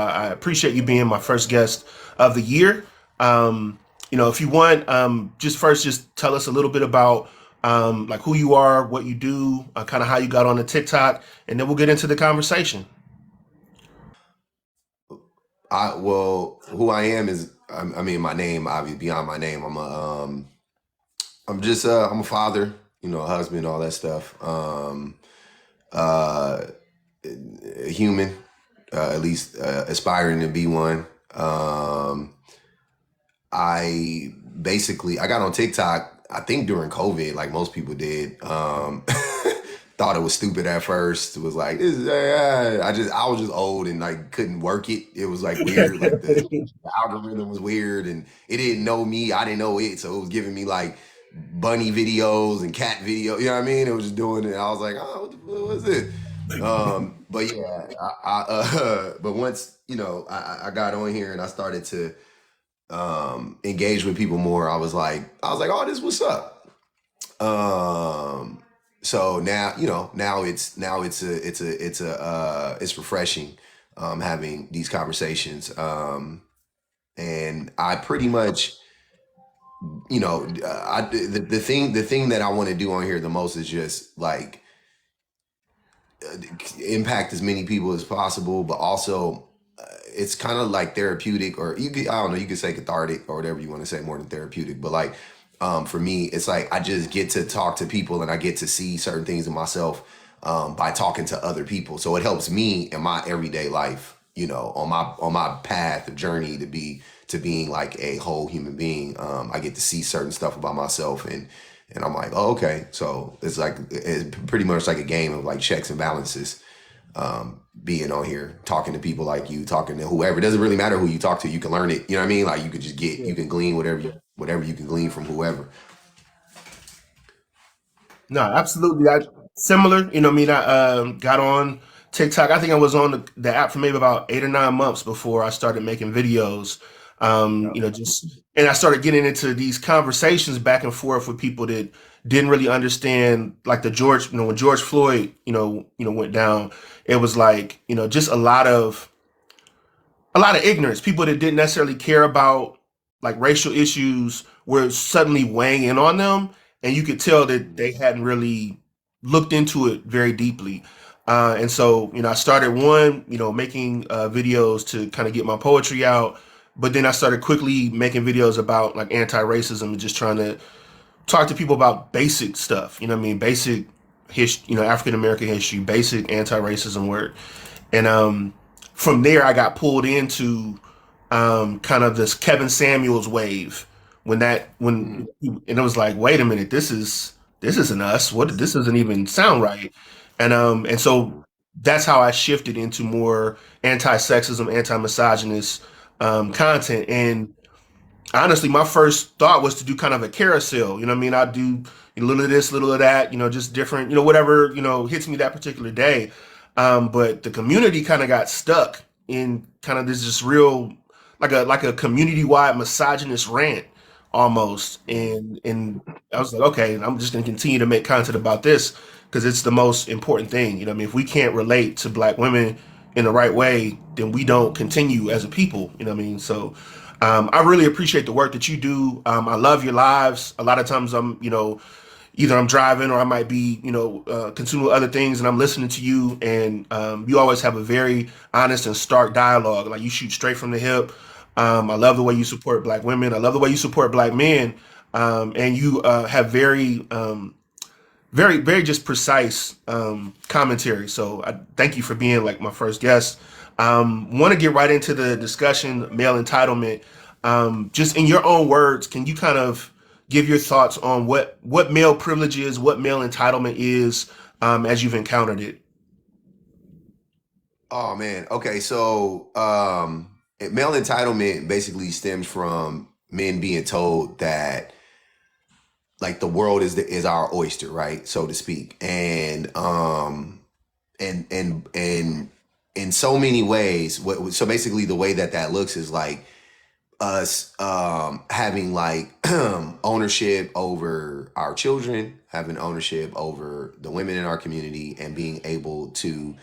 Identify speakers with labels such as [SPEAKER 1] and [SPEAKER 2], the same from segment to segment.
[SPEAKER 1] I appreciate you being my first guest of the year. If you want, just tell us a little bit about like who you are, what you do, kind of how you got on the TikTok, and then we'll get into the conversation.
[SPEAKER 2] Who I am is, I mean, my name, obviously, beyond my name. I'm a father, a husband, all that stuff. Uh, a human, at least aspiring to be one. I got on TikTok, I think during COVID, like most people did. Thought it was stupid at first. It was like this. I was just old and like couldn't work it. It was like weird. Like the algorithm was weird, and it didn't know me. I didn't know it, so it was giving me like bunny videos and cat videos. You know what I mean? It was just doing it. I was like, oh, what's it? But yeah, but once I got on here and I started to engage with people more, I was like, oh, this what's up. So now it's refreshing having these conversations. And I pretty much, the thing that I want to do on here the most is just like impact as many people as possible, but also it's kind of like therapeutic, or I don't know, you could say cathartic or whatever you want to say, more than therapeutic. But like, for me, it's like I just get to talk to people and I get to see certain things in myself by talking to other people. So it helps me in my everyday life, on my path, the journey to being like a whole human being. I get to see certain stuff about myself, and I'm like, oh, okay. So it's pretty much like a game of like checks and balances. Being on here, talking to people like you, talking to whoever. It doesn't really matter who you talk to. You can learn it. You know what I mean? Like you could just
[SPEAKER 1] Yeah.
[SPEAKER 2] you can glean whatever you can glean from whoever.
[SPEAKER 1] No, absolutely. Similar. You know, what I mean, I got on TikTok. I think I was on the app for maybe about 8 or 9 months before I started making videos. Just and I started getting into these conversations back and forth with people that didn't really understand, like the George, when George Floyd, went down. It was like, just a lot of ignorance. People that didn't necessarily care about like racial issues were suddenly weighing in on them, and you could tell that they hadn't really looked into it very deeply. And so, I started making videos to kind of get my poetry out, but then I started quickly making videos about like anti-racism and just trying to talk to people about basic stuff. You know what I mean? Basic history, African American history, basic anti-racism work. And from there, I got pulled into kind of this Kevin Samuels wave when
[SPEAKER 2] Mm.
[SPEAKER 1] and it was like, wait a minute, this isn't us. What this doesn't even sound right. And so that's how I shifted into more anti-sexism, anti-misogynist content. And honestly, my first thought was to do kind of a carousel. You know what I mean? I do a little of this, little of that, just different, whatever, hits me that particular day. But the community kind of got stuck in kind of this just real, like a community wide misogynist rant almost. And I was like, okay, I'm just gonna continue to make content about this because it's the most important thing. You know what I mean? If we can't relate to black women in the right way, then we don't continue as a people. You know what I mean? So I really appreciate the work that you do. I love your lives. A lot of times either I'm driving or I might be, consuming other things and I'm listening to you. And you always have a very honest and stark dialogue. Like you shoot straight from the hip. I love the way you support black women. I love the way you support black men. And you have very, very just precise commentary. So I thank you for being like my first guest. Want to get right into the discussion, male entitlement. Just in your own words, can you kind of give your thoughts on what male privilege is, what male entitlement is, as you've encountered it?
[SPEAKER 2] Oh man. Okay. So male entitlement basically stems from men being told that like the world is our oyster, right, so to speak. And in so many ways, so basically the way that looks is like us having like ownership over our children, having ownership over the women in our community, and being able to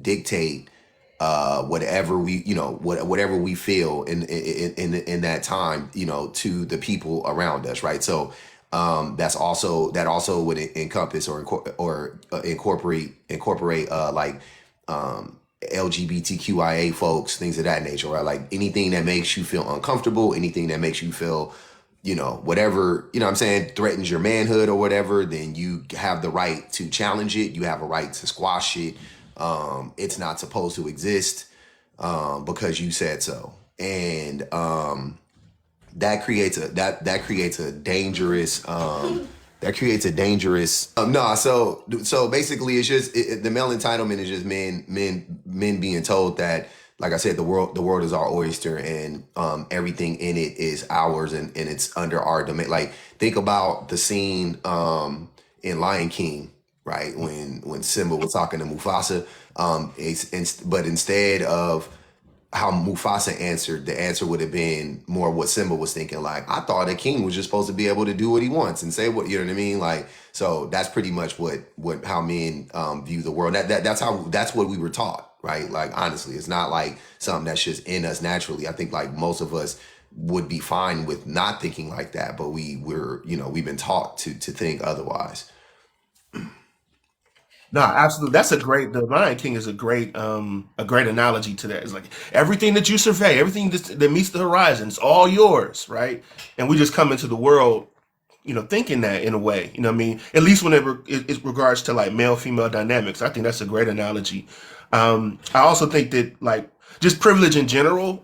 [SPEAKER 2] dictate whatever we, whatever we feel in that time, to the people around us, right? So that also would encompass or incorporate like LGBTQIA folks, things of that nature, right? Like anything that makes you feel uncomfortable, anything that makes you feel, whatever, what I'm saying, threatens your manhood or whatever, then you have the right to challenge it. You have a right to squash it. It's not supposed to exist because you said so. And that creates a dangerous no, so basically it's just the male entitlement is just men being told that, like I said, the world is our oyster, and everything in it is ours, and it's under our domain. Like, think about the scene in Lion King, right? When Simba was talking to Mufasa, but instead of how Mufasa answered, the answer would have been more what Simba was thinking. Like, I thought a king was just supposed to be able to do what he wants and say what, you know what I mean? Like, so that's pretty much what how men view the world. That's what we were taught, right? Like, honestly, it's not like something that's just in us naturally. I think like most of us would be fine with not thinking like that, but we've been taught to think otherwise.
[SPEAKER 1] No, absolutely. That's a great. The Lion King is a great analogy to that. It's like everything that you survey, everything that meets the horizon, it's all yours, right? And we just come into the world, thinking that in a way. You know what I mean? At least whenever it regards to like male female dynamics, I think that's a great analogy. I also think that like just privilege in general,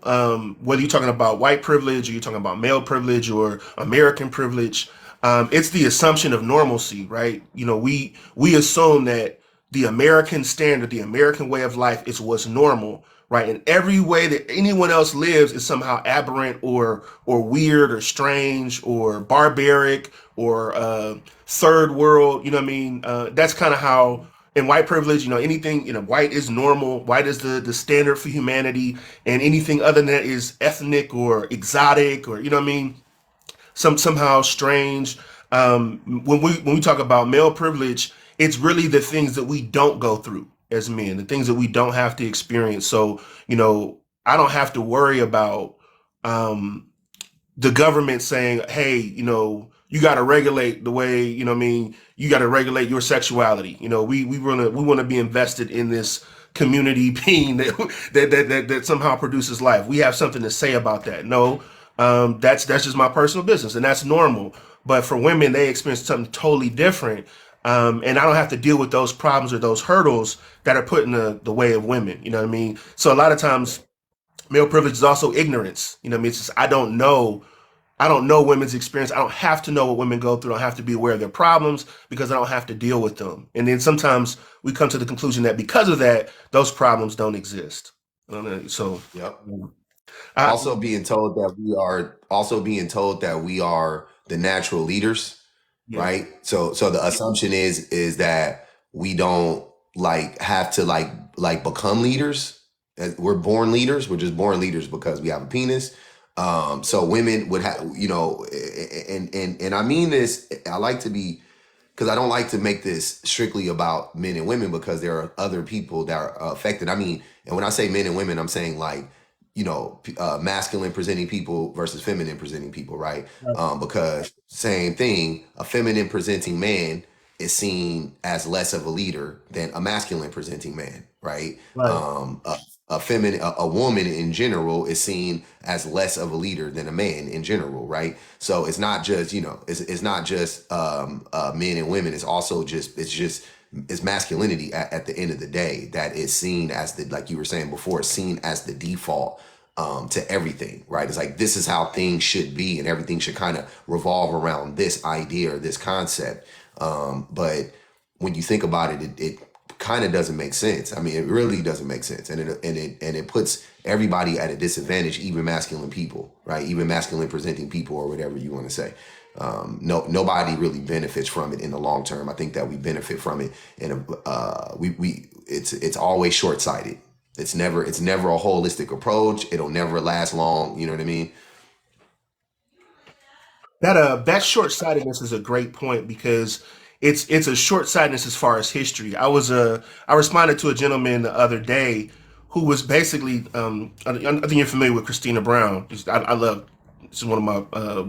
[SPEAKER 1] whether you're talking about white privilege or you're talking about male privilege or American privilege, it's the assumption of normalcy, right? We assume that the American standard, the American way of life is what's normal, right? And every way that anyone else lives is somehow aberrant or weird or strange or barbaric or third world. You know what I mean? That's kind of how in white privilege, anything, white is normal. White is the standard for humanity, and anything other than that is ethnic or exotic or what I mean, somehow strange. When we talk about male privilege, it's really the things that we don't go through as men, the things that we don't have to experience. So I don't have to worry about um, the government saying, "Hey, you got to regulate the way what I mean. You got to regulate your sexuality." We want to be invested in this community being that somehow produces life. We have something to say about that. No, that's just my personal business, and that's normal. But for women, they experience something totally different. And I don't have to deal with those problems or those hurdles that are put in the way of women. You know what I mean? So a lot of times, male privilege is also ignorance. You know what I mean? It's just I don't know women's experience. I don't have to know what women go through. I don't have to be aware of their problems because I don't have to deal with them. And then sometimes we come to the conclusion that because of that, those problems don't exist. I don't know. So,
[SPEAKER 2] Yep.
[SPEAKER 1] I,
[SPEAKER 2] Also being told that we are the natural leaders,
[SPEAKER 1] yeah,
[SPEAKER 2] right? So the assumption is that we don't like have to like become leaders. We're born leaders. We're just born leaders because we have a penis. So women would have, and I mean this. I like to be, because I don't like to make this strictly about men and women, because there are other people that are affected. I mean, and when I say men and women, I'm saying like, masculine presenting people versus feminine presenting people, right?
[SPEAKER 1] right,
[SPEAKER 2] Because same thing, a feminine presenting man is seen as less of a leader than a masculine presenting man, right?
[SPEAKER 1] right.
[SPEAKER 2] A woman in general is seen as less of a leader than a man in general, right? So it's not just, it's not just men and women. It's also it's masculinity at the end of the day that is seen as the, like you were saying before, it's seen as the default to everything, right? It's like, this is how things should be, and everything should kind of revolve around this idea or this concept. But when you think about it, it kind of doesn't make sense. I mean, it really doesn't make sense, and it puts everybody at a disadvantage, even masculine people, right? Even masculine presenting people, or whatever you want to say. No, nobody really benefits from it in the long term. I think that we benefit from it, and it's always short sighted. It's never a holistic approach. It'll never last long. You know what I mean?
[SPEAKER 1] That short sightedness is a great point because it's a short sightedness as far as history. I responded to a gentleman the other day who was basically I think you're familiar with Christina Brown. I love. She's one of my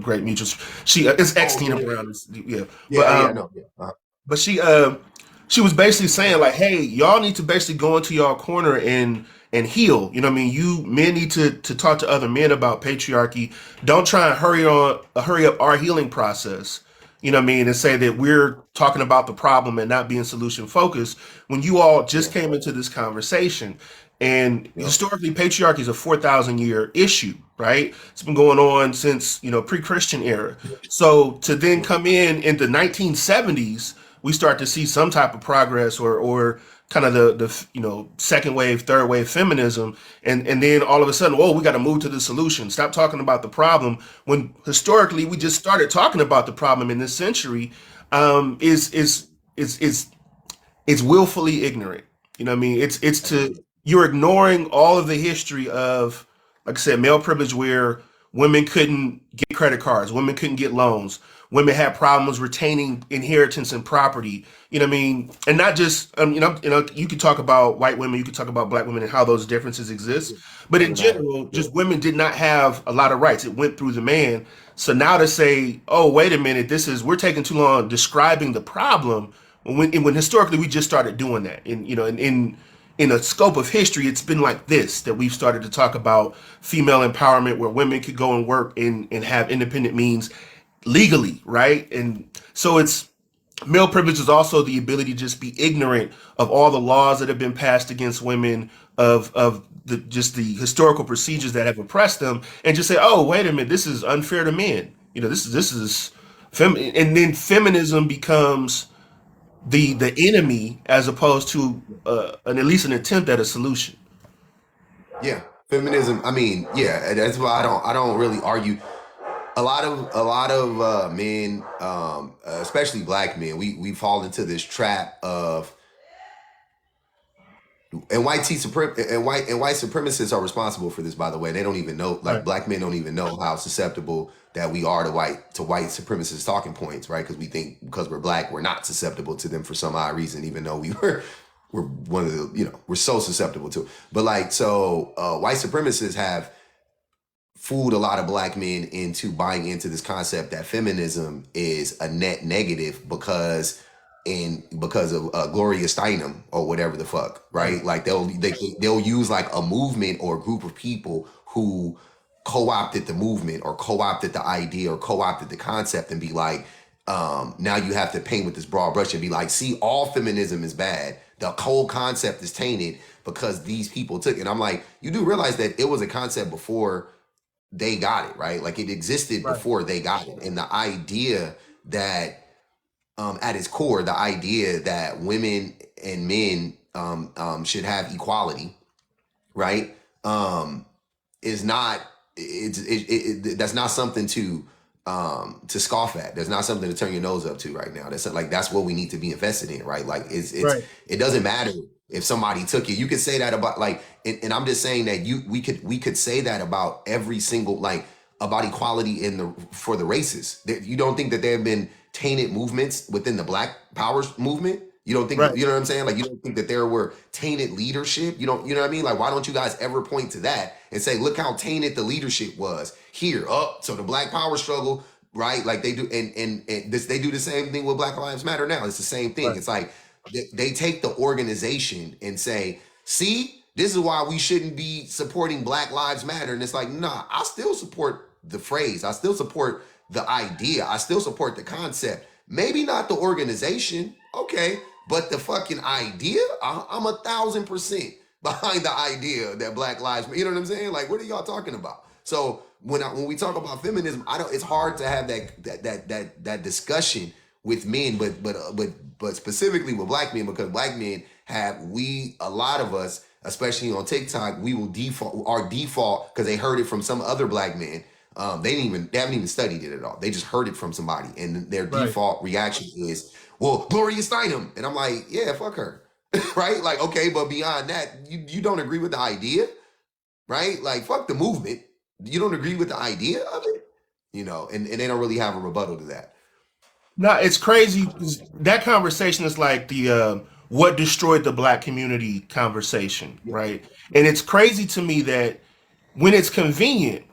[SPEAKER 1] great mutuals. She it's ex
[SPEAKER 2] Oh
[SPEAKER 1] Tina
[SPEAKER 2] yeah,
[SPEAKER 1] Brown, yeah. But
[SPEAKER 2] yeah, yeah. No, yeah.
[SPEAKER 1] but she was basically saying like, hey, y'all need to basically go into y'all corner and heal. You know what I mean? You men need to talk to other men about patriarchy. Don't try and hurry up our healing process. You know what I mean? And say that we're talking about the problem and not being solution focused when you all just
[SPEAKER 2] Yeah,
[SPEAKER 1] came into this conversation. And
[SPEAKER 2] yep,
[SPEAKER 1] historically, patriarchy is a 4,000 year issue, right? It's been going on since, pre-Christian era. So to then
[SPEAKER 2] yep,
[SPEAKER 1] come in the 1970s, we start to see some type of progress or kind of the second wave, third wave feminism, and then all of a sudden, whoa, we got to move to the solution. Stop talking about the problem when historically we just started talking about the problem in this century. Is it's willfully ignorant. You know what I mean? It's to you're ignoring all of the history of, like I said, male privilege where women couldn't get credit cards, women couldn't get loans, women had problems retaining inheritance and property. You know what I mean? And not just you could talk about white women, you could talk about black women and how those differences exist.
[SPEAKER 2] yeah.
[SPEAKER 1] But in
[SPEAKER 2] Doesn't matter.
[SPEAKER 1] general,
[SPEAKER 2] Yep.
[SPEAKER 1] just women did not have a lot of rights. It went through the man. So now to say, oh, wait a minute, we're taking too long describing the problem when historically we just started doing that. And in a scope of history, it's been like this that we've started to talk about female empowerment where women could go and work and have independent means legally, right? And so it's male privilege is also the ability to just be ignorant of all the laws that have been passed against women, of the just the historical procedures that have oppressed them, and just say, oh, wait a minute, this is unfair to men. This is and then feminism becomes the enemy as opposed to at least an attempt at a solution.
[SPEAKER 2] Yeah, feminism. I mean, yeah, that's why I don't really argue. A lot of men, especially black men, we fall into this trap of and white supremacists are responsible for this. By the way, they don't even know. Like
[SPEAKER 1] Right.
[SPEAKER 2] black men don't even know how susceptible that we are to white supremacist talking points, right? Because we think because we're black, we're not susceptible to them for some odd reason, even though we're one of the we're so susceptible to it. But like so, white supremacists have fooled a lot of black men into buying into this concept that feminism is a net negative because of Gloria Steinem or whatever the fuck,
[SPEAKER 1] Right.
[SPEAKER 2] right? Like they'll use like a movement or a group of people who co-opted the movement or co-opted the idea or co-opted the concept and be like, now you have to paint with this broad brush and be like, see, all feminism is bad. The whole concept is tainted because these people took it. I'm like, you do realize that it was a concept before they got it, right? Like it existed
[SPEAKER 1] Right.
[SPEAKER 2] before they got it. And the idea that at its core, the idea that women and men should have equality, right? Is not that's not something to scoff at. That's not something to turn your nose up to right now. That's what we need to be invested in, right? Like
[SPEAKER 1] Right.
[SPEAKER 2] it doesn't matter if somebody took it. You could say that about like, and I'm just saying that we could say that about every single like about equality in the for the races. You don't think that there have been tainted movements within the Black Powers movement? You don't think
[SPEAKER 1] Right.
[SPEAKER 2] you know what I'm saying? Like you don't think that there were tainted leadership? You don't, you know what I mean? Like why don't you guys ever point to that and say, look how tainted the leadership was here? So the Black Power struggle, right? Like they do, and this they do the same thing with Black Lives Matter now. It's the same thing.
[SPEAKER 1] Right.
[SPEAKER 2] It's like they take the organization and say, see, this is why we shouldn't be supporting Black Lives Matter. And it's like, nah, I still support the phrase. I still support the idea. I still support the concept. Maybe not the organization. Okay. But the fucking idea, I'm 1,000% behind the idea that Black Lives, you know what I'm saying? Like, what are y'all talking about? So when we talk about feminism, I don't. It's hard to have that discussion with men, but specifically with black men because black men a lot of us, especially on TikTok, we will default our default because they heard it from some other black man. They haven't even studied it at all. They just heard it from somebody, and their
[SPEAKER 1] Right.
[SPEAKER 2] default reaction is, "Well, Gloria Steinem," and I'm like, "Yeah, fuck her." Right? Like, okay, but beyond that, you don't agree with the idea, right? Like, fuck the movement. You don't agree with the idea of it, and they don't really have a rebuttal to that.
[SPEAKER 1] No, it's crazy 'cause that conversation is like the what destroyed the black community conversation,
[SPEAKER 2] Yeah.
[SPEAKER 1] right? And it's crazy to me that when it's convenient,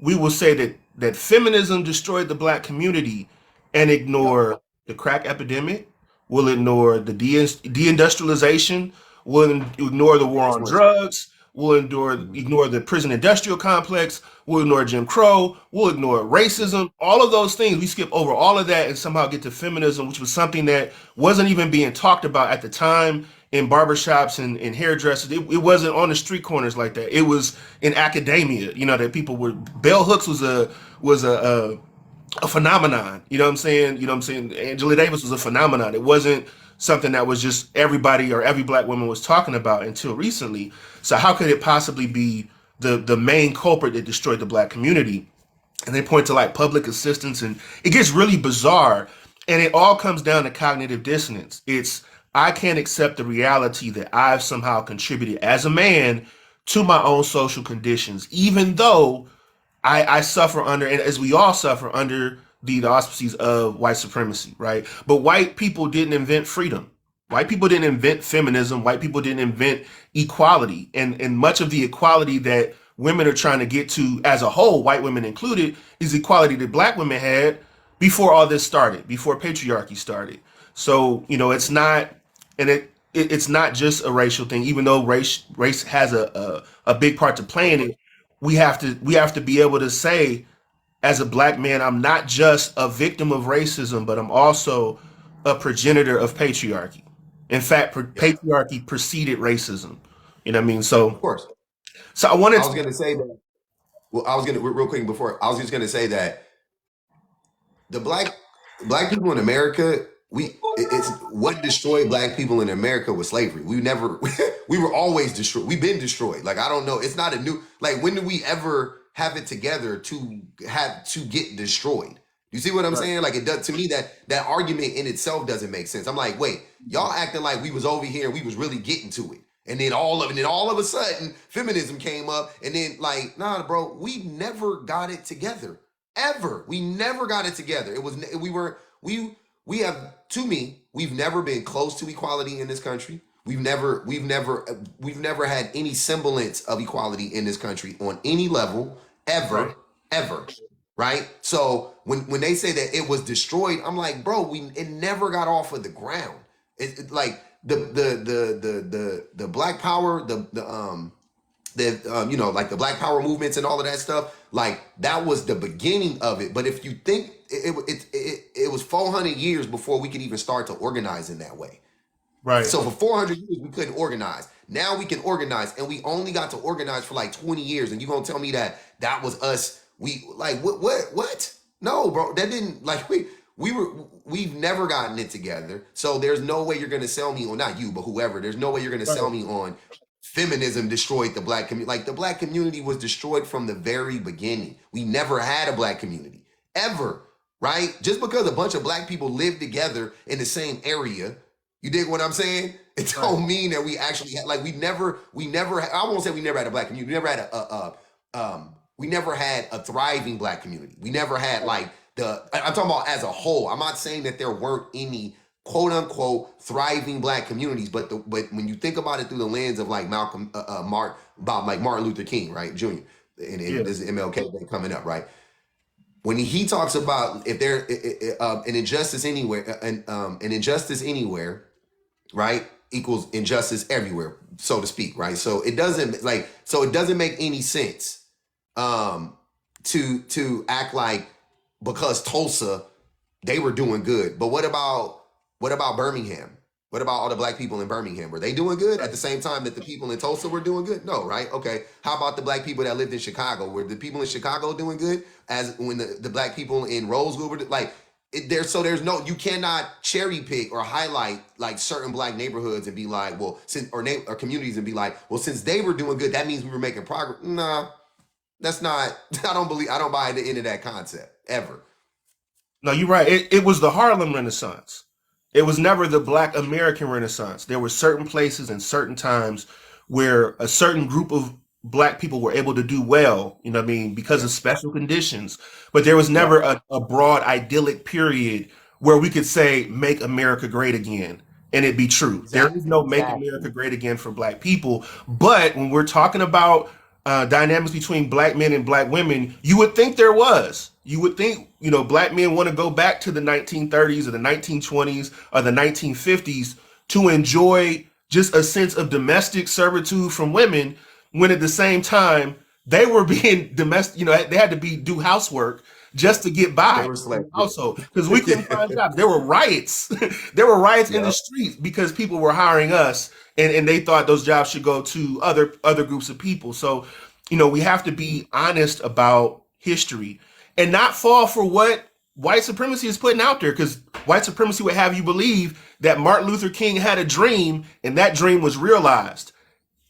[SPEAKER 1] we will say that feminism destroyed the black community and
[SPEAKER 2] Yep.
[SPEAKER 1] ignore the crack epidemic, will ignore the deindustrialization, will ignore the war on
[SPEAKER 2] Switch.
[SPEAKER 1] drugs, will ignore the prison industrial complex, will ignore Jim Crow, will ignore racism, all of those things. We skip over all of that and somehow get to feminism, which was something that wasn't even being talked about at the time in barbershops and hairdressers. It wasn't on the street corners like that. It was in academia, that people were. Bell hooks was a phenomenon. You know what I'm saying? You know what I'm saying? Angela Davis was a phenomenon. It wasn't something that was just everybody or every black woman was talking about until recently. So how could it possibly be the main culprit that destroyed the black community? And they point to like public assistance, and it gets really bizarre. And it all comes down to cognitive dissonance. It's I can't accept the reality that I've somehow contributed as a man to my own social conditions, even though I suffer under, and as we all suffer under the auspices of white supremacy, right? But white people didn't invent freedom. White people didn't invent feminism. White people didn't invent equality. And much of the equality that women are trying to get to as a whole, white women included, is equality that black women had before all this started, before patriarchy started. So, it's not, and it's not just a racial thing, even though race has a big part to play in it. We have to be able to say, as a black man, I'm not just a victim of racism, but I'm also a progenitor of patriarchy. In fact,
[SPEAKER 2] Yep.
[SPEAKER 1] patriarchy preceded racism. You know what I mean?
[SPEAKER 2] Of
[SPEAKER 1] So,
[SPEAKER 2] course.
[SPEAKER 1] so I
[SPEAKER 2] I
[SPEAKER 1] wanted
[SPEAKER 2] was
[SPEAKER 1] to.
[SPEAKER 2] gonna say that. Well, I was gonna real quick before. I was just gonna say that the black people in America, it's what destroyed black people in America was slavery. We never we were always destroyed. We've been destroyed. Like I don't know. It's not a new like when did we ever have it together to have to get destroyed? You see what I'm
[SPEAKER 1] Right.
[SPEAKER 2] saying? Like it does to me that argument in itself doesn't make sense. I'm like, wait, y'all acting like we was over here and we was really getting to it. And then all of a sudden feminism came up and then like, nah, bro, we never got it together ever. We never got it together. It was we have to me we've never been close to equality in this country. We've never had any semblance of equality in this country on any level
[SPEAKER 1] Right.
[SPEAKER 2] ever. Right? So when they say that it was destroyed, I'm like, bro, it never got off of the ground. Like the black power, like the Black Power movements and all of that stuff, like that was the beginning of it. But if you think it was 400 years before we could even start to organize in that way.
[SPEAKER 1] Right.
[SPEAKER 2] So for 400 years we couldn't organize. Now we can organize, and we only got to organize for like 20 years. And you gonna tell me that was us? We like what? No, bro, that didn't like we've never gotten it together. So there's no way you're gonna sell me, or not you, but whoever. There's no way you're gonna sell
[SPEAKER 1] Right.
[SPEAKER 2] me on feminism destroyed the black community. Like the black community was destroyed from the very beginning. We never had a black community ever, right? Just because a bunch of black people live together in the same area, you dig what I'm saying? It
[SPEAKER 1] Right.
[SPEAKER 2] don't mean that we actually had like we never. I won't say we never had a black community. We never had we never had a thriving black community. We never had like I'm talking about as a whole. I'm not saying that there weren't any quote unquote thriving black communities, but when you think about it through the lens of like Malcolm, about like Martin Luther King, right, Jr. And
[SPEAKER 1] Yeah.
[SPEAKER 2] this is MLK Day coming up, right? When he talks about if there an injustice anywhere, an injustice anywhere, right, equals injustice everywhere, so to speak, right? So it doesn't make any sense um, to act like because Tulsa they were doing good. But what about Birmingham? What about all the black people in Birmingham? Were they doing good at the same time that the people in Tulsa were doing good? No, right? Okay. How about the black people that lived in Chicago? Were the people in Chicago doing good as when the black people in Roseville were like there's no you cannot cherry pick or highlight like certain black neighborhoods and be like, well, since or communities and be like, well, since they were doing good, that means we were making progress. Nah, that's not. I don't buy into that concept ever.
[SPEAKER 1] No, you're right. It was the Harlem Renaissance. It was never the Black American Renaissance. There were certain places and certain times where a certain group of black people were able to do well, you know what I mean, because
[SPEAKER 2] Yeah.
[SPEAKER 1] of special conditions. But there was never
[SPEAKER 2] Yep.
[SPEAKER 1] a broad idyllic period where we could say, make America great again. and it be true. There is
[SPEAKER 2] Exactly.
[SPEAKER 1] no "Make America
[SPEAKER 2] Exactly.
[SPEAKER 1] Great Again" for Black people. But when we're talking about dynamics between Black men and Black women, you would think there was. You would think, Black men want to go back to the 1930s or the 1920s or the 1950s to enjoy just a sense of domestic servitude from women, when at the same time they were being domestic, they had to do housework just to get
[SPEAKER 2] They
[SPEAKER 1] by
[SPEAKER 2] were
[SPEAKER 1] in
[SPEAKER 2] slaves.
[SPEAKER 1] the household because we couldn't find
[SPEAKER 2] Yeah.
[SPEAKER 1] jobs. There were riots. There were riots in the
[SPEAKER 2] Yep.
[SPEAKER 1] streets because people were hiring us, and they thought those jobs should go to other groups of people. So, we have to be honest about history and not fall for what white supremacy is putting out there, because white supremacy would have you believe that Martin Luther King had a dream and that dream was realized,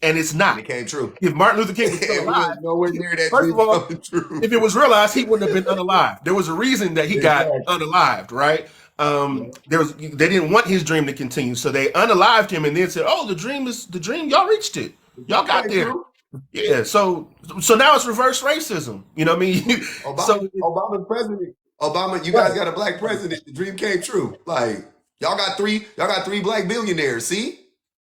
[SPEAKER 1] and it's
[SPEAKER 2] And
[SPEAKER 1] not.
[SPEAKER 2] it came true.
[SPEAKER 1] If Martin Luther King was still
[SPEAKER 2] And we
[SPEAKER 1] alive,
[SPEAKER 2] was nowhere near that
[SPEAKER 1] first of
[SPEAKER 2] dream
[SPEAKER 1] all,
[SPEAKER 2] coming true.
[SPEAKER 1] if it was realized, he wouldn't have been unalived. There was a reason that he got
[SPEAKER 2] Exactly.
[SPEAKER 1] unalived, right?
[SPEAKER 2] Yep.
[SPEAKER 1] They didn't want his dream to continue, so they unalived him and then said, "Oh, the dream. Y'all reached it.
[SPEAKER 2] The
[SPEAKER 1] Y'all
[SPEAKER 2] dream
[SPEAKER 1] got
[SPEAKER 2] came
[SPEAKER 1] there."
[SPEAKER 2] true.
[SPEAKER 1] Yeah. So now it's reverse racism. You know what I mean?
[SPEAKER 2] Obama,
[SPEAKER 1] So
[SPEAKER 2] Obama's president. Obama, you guys
[SPEAKER 1] right,
[SPEAKER 2] got a black president. The dream came true. Like y'all got three black billionaires. See,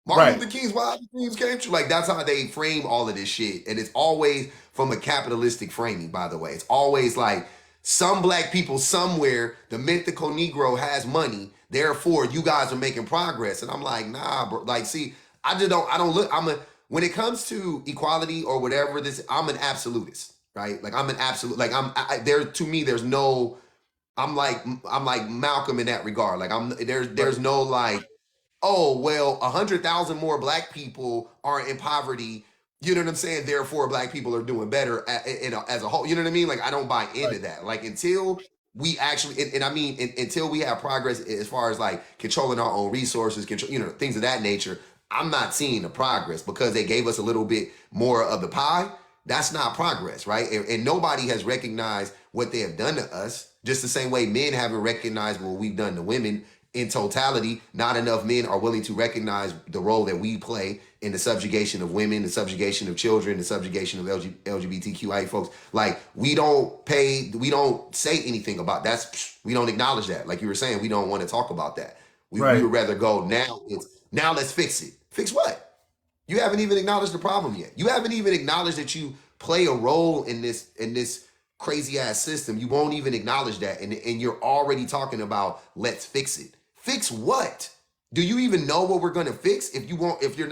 [SPEAKER 2] Martin
[SPEAKER 1] right,
[SPEAKER 2] Luther King's wildest dreams came true. Like that's how they frame all of this shit, and it's always from a capitalistic framing. By the way, it's always like some black people somewhere. The mythical Negro has money. Therefore, you guys are making progress, and I'm like, nah, bro. Like, see, I just don't. I don't look. When it comes to equality or whatever this, I'm an absolutist, right? Like I'm an absolute. Like there to me. There's no. I'm like Malcolm in that regard. Like
[SPEAKER 1] right,
[SPEAKER 2] there's no like, oh well, 100,000 more black people are in poverty. You know what I'm saying? Therefore, black people are doing better as a whole. You know what I mean? Like I don't buy
[SPEAKER 1] right,
[SPEAKER 2] into that. Like until we actually, and I mean, until we have progress as far as like controlling our own resources, control, things of that nature. I'm not seeing the progress because they gave us a little bit more of the pie. That's not progress, right? And nobody has recognized what they have done to us. Just the same way men haven't recognized what we've done to women in totality. Not enough men are willing to recognize the role that we play in the subjugation of women, the subjugation of children, the subjugation of LGBTQI folks. Like we don't say anything about that. We don't acknowledge that. Like you were saying, we don't want to talk about that. We
[SPEAKER 1] right.
[SPEAKER 2] would rather go now let's fix it. Fix what? You haven't even acknowledged the problem yet. You haven't even acknowledged that you play a role in this crazy ass system. You won't even acknowledge that, and you're already talking about let's fix it. Fix what? Do you even know what we're gonna fix? If you're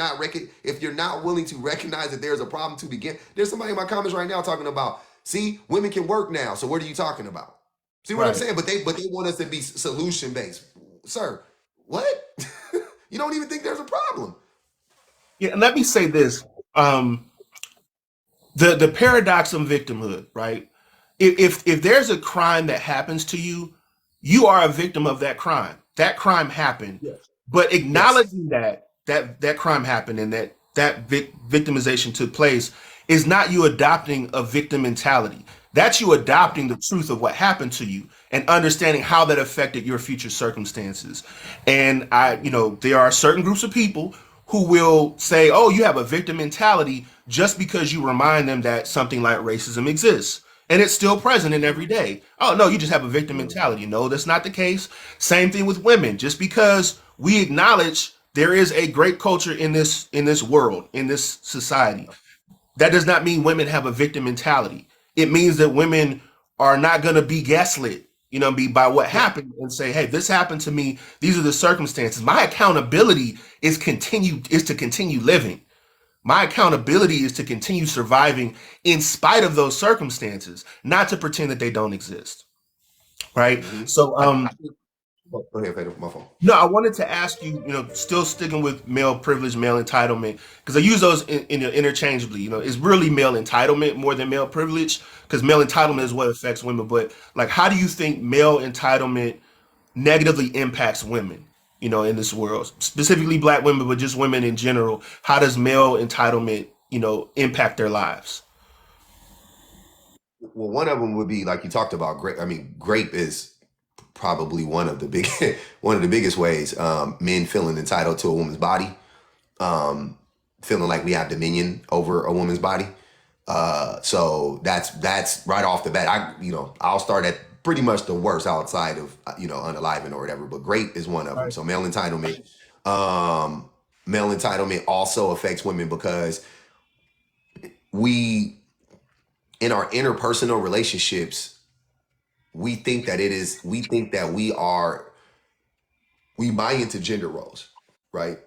[SPEAKER 2] not willing to recognize that there's a problem to begin. There's somebody in my comments right now talking about, see, women can work now. So what are you talking about? See what I'm
[SPEAKER 1] Right.
[SPEAKER 2] saying? But they want us to be solution based, sir. What? You don't even think there's a problem.
[SPEAKER 1] Yeah, and let me say this. Um, the paradox of victimhood, right? If there's a crime that happens to you, you are a victim of that crime. That crime happened,
[SPEAKER 2] Yes.
[SPEAKER 1] but
[SPEAKER 2] Yes.
[SPEAKER 1] acknowledging that crime happened and that victimization took place is not you adopting a victim mentality. That's you adopting the truth of what happened to you and understanding how that affected your future circumstances. And there are certain groups of people who will say, "Oh, you have a victim mentality," just because you remind them that something like racism exists. And it's still present in every day. Oh, no, you just have a victim mentality. No, that's not the case. Same thing with women. Just because we acknowledge there is a great culture in this world, in this society, that does not mean women have a victim mentality. It means that women are not going to be gaslit, be by what
[SPEAKER 2] No.
[SPEAKER 1] happened and say, "Hey, this happened to me. These are the circumstances. My accountability is to continue living. My accountability is to continue surviving in spite of those circumstances, not to pretend that they don't exist." Right?
[SPEAKER 2] Mm-hmm.
[SPEAKER 1] So,
[SPEAKER 2] I think, go ahead, Fatal, my phone.
[SPEAKER 1] no, I wanted to ask you, still sticking with male privilege, male entitlement, because I use those interchangeably. It's really male entitlement more than male privilege, because male entitlement is what affects women. But like, how do you think male entitlement negatively impacts women, in this world, specifically Black women, but just women in general? How does male entitlement, impact their lives?
[SPEAKER 2] Well, one of them would be like you talked about grape. I mean, grape is probably one of the big one of the biggest ways men feeling entitled to a woman's body, um, feeling like we have dominion over a woman's body. So that's right off the bat. I'll start at pretty much the worst outside of unaliving or whatever. But grape is one of them.
[SPEAKER 1] Right.
[SPEAKER 2] So male entitlement. Um, Male entitlement also affects women because we, in our interpersonal relationships, we think that we buy into gender roles, right?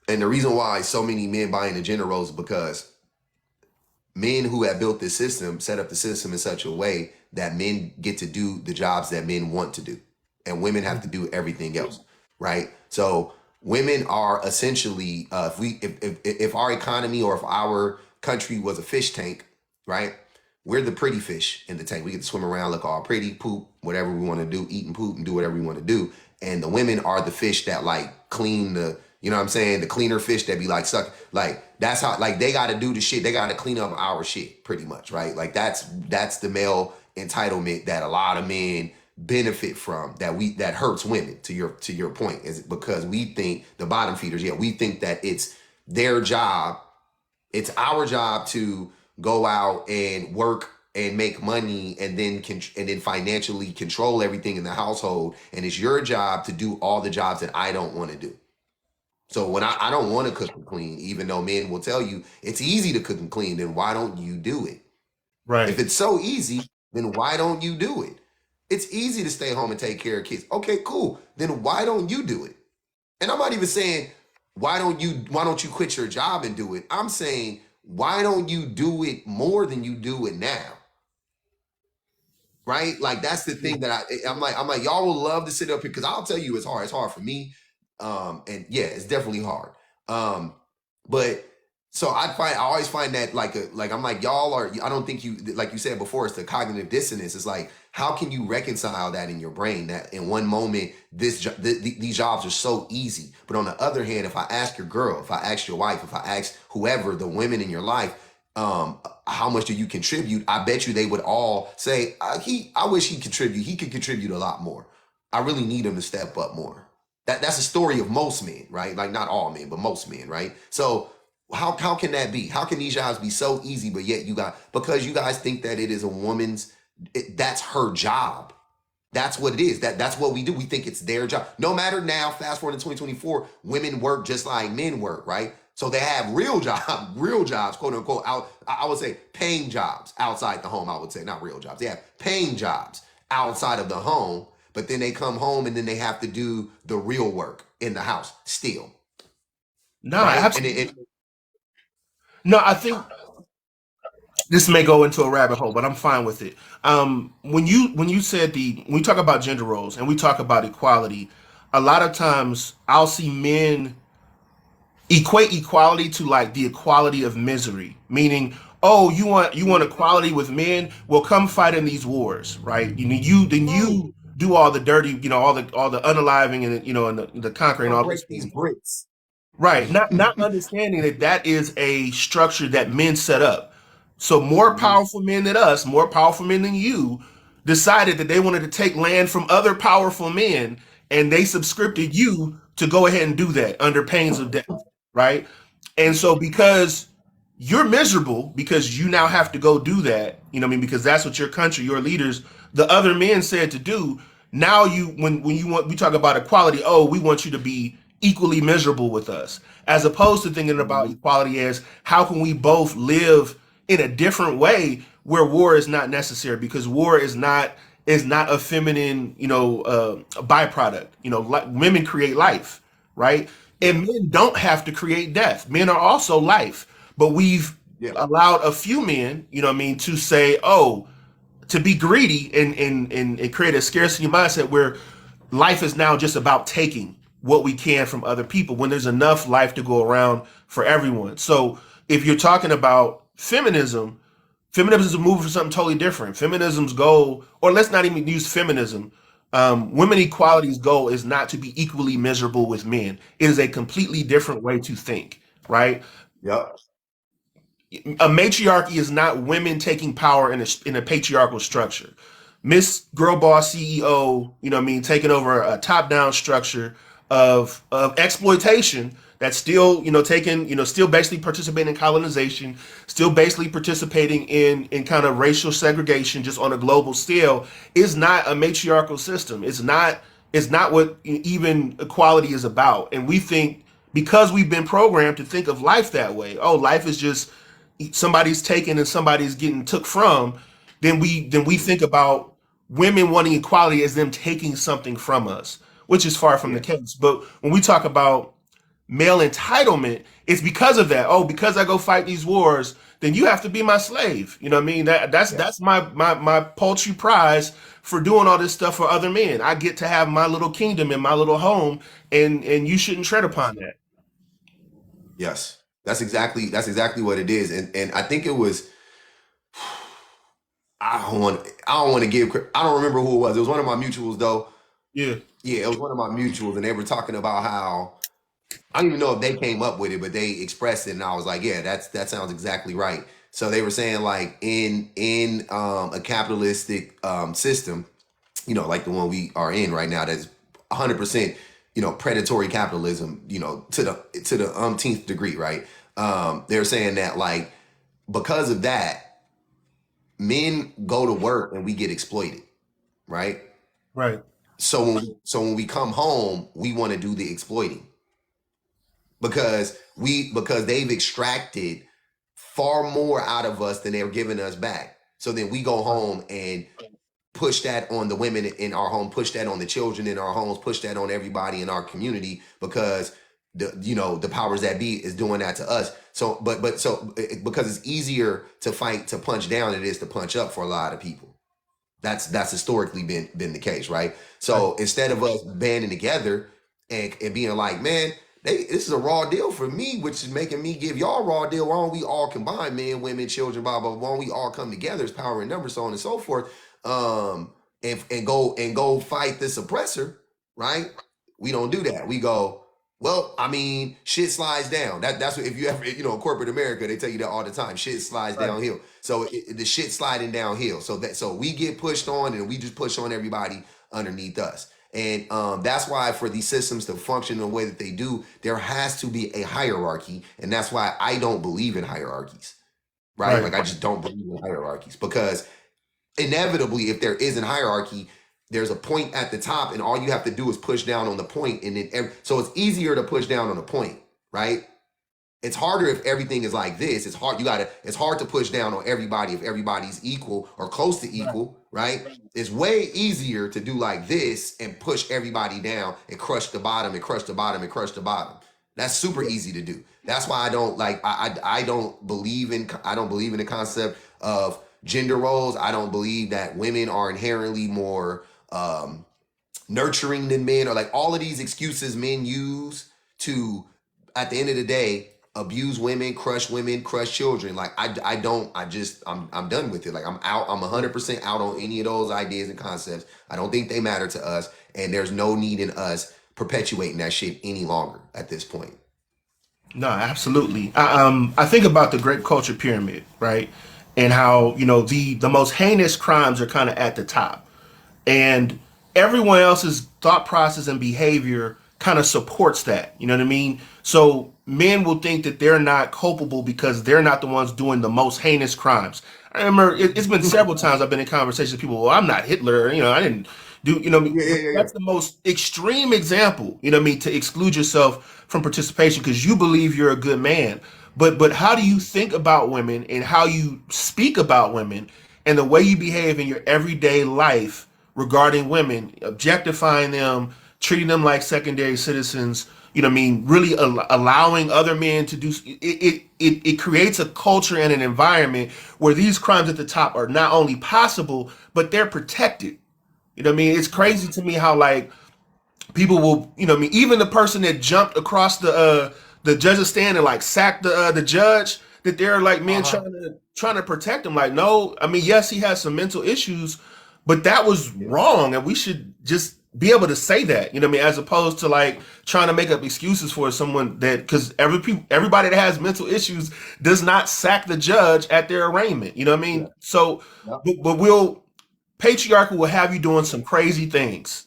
[SPEAKER 2] And the reason why so many men buy into gender roles is because men who have built this system set up the system in such a way that men get to do the jobs that men want to do, and women have to do everything else, right? So women are essentially, if our economy or if our country was a fish tank, right? We're the pretty fish in the tank. We get to swim around, look all pretty, poop, whatever we want to do, eat and poop and do whatever we want to do. And the women are the fish that like clean the, you know what I'm saying? The cleaner fish that be like suck, like that's how, like they got to do the shit. They got to clean up our shit pretty much, right? Like that's the male entitlement that a lot of men benefit from, that hurts women, to your point, is because we think the bottom feeders, yeah, we think that it's their job, it's our job to go out and work and make money and then financially control everything in the household, and it's your job to do all the jobs that I don't want to do. So when I don't want to cook and clean, even though men will tell you it's easy to cook and clean, then why don't you do it? If
[SPEAKER 1] Right.
[SPEAKER 2] it's so easy, then why don't you do it? It's easy to stay home and take care of kids. Okay, cool. Then why don't you do it? And I'm not even saying why don't you quit your job and do it? I'm saying why don't you do it more than you do it now? Right? Like that's the thing that I'm like y'all will love to sit up here because I'll tell you it's hard. It's hard for me. And yeah, it's definitely hard. Um, but so I always find that like I'm like y'all are, I don't think you, like you said before, it's the cognitive dissonance. It's like how can you reconcile that in your brain that in one moment these jobs are so easy, but on the other hand, if I ask your girl, if I ask your wife, if I ask whoever the women in your life, how much do you contribute? I bet you they would all say, I wish he could contribute a lot more. I really need him to step up more. That's a story of most men, right? Like not all men, but most men, right? So how can that be? How can these jobs be so easy, but yet because you guys think that it is a woman's, that's her job. That's what it is. That's what we do. We think it's their job. No matter now, fast forward to 2024, women work just like men work, right? So they have real jobs, quote unquote, I would say paying jobs outside the home, I would say, not real jobs. They have paying jobs outside of the home, but then they come home and then they have to do the real work in the house still,
[SPEAKER 1] No,
[SPEAKER 2] right? And
[SPEAKER 1] absolutely. No, I think this may go into a rabbit hole, but I'm fine with it. When you said when we talk about gender roles and we talk about equality, a lot of times I'll see men equate equality to like the equality of misery, meaning, oh, you want equality with men? Well, come fight in these wars, right?
[SPEAKER 2] right,
[SPEAKER 1] You do all the dirty, all the unaliving and and the conquering,
[SPEAKER 2] come
[SPEAKER 1] all
[SPEAKER 2] break
[SPEAKER 1] those
[SPEAKER 2] these
[SPEAKER 1] things.
[SPEAKER 2] bricks.
[SPEAKER 1] Right. Not understanding that that is a structure that men set up. So more
[SPEAKER 2] Hmm.
[SPEAKER 1] powerful men than us, more powerful men than you, decided that they wanted to take land from other powerful men, and they subscripted you to go ahead and do that under pains of death. Right. And so because you're miserable because you now have to go do that, what I mean, because that's what your country, your leaders, the other men said to do. Now when you want we talk about equality, oh, we want you to be equally miserable with us, as opposed to thinking about
[SPEAKER 2] Hmm.
[SPEAKER 1] equality as how can we both live in a different way where war is not necessary, because war is not a feminine byproduct. Women create life, right?
[SPEAKER 2] Yeah,
[SPEAKER 1] And men don't have to create death. Men are also life, but we've
[SPEAKER 2] yeah,
[SPEAKER 1] allowed a few men, what I mean, to say, oh, to be greedy and create a scarcity mindset where life is now just about taking what we can from other people when there's enough life to go around for everyone. So if you're talking about feminism is a move for something totally different. Feminism's goal, or let's not even use feminism. Women equality's goal is not to be equally miserable with men. It is a completely different way to think, right?
[SPEAKER 2] yep.
[SPEAKER 1] A matriarchy is not women taking power in a patriarchal structure. Miss Girl Boss CEO, what I mean, taking over a top down structure of exploitation that's still, taking, still basically participating in colonization, still basically participating in kind of racial segregation just on a global scale, is not a matriarchal system. It's not is not what even equality is about. And we think, because we've been programmed to think of life that way, oh, life is just somebody's taken and somebody's getting took from, then we
[SPEAKER 2] Mhm.
[SPEAKER 1] think about women wanting equality as them taking something from us, which is far from the
[SPEAKER 2] Yeah.
[SPEAKER 1] case. But when we talk about male entitlement, it's because of that. Oh, because I go fight these wars, then you have to be my slave. You know what I mean? That's
[SPEAKER 2] Yes.
[SPEAKER 1] my paltry prize for doing all this stuff for other men. I get to have my little kingdom and my little home, and you shouldn't tread upon that.
[SPEAKER 2] Yes. That's exactly what it is. And I think it was I don't want to I don't remember who it was. It was one of my mutuals though.
[SPEAKER 1] Yeah,
[SPEAKER 2] Yeah, it was one of my mutuals, and they were talking about how I don't even know if they came up with it, but they expressed it, and I was like, yeah, that sounds exactly right. So they were saying like in a capitalistic system, like the one we are in right now, that's 100%, predatory capitalism, to the umpteenth degree, right? They're saying that like because of that, men go to work and we get exploited, right?
[SPEAKER 1] right,
[SPEAKER 2] So when we come home, we want to do the exploiting because they've extracted far more out of us than they're giving us back. So then we go home and push that on the women in our home, push that on the children in our homes, push that on everybody in our community because the powers that be is doing that to us. So because it's easier to fight to punch down than it is to punch up for a lot of people. That's historically been the case, right?
[SPEAKER 1] right,
[SPEAKER 2] So instead of us banding together and being like, man, this is a raw deal for me, which is making me give y'all a raw deal. Why don't we all combine, men, women, children, blah blah? Why don't we all come together as power in numbers, so on and so forth, and go fight this oppressor, right? We don't do that. We go, well, I mean, shit slides down. That's what if you ever corporate America, they tell you that all the time. Shit slides
[SPEAKER 1] right,
[SPEAKER 2] downhill. So the shit sliding downhill. So we get pushed on, and we just push on everybody underneath us. And that's why for these systems to function in the way that they do, there has to be a hierarchy, and that's why I don't believe in hierarchies, right?
[SPEAKER 1] right.
[SPEAKER 2] Like I just don't believe in hierarchies because inevitably, if there is an hierarchy, there's a point at the top, and all you have to do is push down on the point, and then so it's easier to push down on a point, right? It's harder if everything is like this. It's hard to push down on everybody if everybody's equal or close to
[SPEAKER 1] Right.
[SPEAKER 2] equal, right? It's way easier to do like this and push everybody down and crush the bottom and crush the bottom and crush the bottom. That's super easy to do. That's why I don't like I don't believe in the concept of gender roles. I don't believe that women are inherently more nurturing than men, or like all of these excuses men use to, at the end of the day, abuse women, crush children. Like I don't, I'm done with it. Like I'm out. I'm
[SPEAKER 1] Yeah.
[SPEAKER 2] 100% out on any of those ideas and concepts. I don't think they matter to us, and there's no need in us perpetuating that shit any longer at this point.
[SPEAKER 1] No, absolutely. I think about the great culture pyramid, right? And how, the most heinous crimes are kind of at the top. And everyone else's thought process and behavior kind of supports that. You know what I mean? So men will think that they're not culpable because they're not the ones doing the most heinous crimes. I remember it's been several times I've been in conversations with people. Well, I'm not Hitler. I didn't do.
[SPEAKER 2] Yeah, yeah,
[SPEAKER 1] But
[SPEAKER 2] yeah, yeah.
[SPEAKER 1] that's the most extreme example. You know what I mean? To exclude yourself from participation because you believe you're a good man. But how do you think about women and how you speak about women and the way you behave in your everyday life regarding women, objectifying them, treating them like secondary citizens? You know what I mean? Really allowing other men to do it creates a culture and an environment where these crimes at the top are not only possible, but they're protected. You know what I mean? It's crazy to me how like people will, I mean, even the person that jumped across the judge's stand and like sacked the judge, that they're like men
[SPEAKER 2] Uh-huh.
[SPEAKER 1] trying to protect him. Like, no, I mean, yes, he has some mental issues, but that was
[SPEAKER 2] Yeah.
[SPEAKER 1] wrong, and we should just be able to say that. You know what I mean? As opposed to like trying to make up excuses for someone that because everybody that has mental issues does not sack the judge at their arraignment. You know what I
[SPEAKER 2] Yeah.
[SPEAKER 1] mean? So,
[SPEAKER 2] Yep.
[SPEAKER 1] but we'll patriarchy will have you doing some crazy things.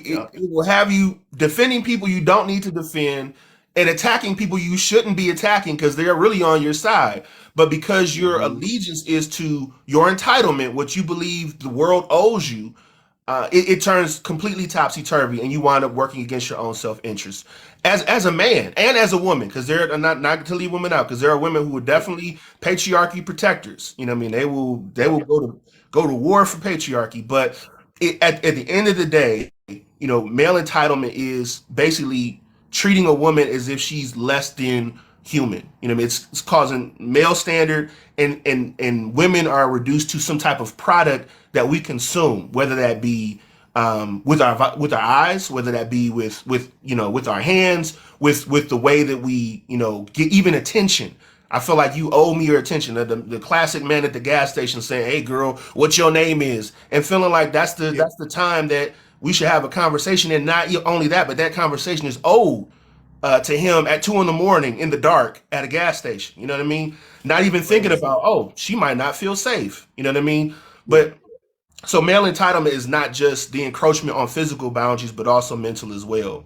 [SPEAKER 2] Yep.
[SPEAKER 1] It will have you defending people you don't need to defend and attacking people you shouldn't be attacking because they're really on your side. But because your
[SPEAKER 2] Mhm.
[SPEAKER 1] allegiance is to your entitlement, what you believe the world owes you, it turns completely topsy turvy, and you wind up working against your own self interest as a man and as a woman. Because there are not to leave women out, because there are women who are definitely patriarchy protectors. You know what I mean? They will go to war for patriarchy, but at the end of the day, male entitlement is basically treating a woman as if she's less than human. You know what I mean? It's causing male standard, and women are reduced to some type of product that we consume, whether that be with our eyes, whether that be with our hands, with the way that we get even attention. I feel like you owe me your attention. The classic man at the gas station saying, "Hey, girl, what your name is?" and feeling like that's the
[SPEAKER 2] Yeah,
[SPEAKER 1] that's the time that we should have a conversation. And not only that, but that conversation is owed to him at 2 in the morning in the dark at a gas station. You know what I mean? Not even thinking
[SPEAKER 2] crazy.
[SPEAKER 1] about, oh, she might not feel safe. You know what I mean?
[SPEAKER 2] Yeah.
[SPEAKER 1] But so male entitlement is not just the encroachment on physical boundaries, but also mental as well.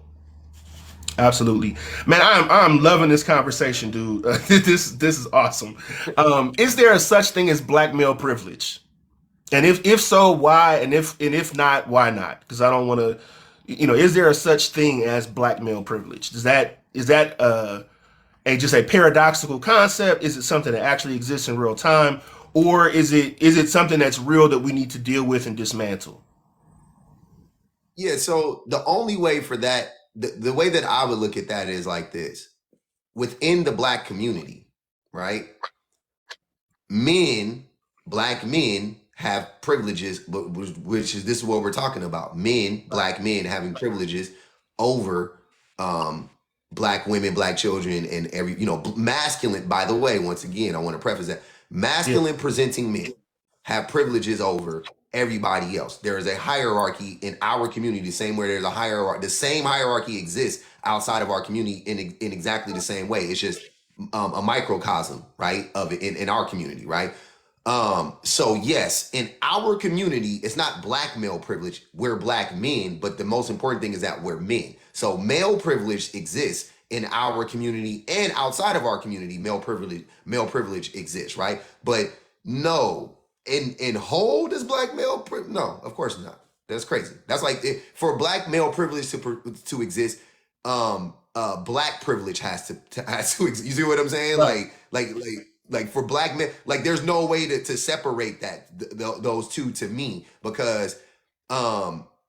[SPEAKER 1] Absolutely, man. I'm loving this conversation, dude. This is awesome. Is there a such thing as black male privilege? And if so, why? And if not, why not? Because I don't want to. Is there a such thing as black male privilege? Is that just a paradoxical concept? Is it something that actually exists in real time, or is it something that's real that we need to deal with and dismantle?
[SPEAKER 2] Yeah. So the only way for that, the way that I would look at that is like this: within the black community, right? Men, black men have privileges, but which is this is what we're talking about. Men, black men having privileges over um black women, black children, and masculine. By the way, once again, I want to preface that
[SPEAKER 1] Yeah,
[SPEAKER 2] masculine presenting men have privileges over everybody else. There is a hierarchy in our community, the same way there's a hierarchy. The same hierarchy exists outside of our community in exactly the same way. It's just a microcosm, right, of it in our community, right? So yes, in our community, it's not black male privilege. We're black men, but the most important thing is that we're men. So male privilege exists in our community and outside of our community. Male privilege exists, right? But no, in whole does black male no, of course not. That's crazy. That's like for black male privilege to exist. Black privilege has to you see what I'm saying?
[SPEAKER 1] right.
[SPEAKER 2] Like for black men, like there's no way to separate those two to me, because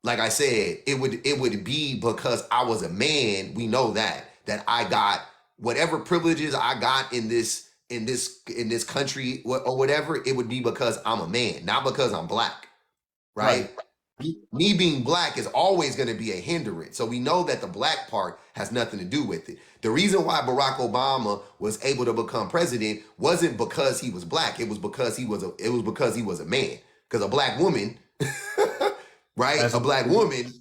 [SPEAKER 2] like I said, it would be because I was a man. We know that I got whatever privileges I got in this country, or whatever. It would be because I'm a man, not because I'm black,
[SPEAKER 1] Right.
[SPEAKER 2] right? Me being black is always going to be a hindrance. So we know that the black part has nothing to do with it. The reason why Barack Obama was able to become president wasn't because he was black. It was because he was a man. Because a black woman, right?
[SPEAKER 1] As
[SPEAKER 2] A
[SPEAKER 1] a
[SPEAKER 2] black woman,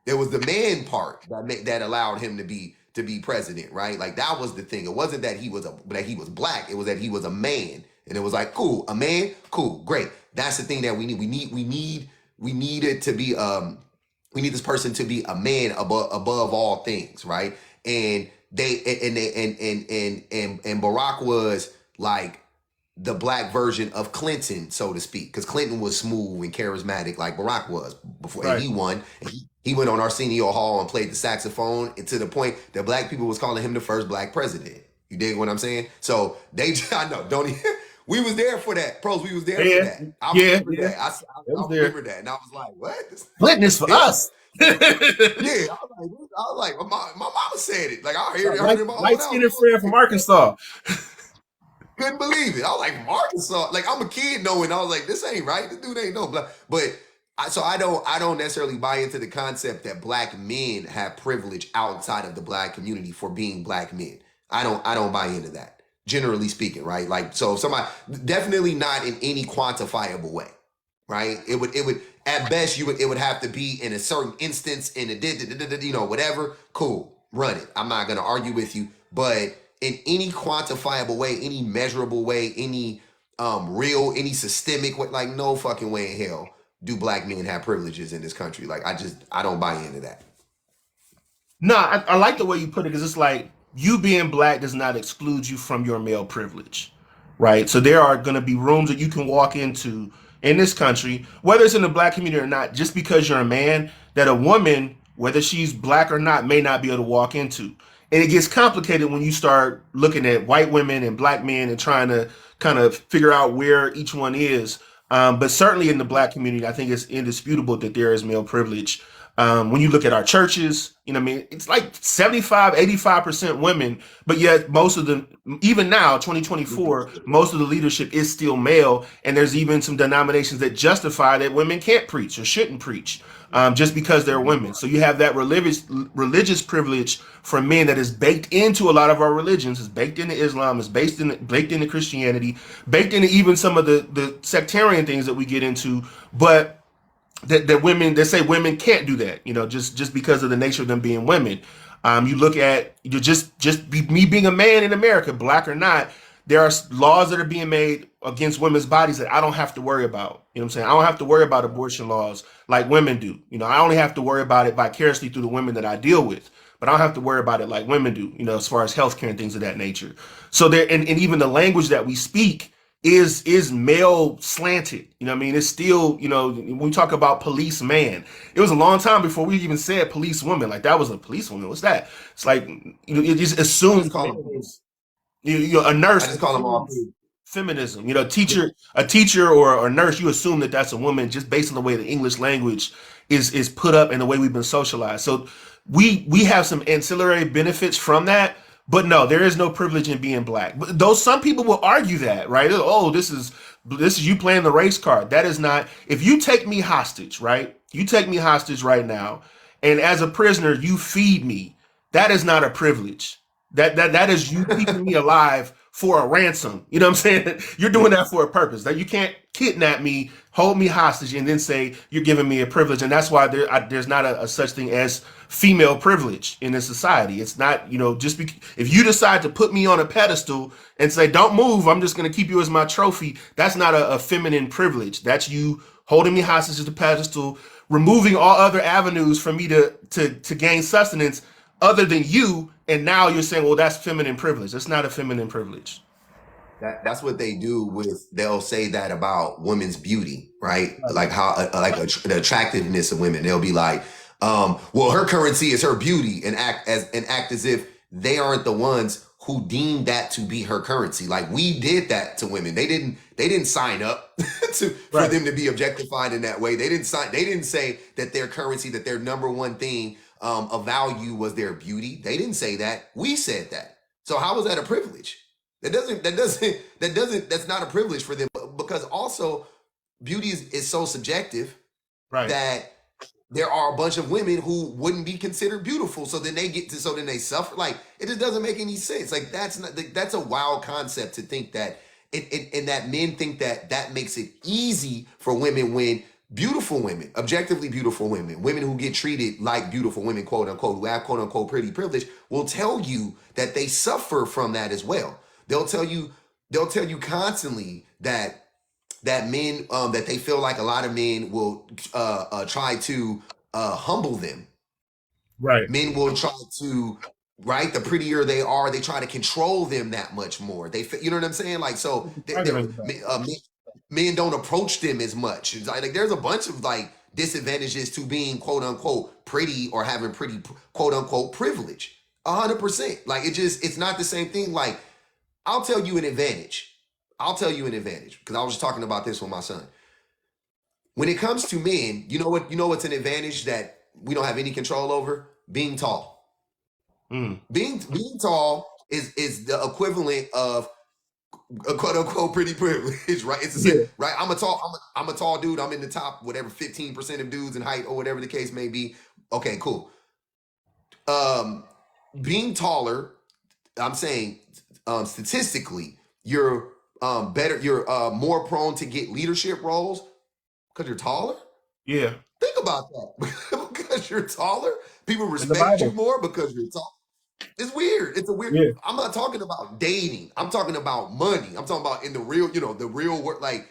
[SPEAKER 2] it was the man part that allowed him to be president, right? Like that was the thing. It wasn't that he was black. It was that he was a man, and it was like, cool, a man, cool, great. That's the thing that we need. We need it to be we need this person to be a man above all things, right? And and Barack was like the black version of Clinton, so to speak, because Clinton was smooth and charismatic like Barack was before, and
[SPEAKER 1] right.
[SPEAKER 2] he won. And he went on Arsenio Hall and played the saxophone, and to the point that black people was calling him the first black president. You dig what I'm saying? So I know, don't even, we was there for that. Pros, we was there for
[SPEAKER 1] Yeah,
[SPEAKER 2] that. I
[SPEAKER 1] yeah,
[SPEAKER 2] remember
[SPEAKER 1] yeah.
[SPEAKER 2] that.
[SPEAKER 1] It
[SPEAKER 2] I
[SPEAKER 1] was there.
[SPEAKER 2] remember that, and I was like, what?
[SPEAKER 1] Clinton is
[SPEAKER 2] That's
[SPEAKER 1] for
[SPEAKER 2] him?
[SPEAKER 1] us.
[SPEAKER 2] Yeah, I was like, my mama said it. Like I heard
[SPEAKER 1] light,
[SPEAKER 2] it in my own
[SPEAKER 1] light
[SPEAKER 2] house.
[SPEAKER 1] skinned friend from Arkansas.
[SPEAKER 2] Couldn't believe it. I was like, from Arkansas. Like I'm a kid knowing. I was like, this ain't right. This dude ain't no black. But I don't necessarily buy into the concept that black men have privilege outside of the black community for being black men. I don't buy into that. Generally speaking, right? Like so, if somebody definitely not in any quantifiable way, right? It would at best it would have to be in a certain instance in a whatever. Cool, run it. I'm not gonna argue with you, but in any quantifiable way, any measurable way, any real, any systemic way, like no fucking way in hell do black men have privileges in this country. Like I don't buy into that.
[SPEAKER 1] No, I like the way you put it, because it's like you being black does not exclude you from your male privilege, right? So there are going to be rooms that you can walk into in this country, whether it's in the black community or not, just because you're a man, that a woman, whether she's black or not, may not be able to walk into. And it gets complicated when you start looking at white women and black men and trying to kind of figure out where each one is. But certainly in the black community, I think it's indisputable that there is male privilege. When you look at our churches, you know, what I mean, it's like 75, 85% women, but yet most of them, even now, 2024, most of the leadership is still male. And there's even some denominations that justify that women can't preach or shouldn't preach just because they're women. So you have that religious privilege for men that is baked into a lot of our religions. It's baked into Islam. It's baked into Christianity, baked into even some of the sectarian things that we get into. But that women, they say women can't do that, you know, just because of the nature of them being women. You look at you me being a man in America, black or not, there are laws that are being made against women's bodies that I don't have to worry about. You know what I'm saying? I don't have to worry about abortion laws like women do. You know, I only have to worry about it vicariously through the women that I deal with, but I don't have to worry about it like women do, you know, as far as healthcare and things of that nature. So there, and even the language that we speak is male slanted. You know what I mean? It's still, you know, when we talk about police man, it was a long time before we even said police woman. Like that was a police woman. What's that? It's like, you know, it just
[SPEAKER 2] I just
[SPEAKER 1] assumes
[SPEAKER 2] call them.
[SPEAKER 1] a
[SPEAKER 2] I
[SPEAKER 1] nurse
[SPEAKER 2] just call them all.
[SPEAKER 1] feminism. You know, a teacher or a nurse, you assume that that's a woman just based on the way the English language is put up and the way we've been socialized. So we have some ancillary benefits from that, but no, there is no privilege in being black. But though some people will argue that, right? Oh, this is you playing the race card. That is not. If you take me hostage, right? You take me hostage right now, and as a prisoner, you feed me. That is not a privilege. That is you keeping me alive for a ransom. You know what I'm saying? You're doing that for a purpose. That you can't kidnap me, hold me hostage, and then say you're giving me a privilege. And that's why there's not a such thing as female privilege in this society. It's not, you know, if you decide to put me on a pedestal and say don't move, I'm just going to keep you as my trophy. That's not a feminine privilege. That's you holding me hostage at the pedestal, removing all other avenues for me to gain sustenance other than you, and now you're saying, well, that's feminine privilege. That's not a feminine privilege.
[SPEAKER 2] That's what they do with. They'll say that about women's beauty, right? Like how the attractiveness of women. They'll be like, well, her currency is her beauty, and act as if they aren't the ones who deemed that to be her currency. Like we did that to women. They didn't sign up for them to be objectified in that way. They didn't sign. They didn't say that their currency, that their number one thing of value was their beauty. They didn't say that. We said that. So how was that a privilege? That's not a privilege for them, because also beauty is so subjective
[SPEAKER 1] Right.
[SPEAKER 2] that there are a bunch of women who wouldn't be considered beautiful. So then they suffer. Like it just doesn't make any sense. Like that's a wild concept to think that and that men think that that makes it easy for women when beautiful women, objectively beautiful women who get treated like beautiful women, quote unquote, who have quote unquote pretty privilege, will tell you that they suffer from that as well. They'll tell you constantly that men that they feel like a lot of men will try to humble them.
[SPEAKER 1] Right.
[SPEAKER 2] Men will try to, right, the prettier they are, they try to control them that much more. You know what I'm saying? Like so men don't approach them as much. It's like there's a bunch of like disadvantages to being quote unquote pretty or having pretty quote unquote privilege. 100%. Like it's not the same thing. Like I'll tell you an advantage. Because I was just talking about this with my son. When it comes to men, what's an advantage that we don't have any control over? Being tall.
[SPEAKER 1] Mm.
[SPEAKER 2] Being tall is the equivalent of a quote unquote pretty privilege, right? It's the same,
[SPEAKER 1] Yeah.
[SPEAKER 2] right? I'm a tall dude. I'm in the top whatever 15% of dudes in height or whatever the case may be. Okay, cool. Being taller, I'm saying statistically, you're better. You're more prone to get leadership roles because you're taller.
[SPEAKER 1] Yeah.
[SPEAKER 2] Think about that. Because you're taller, people
[SPEAKER 1] In the
[SPEAKER 2] respect you
[SPEAKER 1] Bible.
[SPEAKER 2] more because you're tall. It's weird. It's a weird.
[SPEAKER 1] Yeah.
[SPEAKER 2] I'm not talking about dating. I'm talking about money. I'm talking about in the real, the real world. Like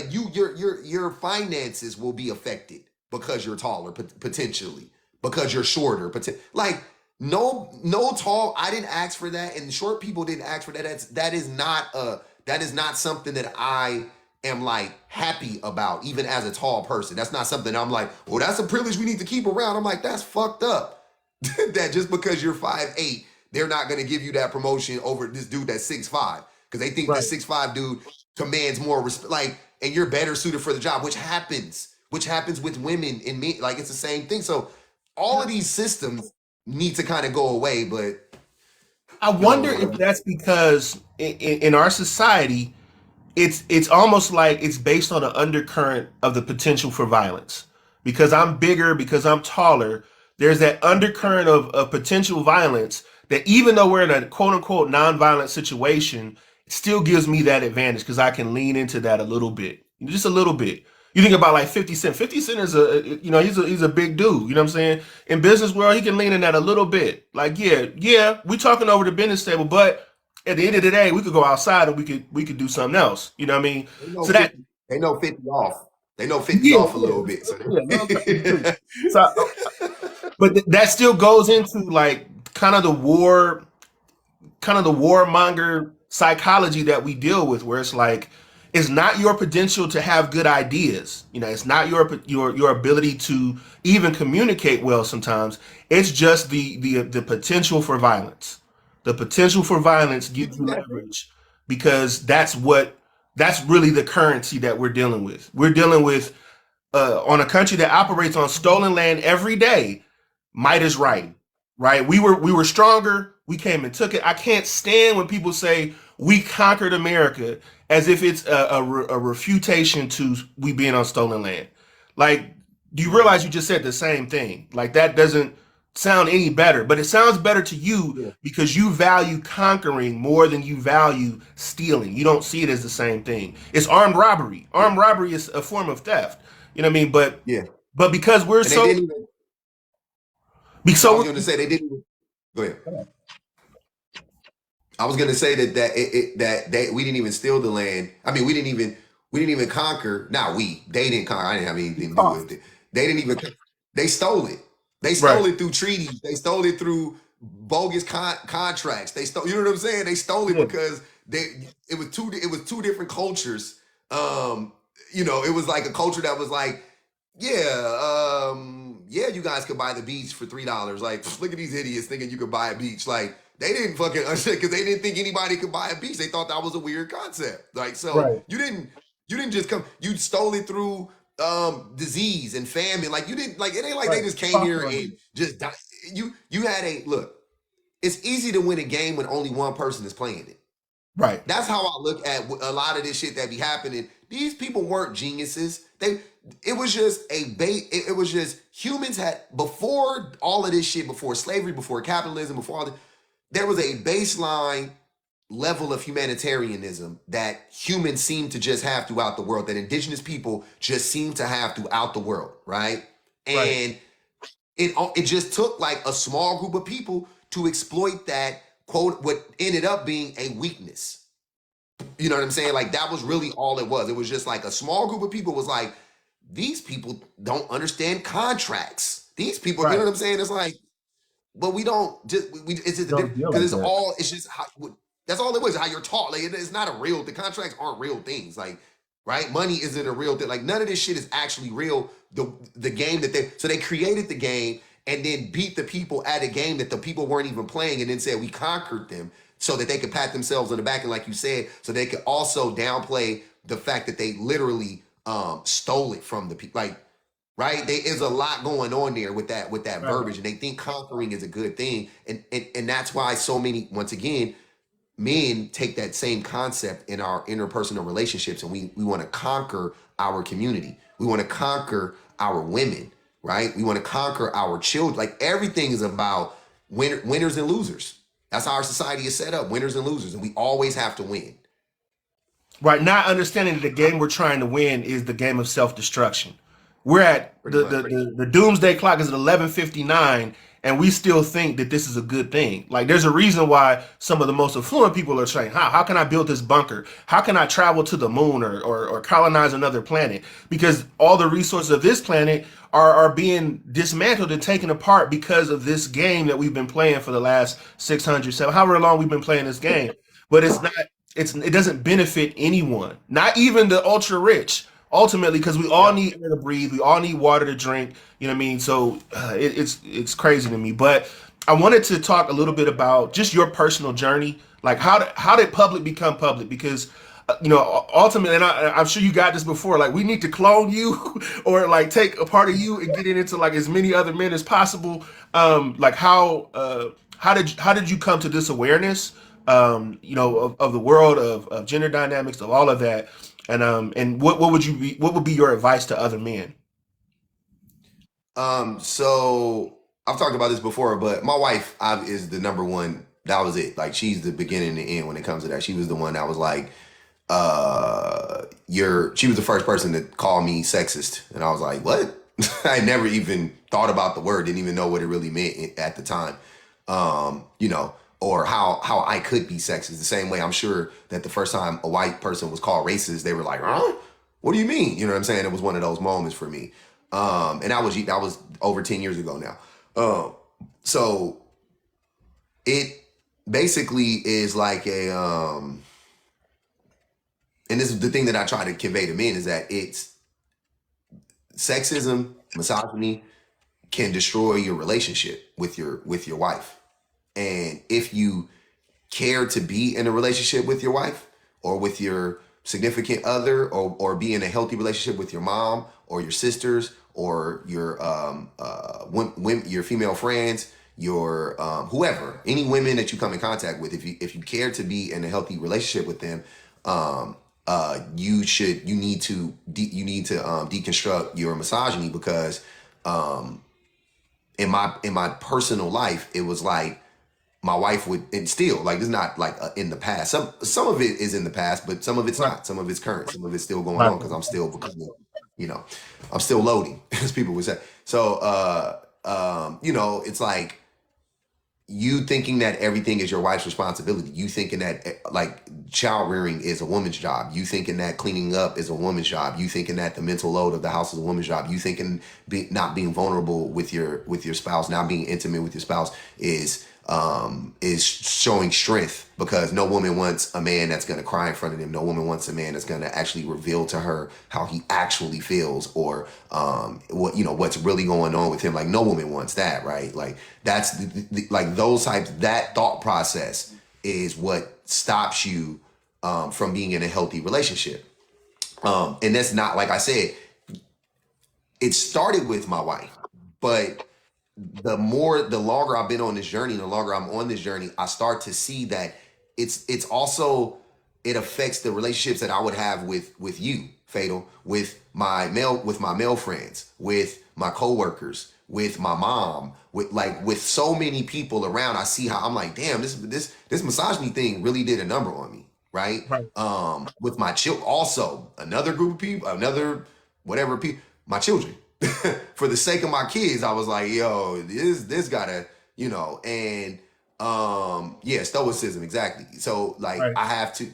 [SPEAKER 2] your finances will be affected because you're taller, potentially because you're shorter. Like no tall. I didn't ask for that, and short people didn't ask for that. That is not something that I am like happy about, even as a tall person. That's not something I'm like, well, that's a privilege we need to keep around. I'm like, that's fucked up. That just because you're 5'8", they're not gonna give you that promotion over this dude that's 6'5", because they think this
[SPEAKER 1] Right.
[SPEAKER 2] 6'5" dude commands more respect. Like, and you're better suited for the job, which happens with women and me. Like, it's the same thing. So all of these systems need to kind of go away, but
[SPEAKER 1] I wonder if
[SPEAKER 2] whatever.
[SPEAKER 1] that's because in our society, it's almost like it's based on an undercurrent of the potential for violence. Because I'm bigger, because I'm taller, there's that undercurrent of potential violence that even though we're in a quote unquote nonviolent situation, it still gives me that advantage because I can lean into that a little bit. Just a little bit. You think about like 50 Cent. 50 Cent is he's a big dude. You know what I'm saying? In business world, he can lean in that a little bit. Like, yeah, we talking over the business table, but at the end of the day, we could go outside and we could do something else. You know what I mean?
[SPEAKER 2] They know
[SPEAKER 1] So that
[SPEAKER 2] 50. They know 50 off. They know 50's
[SPEAKER 1] yeah,
[SPEAKER 2] off a little bit. So.
[SPEAKER 1] yeah, a little something too. So, but that still goes into like kind of the war kind of the warmonger psychology that we deal with, where it's like it's not your potential to have good ideas. It's not your ability to even communicate well. Sometimes it's just the potential for violence. The potential for violence
[SPEAKER 2] You
[SPEAKER 1] gives
[SPEAKER 2] think
[SPEAKER 1] you
[SPEAKER 2] that's it?
[SPEAKER 1] leverage because that's really the currency that we're dealing with. We're dealing with on a country that operates on stolen land every day. Might is right, right? We were stronger. We came and took it. I can't stand when people say we conquered America as if it's a refutation to we being on stolen land. Like, do you realize you just said the same thing? Like that doesn't sound any better, but it sounds better to you
[SPEAKER 2] Yeah.
[SPEAKER 1] because you value conquering more than you value stealing. You don't see it as the same thing. It's armed robbery.
[SPEAKER 2] Yeah.
[SPEAKER 1] Armed robbery is a form of theft. You know what I mean?
[SPEAKER 2] Yeah.
[SPEAKER 1] But because we're
[SPEAKER 2] And they
[SPEAKER 1] so
[SPEAKER 2] didn't even. I was
[SPEAKER 1] so
[SPEAKER 2] going to say they didn't even. Go ahead. I was going to say that they we didn't even steal the land. I mean, we didn't even conquer. Not we. They didn't conquer. I didn't have anything to do with it. They didn't even. They stole it. They
[SPEAKER 1] right,
[SPEAKER 2] stole it through treaties. They stole it through bogus contracts. They stole. You know what I'm saying? They stole it
[SPEAKER 1] yeah,
[SPEAKER 2] because they. It was two different cultures. Um, it was like a culture that was like, yeah, you guys could buy the beach for $3. Like, look at these idiots thinking you could buy a beach. Like, they didn't fucking understand because they didn't think anybody could buy a beach. They thought that was a weird concept. Like, so
[SPEAKER 1] right,
[SPEAKER 2] you didn't just come. You stole it through disease and famine. Like, you didn't like it ain't like they
[SPEAKER 1] right.
[SPEAKER 2] just came here
[SPEAKER 1] Conquering.
[SPEAKER 2] and just died. You had a look. It's easy to win a game when only one person is playing it.
[SPEAKER 1] Right,
[SPEAKER 2] That's how I look at a lot of this shit that be happening. These people weren't geniuses. It was just it was just humans had before all of this shit, before slavery, before capitalism, before all this, there was a baseline level of humanitarianism that humans seem to just have throughout the world, that indigenous people just seem to have throughout the world, right?
[SPEAKER 1] right,
[SPEAKER 2] And it just took like a small group of people to exploit that quote what ended up being a weakness. You know what I'm saying? Like, that was really all it was. It was just like a small group of people was like, these people don't understand contracts. These people, you know
[SPEAKER 1] right.
[SPEAKER 2] what I'm saying? It's like, but we don't just it's just a
[SPEAKER 1] Don't
[SPEAKER 2] different
[SPEAKER 1] deal
[SPEAKER 2] because
[SPEAKER 1] like that.
[SPEAKER 2] it's just how that's all it was. How you're taught. Like, it's not a real. The contracts aren't real things. Like, right? Money isn't a real thing. Like, none of this shit is actually real. The game that they created the game and then beat the people at a game that the people weren't even playing, and then said we conquered them so that they could pat themselves on the back, and like you said, so they could also downplay the fact that they literally stole it from the people. Like, right, there is a lot going on there with that
[SPEAKER 1] Right.
[SPEAKER 2] verbiage, and they think conquering is a good thing, and that's why so many, once again, men take that same concept in our interpersonal relationships, and we want to conquer our community, we want to conquer our women, right, we want to conquer our children. Like, everything is about winners and losers. That's how our society is set up, winners and losers, and we always have to win.
[SPEAKER 1] Right. Not understanding that the game we're trying to win is the game of self destruction. We're at
[SPEAKER 2] Pretty much.
[SPEAKER 1] the doomsday clock is at 11:59, and we still think that this is a good thing. Like, there's a reason why some of the most affluent people are saying, how can I build this bunker? How can I travel to the moon or colonize another planet? Because all the resources of this planet are being dismantled and taken apart because of this game that we've been playing for the last 600, 700, however long we've been playing this game. But it's not. it doesn't benefit anyone, not even the ultra rich. Ultimately, because we all
[SPEAKER 2] Yep.
[SPEAKER 1] need air to breathe, we all need water to drink. You know what I mean? So it's crazy to me. But I wanted to talk a little bit about just your personal journey. Like how did public become public? Because ultimately, and I'm sure you got this before. Like we need to clone you, or like take a part of you and get it into like as many other men as possible. Like how did you come to this awareness? Of the world of gender dynamics, of all of that, and what would be your advice to other men?
[SPEAKER 2] So I've talked about this before, but my wife is the number one. That was it. Like she's the beginning and the end when it comes to that. She was the one that was like, she was the first person to call me sexist. And I was like, what? I never even thought about the word, didn't even know what it really meant at the time. You know, or how I could be sexist. The same way I'm sure that the first time a white person was called racist, they were like, huh? What do you mean? You know what I'm saying? It was one of those moments for me. And that was over 10 years ago now. So it basically is like and this is the thing that I try to convey to men is that it's sexism, misogyny can destroy your relationship with your wife. And if you care to be in a relationship with your wife or with your significant other, or be in a healthy relationship with your mom or your sisters or your your female friends, your whoever, any women that you come in contact with, if you care to be in a healthy relationship with them, you need to deconstruct your misogyny, because um, in my personal life, it was like my wife would, and still like it's not like in the past. Some of it is in the past, but some of it's
[SPEAKER 1] Right,
[SPEAKER 2] not. Some of it's current. Some of it's still going
[SPEAKER 1] right,
[SPEAKER 2] on because I'm still becoming, you know, I'm still loading, as people would say. So, it's like you thinking that everything is your wife's responsibility. You thinking that like child rearing is a woman's job. You thinking that cleaning up is a woman's job. You thinking that the mental load of the house is a woman's job. You thinking not being vulnerable with your spouse, not being intimate with your spouse is showing strength, because no woman wants a man that's going to cry in front of them. No woman wants a man that's going to actually reveal to her how he actually feels, or what's really going on with him. Like no woman wants that, right? Like that's like those types. That thought process is what stops you from being in a healthy relationship. And that's not, like I said, it started with my wife, but the longer I've been on this journey, the longer I'm on this journey, I start to see that it's also, it affects the relationships that I would have with you, Fatal, with my male friends, with my coworkers, with my mom, with so many people around. I see how I'm like, damn, this misogyny thing really did a number on me, right?
[SPEAKER 1] right,
[SPEAKER 2] With my children, also another group of people, another whatever people, my children. For the sake of my kids, I was like, yo, this gotta, and yeah, stoicism, exactly. So like
[SPEAKER 1] right,
[SPEAKER 2] I have to,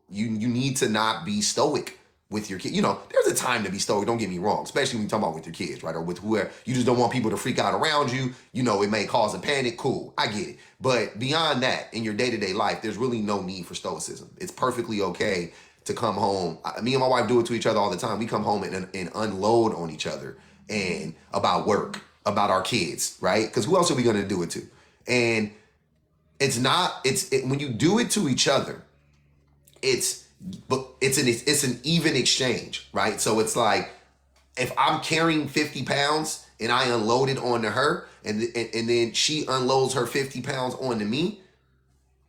[SPEAKER 2] you need to not be stoic with your kid. There's a time to be stoic, don't get me wrong, especially when you're talking about with your kids, right? Or with whoever. You just don't want people to freak out around you. It may cause a panic. Cool. I get it. But beyond that, in your day-to-day life, there's really no need for stoicism. It's perfectly okay to come home. Me and my wife do it to each other all the time. We come home and unload on each other, and about work, about our kids, right? Because who else are we going to do it to? And when you do it to each other, it's it's an even exchange, right? So it's like if I'm carrying 50 pounds and I unload it onto her, and then she unloads her 50 pounds onto me,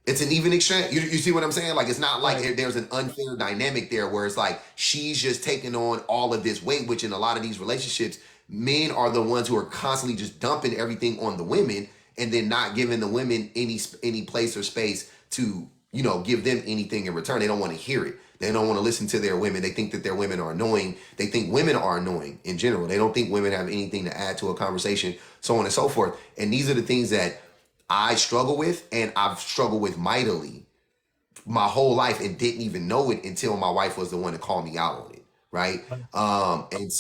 [SPEAKER 2] it's an even exchange. You see what I'm saying? Like it's not like
[SPEAKER 1] right,
[SPEAKER 2] there's an unfair dynamic there where it's like she's just taking on all of this weight, which in a lot of these relationships, men are the ones who are constantly just dumping everything on the women, and then not giving the women any place or space to give them anything in return. They don't want to hear it. They don't want to listen to their women. They think that their women are annoying. They think women are annoying in general. They don't think women have anything to add to a conversation, so on and so forth. And these are the things that I struggle with, and I've struggled with mightily my whole life, and didn't even know it until my wife was the one to call me out on it, right? And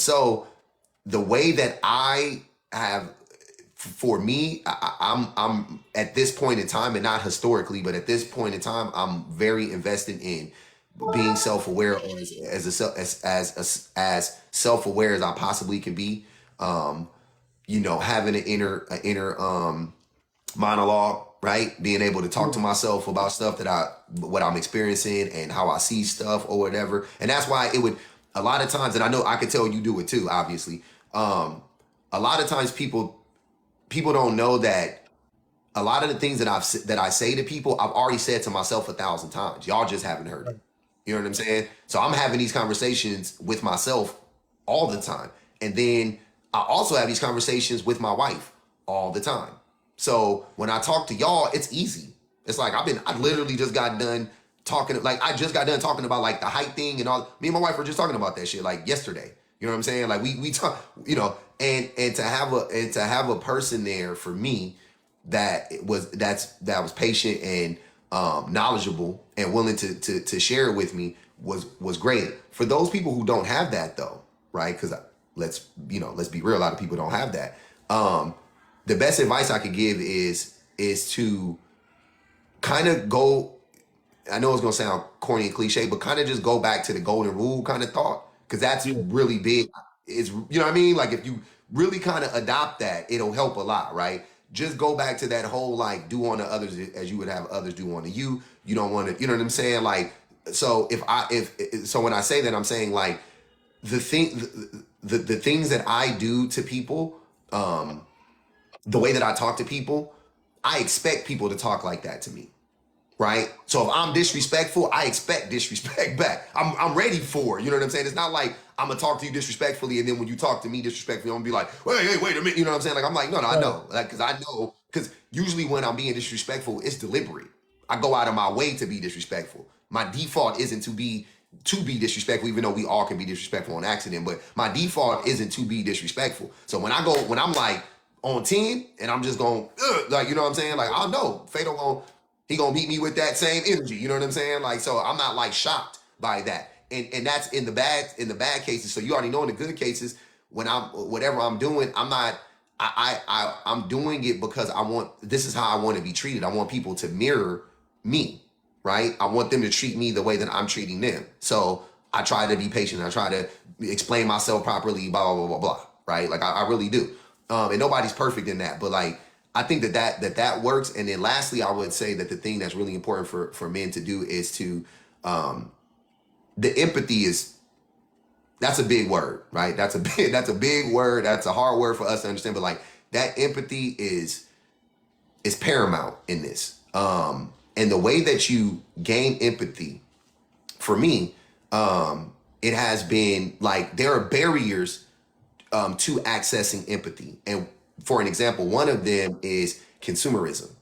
[SPEAKER 2] so the way that I have for me, I'm at this point in time, and not historically, but at this point in time, I'm very invested in being self-aware, or as self-aware as I possibly can be. Having an inner monologue, right? Being able to talk to myself about stuff what I'm experiencing and how I see stuff or whatever. And that's why it would, a lot of times, and I know I could tell you do it too, obviously. A lot of times people don't know that a lot of the things that I say to people, I've already said to myself 1,000 times. Y'all just haven't heard it. You know what I'm saying? So I'm having these conversations with myself all the time. And then I also have these conversations with my wife all the time. So when I talk to y'all, it's easy. It's like I literally just got done talking, like I just got done talking about like the height thing and all. Me and my wife were just talking about that shit like yesterday. You know what I'm saying? Like we talk, and to have a person there for me that was patient and knowledgeable and willing to share it with me was great. For those people who don't have that though, right? Because let's be real, a lot of people don't have that. The best advice I could give is to kind of go. I know it's gonna sound corny and cliche, but kind of just go back to the golden rule kind of thought, because that's
[SPEAKER 1] Yeah.
[SPEAKER 2] really big. It's, you know what I mean? Like if you really kind of adopt that, it'll help a lot, right? Just go back to that whole like do unto others as you would have others do unto you. You don't want to, you know what I'm saying? Like, so so when I say that, I'm saying like the things that I do to people, the way that I talk to people, I expect people to talk like that to me, right? So if I'm disrespectful, I expect disrespect back. I'm ready for it. You know what I'm saying? It's not like I'm gonna talk to you disrespectfully, and then when you talk to me disrespectfully, I'm gonna be like, hey, wait a minute. You know what I'm saying? Like I'm like, no, I know, like because usually when I'm being disrespectful, it's deliberate. I go out of my way to be disrespectful. My default isn't to be disrespectful, even though we all can be disrespectful on accident. But my default isn't to be disrespectful. So when I'm like on 10 and I'm just going, like, you know what I'm saying? Like, I know Fatal he gonna beat me with that same energy. You know what I'm saying? Like, so I'm not like shocked by that. And that's in the bad cases. So you already know in the good cases, when whatever I'm doing, I'm not, I'm doing it because this is how I want to be treated. I want people to mirror me, right? I want them to treat me the way that I'm treating them. So I try to be patient. I try to explain myself properly, blah, blah, blah, blah, blah, right? Like I really do. And nobody's perfect in that, but like, I think that works. And then lastly, I would say that the thing that's really important for men to do is to, the empathy that's a big word, right? That's a big word. That's a hard word for us to understand, but like that empathy is paramount in this. And the way that you gain empathy, for me, it has been like there are barriers to accessing empathy. And for an example, one of them is consumerism.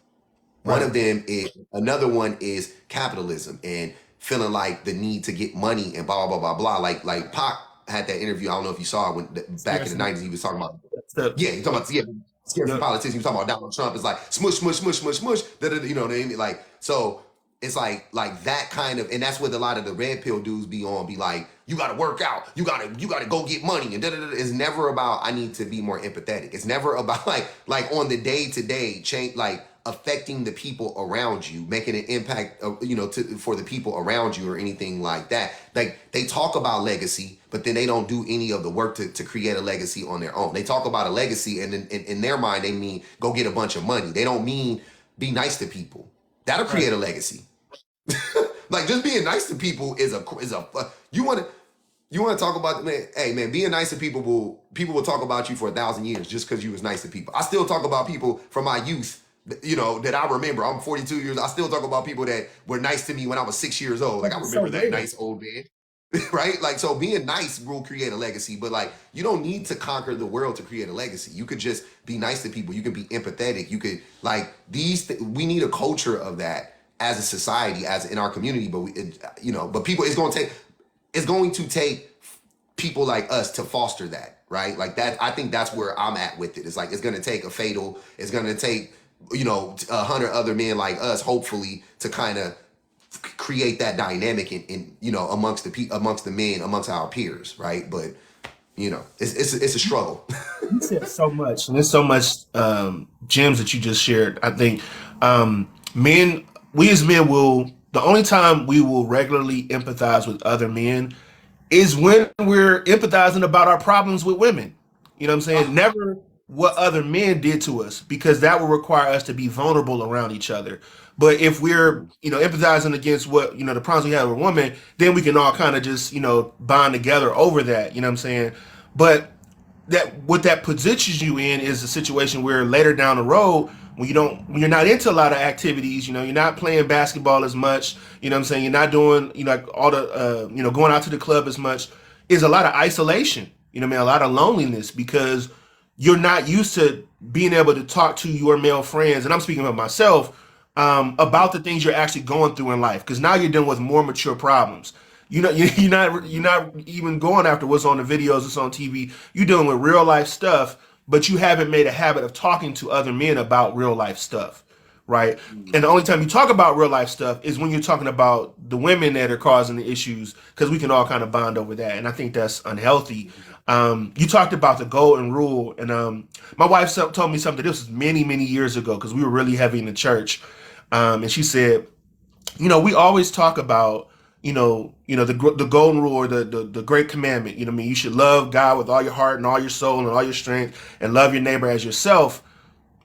[SPEAKER 2] One
[SPEAKER 1] Right.
[SPEAKER 2] of them is Another one is capitalism and feeling like the need to get money and blah blah blah blah. Like Pac had that interview. I don't know if you saw it back in the
[SPEAKER 1] Scarcity.
[SPEAKER 2] '90s. He was talking about
[SPEAKER 1] Yep.
[SPEAKER 2] yeah, he's talking about scarcity
[SPEAKER 1] Yep.
[SPEAKER 2] politics. He was talking about Donald Trump. It's like smush smush smush smush smush. You know what I mean? Like so. It's like that kind of, and that's what a lot of the red pill dudes be like, you gotta work out, you gotta go get money, and It's never about I need to be more empathetic. It's never about like on the day to day change, like affecting the people around you, making an impact, for the people around you or anything like that. Like they talk about legacy, but then they don't do any of the work to create a legacy on their own. They talk about a legacy, and in their mind they mean go get a bunch of money. They don't mean be nice to people. That'll
[SPEAKER 1] Right.
[SPEAKER 2] create a legacy. Like just being nice to people is a you want to talk about, man. Hey man, being nice to people will talk about you for 1,000 years just because you was nice to people. I still talk about people from my youth, that I remember. I'm 42 years. I still talk about people that were nice to me when I was 6 years old. Like I
[SPEAKER 1] It's so
[SPEAKER 2] remember that
[SPEAKER 1] real.
[SPEAKER 2] nice old man. Right? Like, so being nice will create a legacy, but like, you don't need to conquer the world to create a legacy. You could just be nice to people. You can be empathetic. You could like we need a culture of that as a society, as in our community, but but people, it's going to take people like us to foster that, right? Like that, I think that's where I'm at with it. It's like, it's going to take a Fatal, it's going to take, 100 other men like us, hopefully, to kind of create that dynamic in amongst the men, amongst our peers, right? But it's a struggle.
[SPEAKER 1] You said so much, and there's so much gems that you just shared. I think men, we as men will, the only time we will regularly empathize with other men is when we're empathizing about our problems with women. You know what I'm saying?
[SPEAKER 2] Ah,
[SPEAKER 1] Never what other men did to us, because that will require us to be vulnerable around each other. But if we're, empathizing against what, the problems we have with women, then we can all kind of just, bond together over that. You know what I'm saying? But that what that positions you in is a situation where later down the road, when you're not into a lot of activities, you're not playing basketball as much, you know what I'm saying, you're not doing, like all the going out to the club as much, is a lot of isolation, what I mean, a lot of loneliness, because you're not used to being able to talk to your male friends, and I'm speaking of myself, about the things you're actually going through in life, because now you're dealing with more mature problems. You're not even going after what's on the videos, what's on TV. You're dealing with real life stuff, but you haven't made a habit of talking to other men about real life stuff, right? And the only time you talk about real life stuff is when you're talking about the women that are causing the issues, because we can all kind of bond over that, and I think that's unhealthy. You talked about the golden rule, and my wife told me something. This was many, many years ago, because we were really heavy in the church, and she said, we always talk about, the golden rule, or the great commandment. You know what I mean? You should love God with all your heart and all your soul and all your strength, and love your neighbor as yourself.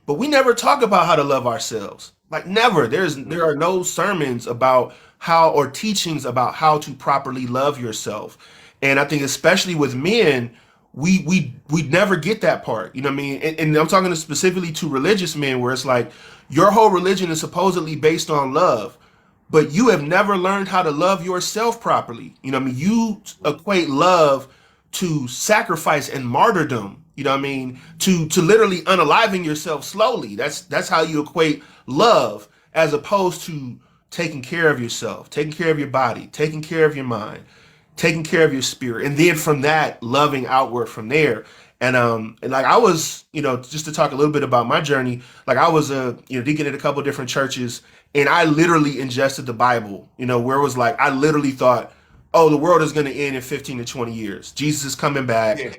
[SPEAKER 1] But we never talk about how to love ourselves. Like, never. There are no sermons about how, or teachings about how to properly love yourself. And I think especially with men, we never get that part. You know what I mean? And I'm talking specifically to religious men, where it's like your whole religion is supposedly based on love, but you have never learned how to love yourself properly. You know what I mean? You equate love to sacrifice and martyrdom. You know what I mean? To literally unaliving yourself slowly. That's how you equate love, as opposed to taking care of yourself, taking care of your body, taking care of your mind, taking care of your spirit, and then from that, loving outward from there. And like, I was, just to talk a little bit about my journey, like I was a, deacon at a couple of different churches, and I literally ingested the Bible, where it was like, I literally thought, oh, the world is going to end in 15 to 20 years. Jesus is coming back.
[SPEAKER 2] yeah.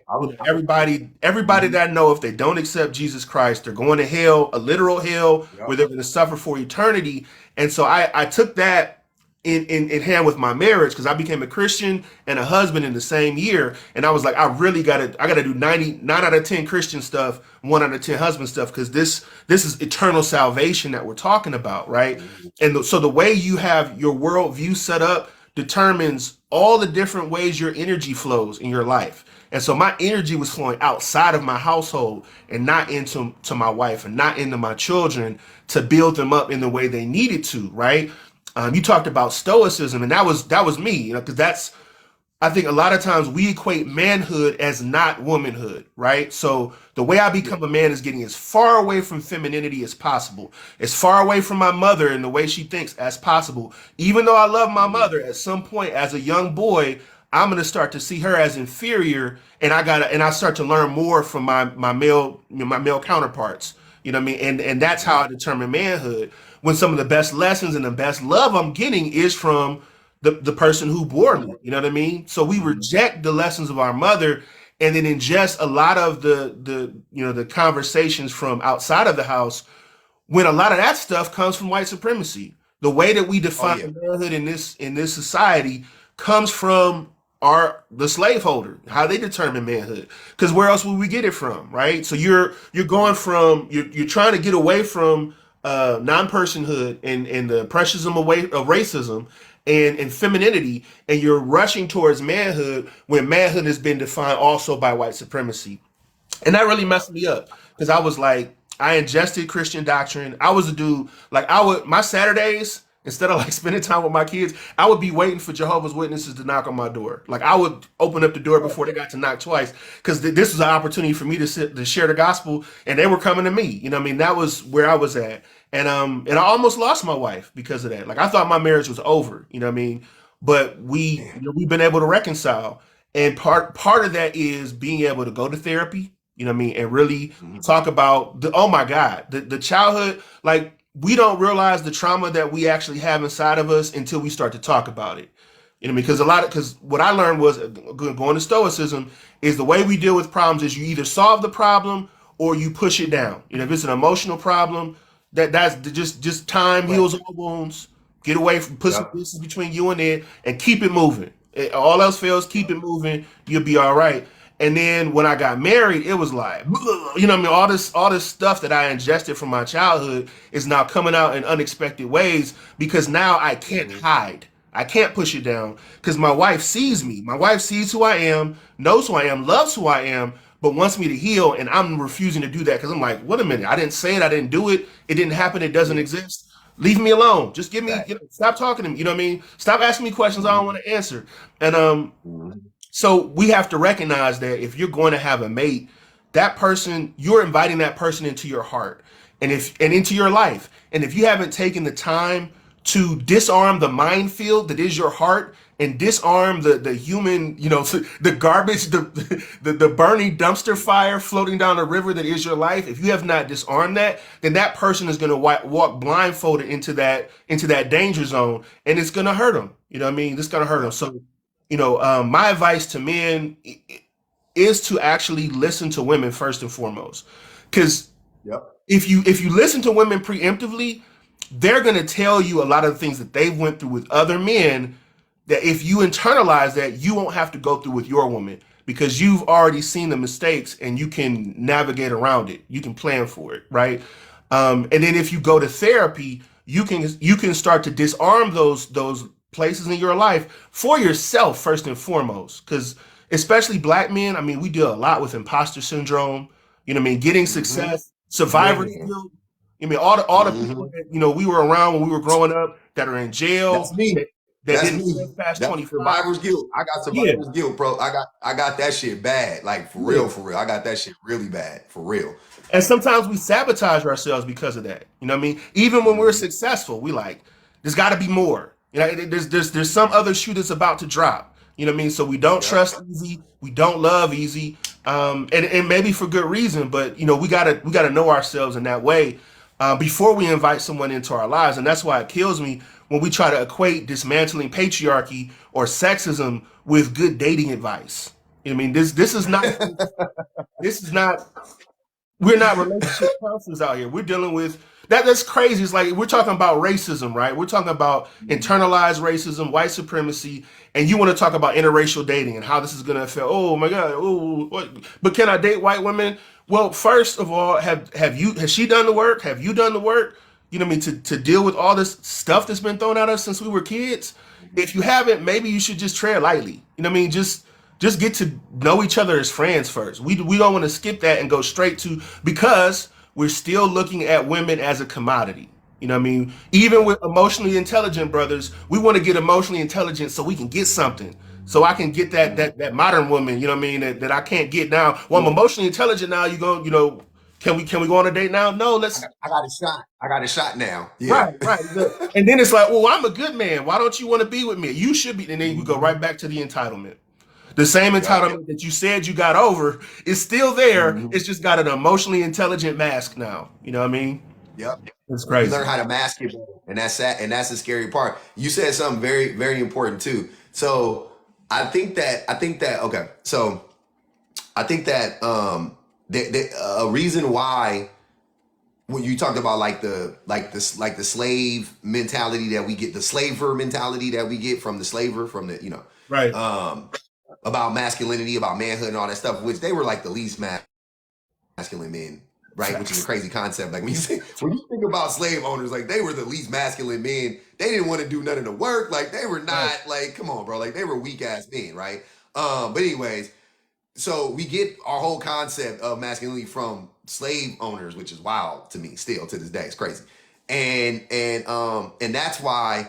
[SPEAKER 1] Everybody
[SPEAKER 2] Mhm.
[SPEAKER 1] that I know, if they don't accept Jesus Christ, they're going to hell, a literal hell, where
[SPEAKER 2] Yep.
[SPEAKER 1] they're going to suffer for eternity. And so I took that in hand with my marriage, because I became a Christian and a husband in the same year. And I was like, I gotta do 99 out of 10 Christian stuff, 1 out of 10 husband stuff, because this is eternal salvation that we're talking about, right?
[SPEAKER 2] Mhm.
[SPEAKER 1] And so the way you have your worldview set up determines all the different ways your energy flows in your life. And so my energy was flowing outside of my household, and not to my wife, and not into my children, to build them up in the way they needed to, right? You talked about stoicism, and that was me, because I think a lot of times we equate manhood as not womanhood, right? So the way I
[SPEAKER 2] Yeah.
[SPEAKER 1] become a man is getting as far away from femininity as possible, as far away from my mother and the way she thinks as possible. Even though I love my
[SPEAKER 2] Mhm.
[SPEAKER 1] mother, at some point as a young boy, I'm gonna start to see her as inferior, and I start to learn more from my male counterparts. You know what I mean? And that's how
[SPEAKER 2] Yeah.
[SPEAKER 1] I determine manhood. When some of the best lessons and the best love I'm getting is from the person who bore me. You know what I mean? So we
[SPEAKER 2] Mhm.
[SPEAKER 1] reject the lessons of our mother, and then ingest a lot of the conversations from outside of the house, when a lot of that stuff comes from white supremacy. The way that we
[SPEAKER 2] Oh
[SPEAKER 1] define
[SPEAKER 2] yeah.
[SPEAKER 1] manhood in this society comes from the slaveholder, how they determine manhood. Because where else would we get it from, right? So you're going from you're trying to get away from non-personhood and the oppression away of racism and femininity, and you're rushing towards manhood, when manhood has been defined also by white supremacy. And that really messed me up, because I was like, I ingested Christian doctrine. I was a dude, like, I would, my Saturdays, instead of like spending time with my kids, I would be waiting for Jehovah's Witnesses to knock on my door. Like, I would open up the door before they got to knock twice, because this was an opportunity for me to share the gospel, and they were coming to me. You know what I mean? That was where I was at. And I almost lost my wife because of that. Like, I thought my marriage was over, you know what I mean? But
[SPEAKER 2] Man.
[SPEAKER 1] we've been able to reconcile. And part of that is being able to go to therapy, you know what I mean, and really
[SPEAKER 2] Mhm.
[SPEAKER 1] talk about oh my God, the childhood. Like, we don't realize the trauma that we actually have inside of us until we start to talk about it. You know, because because what I learned was going to Stoicism is the way we deal with problems is you either solve the problem or you push it down. You know, if it's an emotional problem, that's just time
[SPEAKER 2] Right.
[SPEAKER 1] heals all wounds. Get away from put some
[SPEAKER 2] Yep.
[SPEAKER 1] distance between you and it, and keep it moving. All else fails, keep it moving. You'll be all right. And then when I got married, it was like, you know, what I mean, all this stuff that I ingested from my childhood is now coming out in unexpected ways because now I can't
[SPEAKER 2] Mhm.
[SPEAKER 1] hide. I can't push it down because my wife sees me. My wife sees who I am, knows who I am, loves who I am, but wants me to heal, and I'm refusing to do that because I'm like, wait a minute, I didn't say it, I didn't do it, it didn't happen, it doesn't
[SPEAKER 2] Yeah.
[SPEAKER 1] exist. Leave me alone. Just give me,
[SPEAKER 2] Right.
[SPEAKER 1] stop talking to me. You know what I mean? Stop asking me questions I don't
[SPEAKER 2] Mhm.
[SPEAKER 1] want to answer. And
[SPEAKER 2] Mhm.
[SPEAKER 1] so we have to recognize that if you're going to have a mate, that person, you're inviting that person into your heart and into your life. And if you haven't taken the time to disarm the minefield that is your heart and disarm the human, the garbage, the burning dumpster fire floating down the river that is your life, if you have not disarmed that, then that person is going to walk blindfolded into that danger zone, and it's going to hurt them. You know what I mean? It's going to hurt them.
[SPEAKER 2] Yep.
[SPEAKER 1] So my advice to men is to actually listen to women first and foremost, because
[SPEAKER 2] Yep.
[SPEAKER 1] if you listen to women preemptively, they're going to tell you a lot of the things that they've went through with other men. That if you internalize that, you won't have to go through with your woman because you've already seen the mistakes and you can navigate around it. You can plan for it, right? And then if you go to therapy, you can start to disarm those places in your life for yourself first and foremost. Because especially black men, I mean, we deal a lot with imposter syndrome. You know what I mean? Getting
[SPEAKER 2] Mhm.
[SPEAKER 1] success, survivor's
[SPEAKER 2] Man.
[SPEAKER 1] guilt. I mean, all the people
[SPEAKER 2] Mhm.
[SPEAKER 1] that we were around when we were growing up that are in
[SPEAKER 2] That's
[SPEAKER 1] jail
[SPEAKER 2] me.
[SPEAKER 1] that
[SPEAKER 2] That's
[SPEAKER 1] didn't
[SPEAKER 2] me.
[SPEAKER 1] live past
[SPEAKER 2] That's
[SPEAKER 1] 25.
[SPEAKER 2] survivor's guilt. I got
[SPEAKER 1] Yeah,
[SPEAKER 2] survivor's guilt, bro. I got that shit bad. Like for
[SPEAKER 1] yeah.
[SPEAKER 2] real, for real. I got that shit really bad. For real.
[SPEAKER 1] And sometimes we sabotage ourselves because of that. You know what I mean? Even when we're
[SPEAKER 2] Mhm.
[SPEAKER 1] successful, we like, there's got to be more. You know, there's some other shoe that's about to drop. You know what I mean? So we don't
[SPEAKER 2] Yep.
[SPEAKER 1] trust easy, we don't love easy, and maybe for good reason. But we gotta know ourselves in that way before we invite someone into our lives. And that's why it kills me when we try to equate dismantling patriarchy or sexism with good dating advice. You know what I mean? This is not we're not relationship counselors out here. We're dealing with that's crazy. It's like we're talking about racism, right? We're talking about
[SPEAKER 2] Mhm.
[SPEAKER 1] internalized racism, white supremacy, and you want to talk about interracial dating and how this is going to affect. Oh my God! Oh, what? But can I date white women? Well, first of all, has she done the work? Have you done the work? You know what I mean to deal with all this stuff that's been thrown at us since we were kids. If you haven't, maybe you should just tread lightly. You know what I mean? Just get to know each other as friends first. We don't want to skip that and go straight to because we're still looking at women as a commodity. You know what I mean? Even with emotionally intelligent brothers, we want to get emotionally intelligent so we can get something. So I can get that
[SPEAKER 2] Mhm.
[SPEAKER 1] that that modern woman, you know what I mean, that I can't get now. Well, I'm
[SPEAKER 2] Yeah.
[SPEAKER 1] emotionally intelligent now. You go, can we go on a date now? No, let's
[SPEAKER 2] I got a shot. I got a shot now. Yeah.
[SPEAKER 1] right, right. And then it's like, well, I'm a good man. Why don't you want to be with me? You should be. And then we go right
[SPEAKER 2] Mhm.
[SPEAKER 1] back to the entitlement. The same
[SPEAKER 2] Yep.
[SPEAKER 1] entitlement that you said you got over is still there.
[SPEAKER 2] Mhm.
[SPEAKER 1] It's just got an emotionally intelligent mask now. You know what I mean?
[SPEAKER 2] Yep.
[SPEAKER 1] It's
[SPEAKER 2] You
[SPEAKER 1] crazy.
[SPEAKER 2] learn how to mask it, better. And that's that, and that's the scary part. You said something very, very important too. So I think that okay. So I think that a reason why when you talked about like the slave mentality that we get, the slaver mentality that we get from the slaver, from the
[SPEAKER 1] Right.
[SPEAKER 2] um about masculinity, about manhood and all that stuff, which they were like the least masculine men, right? Which is a
[SPEAKER 1] Facts.
[SPEAKER 2] crazy concept. Like when you think about slave owners, like they were the least masculine men. They didn't want to do none of the work. Like they were
[SPEAKER 1] Right.
[SPEAKER 2] not like, come on, bro. Like they were weak ass men, right? But anyways, so we get our whole concept of masculinity from slave owners, which is wild to me still to this day. It's crazy. And that's why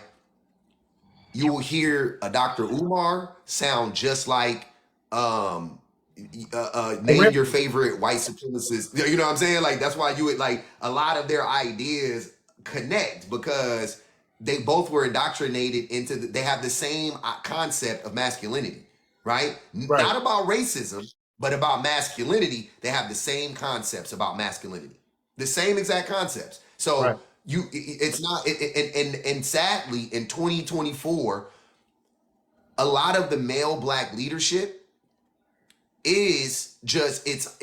[SPEAKER 2] you will hear a Dr. Umar sound just like um name your favorite white supremacist. You know what I'm saying? Like that's why you would like a lot of their ideas connect because they both were indoctrinated into they have the same concept of masculinity, right?
[SPEAKER 1] Right.
[SPEAKER 2] Not about racism, but about masculinity. They have the same concepts about masculinity, the same exact concepts.
[SPEAKER 1] Right.
[SPEAKER 2] So it's not and sadly in 2024 a lot of the male black leadership is just it's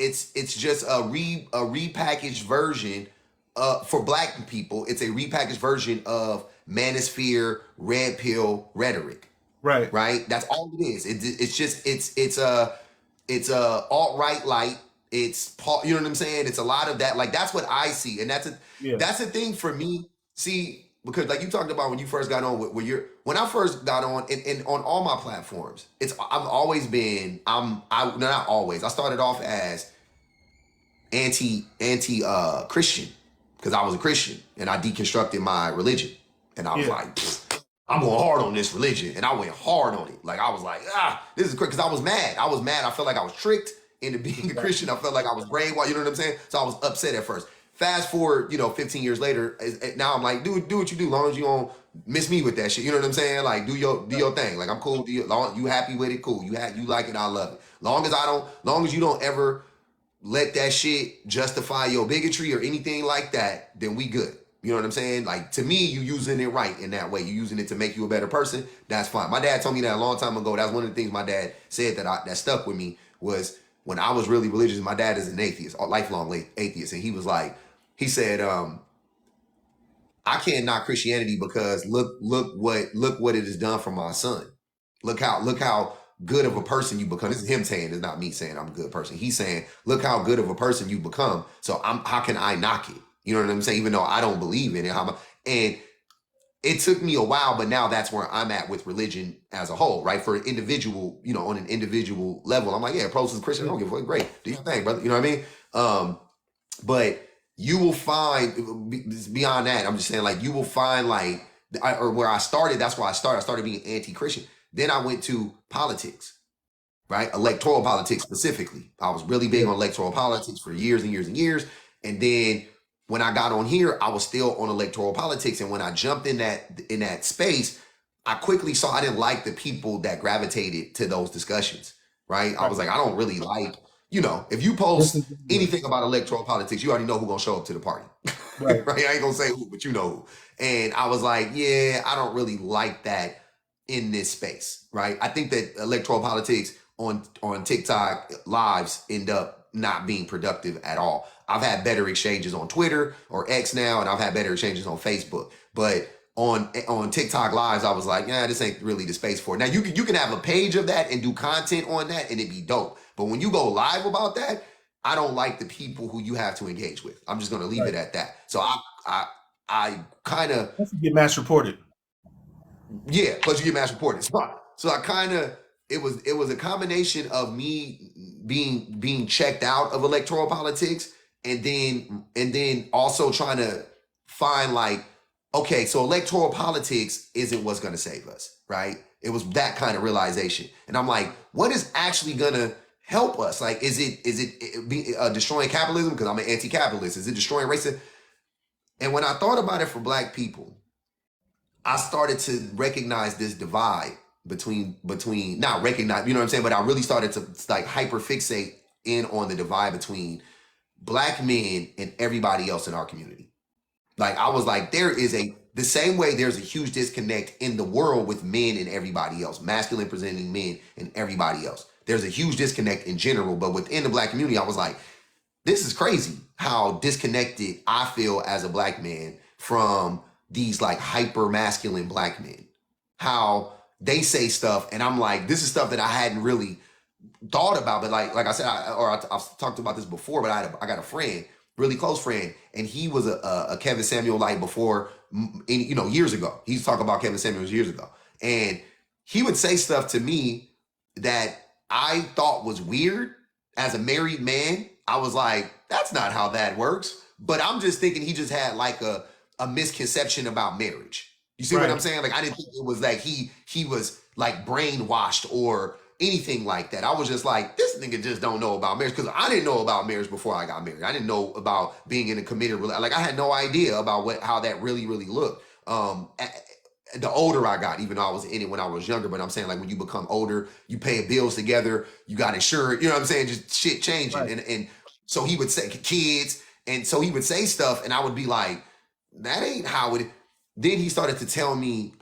[SPEAKER 2] just a repackaged version for black people. It's a repackaged version of manosphere red pill rhetoric,
[SPEAKER 1] Right.
[SPEAKER 2] right? That's all it is. It's just it's a alt right light. You know what I'm saying? It's a lot of that. Like that's what I see, and
[SPEAKER 1] Yeah.
[SPEAKER 2] that's a thing for me. See, because like you talked about when you first got on with when I first got on and on all my platforms, I've always been I no, not always. I started off as anti Christian because I was a Christian and I deconstructed my religion and I was
[SPEAKER 1] Yeah.
[SPEAKER 2] like, I'm going hard on this religion, and I went hard on it. Like I was like, this is crazy because I was mad. I was mad. I felt like I was tricked into being a Christian. I felt like I was brainwashed. You know what I'm saying? So I was upset at first. Fast forward, 15 years later, now I'm like, do what you do, long as you don't miss me with that shit. You know what I'm saying? Like, do your thing. Like, I'm cool. You happy with it? Cool. You like it? I love it. Long as you don't ever let that shit justify your bigotry or anything like that, then we good. You know what I'm saying? Like, to me, you using it right in that way. You using it to make you a better person. That's fine. My dad told me that a long time ago. That's one of the things my dad said that stuck with me was when I was really religious. My dad is an atheist, a lifelong atheist, and he was like, he said, I can't knock Christianity because look what it has done for my son. Look how good of a person you become. This is him saying, it's not me saying I'm a good person. He's saying, look how good of a person you become. So how can I knock it? You know what I'm saying? Even though I don't believe in it. And it took me a while, but now that's where I'm at with religion as a whole, right? For an individual, on an individual level, I'm like, yeah, Prose is Christian. I don't give a fuck. Great. Do your thing, brother. You know what I mean? But you will find beyond that, I'm just saying, like, you will find or where I started, that's where I started. I started being anti-Christian. Then I went to politics, right? Electoral politics specifically. I was really big
[SPEAKER 1] Yeah.
[SPEAKER 2] on electoral politics for years and years and years. And then when I got on here, I was still on electoral politics. And when I jumped in that space, I quickly saw I didn't like the people that gravitated to those discussions, right? I
[SPEAKER 1] Right.
[SPEAKER 2] was like, I don't really like, if you post anything about electoral politics, you already know who's gonna show up to the party.
[SPEAKER 1] Right.
[SPEAKER 2] Right? I ain't gonna say who, but you know who. And I was like, yeah, I don't really like that in this space, right? I think that electoral politics on TikTok lives end up not being productive at all. I've had better exchanges on Twitter or X now, and I've had better exchanges on Facebook. But on TikTok lives, I was like, yeah, this ain't really the space for it. Now you can have a page of that and do content on that, and it'd be dope. But when you go live about that, I don't like the people who you have to engage with. I'm just gonna leave it
[SPEAKER 1] Right.
[SPEAKER 2] at that. So I kind of,
[SPEAKER 1] Once you get mass reported.
[SPEAKER 2] yeah, plus you get mass reported. So I kind of, it was a combination of me being checked out of electoral politics, and then also trying to find like, okay, so electoral politics isn't what's going to save us, right? It was that kind of realization, and I'm like, what is actually going to help us? Like, is it destroying capitalism? Because I'm an anti-capitalist. Is it destroying racism? And when I thought about it for Black people, I started to recognize this divide between not recognize, you know what I'm saying, but I really started to like hyper fixate in on the divide between Black men and everybody else in our community. Like I was like, the same way there's a huge disconnect in the world with men and everybody else, masculine presenting men and everybody else. There's a huge disconnect in general, but within the Black community, I was like, this is crazy how disconnected I feel as a Black man from these like hyper masculine Black men. How they say stuff, and I'm like, this is stuff that I hadn't really thought about. But like I said, I've talked about this before. But I got a friend, really close friend, and he was a Kevin Samuel like before, years ago. He's talking about Kevin Samuel years ago, and he would say stuff to me that I thought was weird as a married man. I was like, that's not how that works. But I'm just thinking he just had like a misconception about marriage. You see what I'm
[SPEAKER 1] Right.
[SPEAKER 2] saying? Like I didn't think it was like he was like brainwashed or anything like that. I was just like, this nigga just don't know about marriage, because I didn't know about marriage before I got married. I didn't know about being in a committed relationship. Like I had no idea about how that really looked. The older I got, even though I was in it when I was younger, but I'm saying like when you become older, you pay bills together, you got insurance, you know what I'm saying? Just shit changing.
[SPEAKER 1] Right.
[SPEAKER 2] And so he would say kids, and so he would say stuff, and I would be like, that ain't how it. Then he started to tell me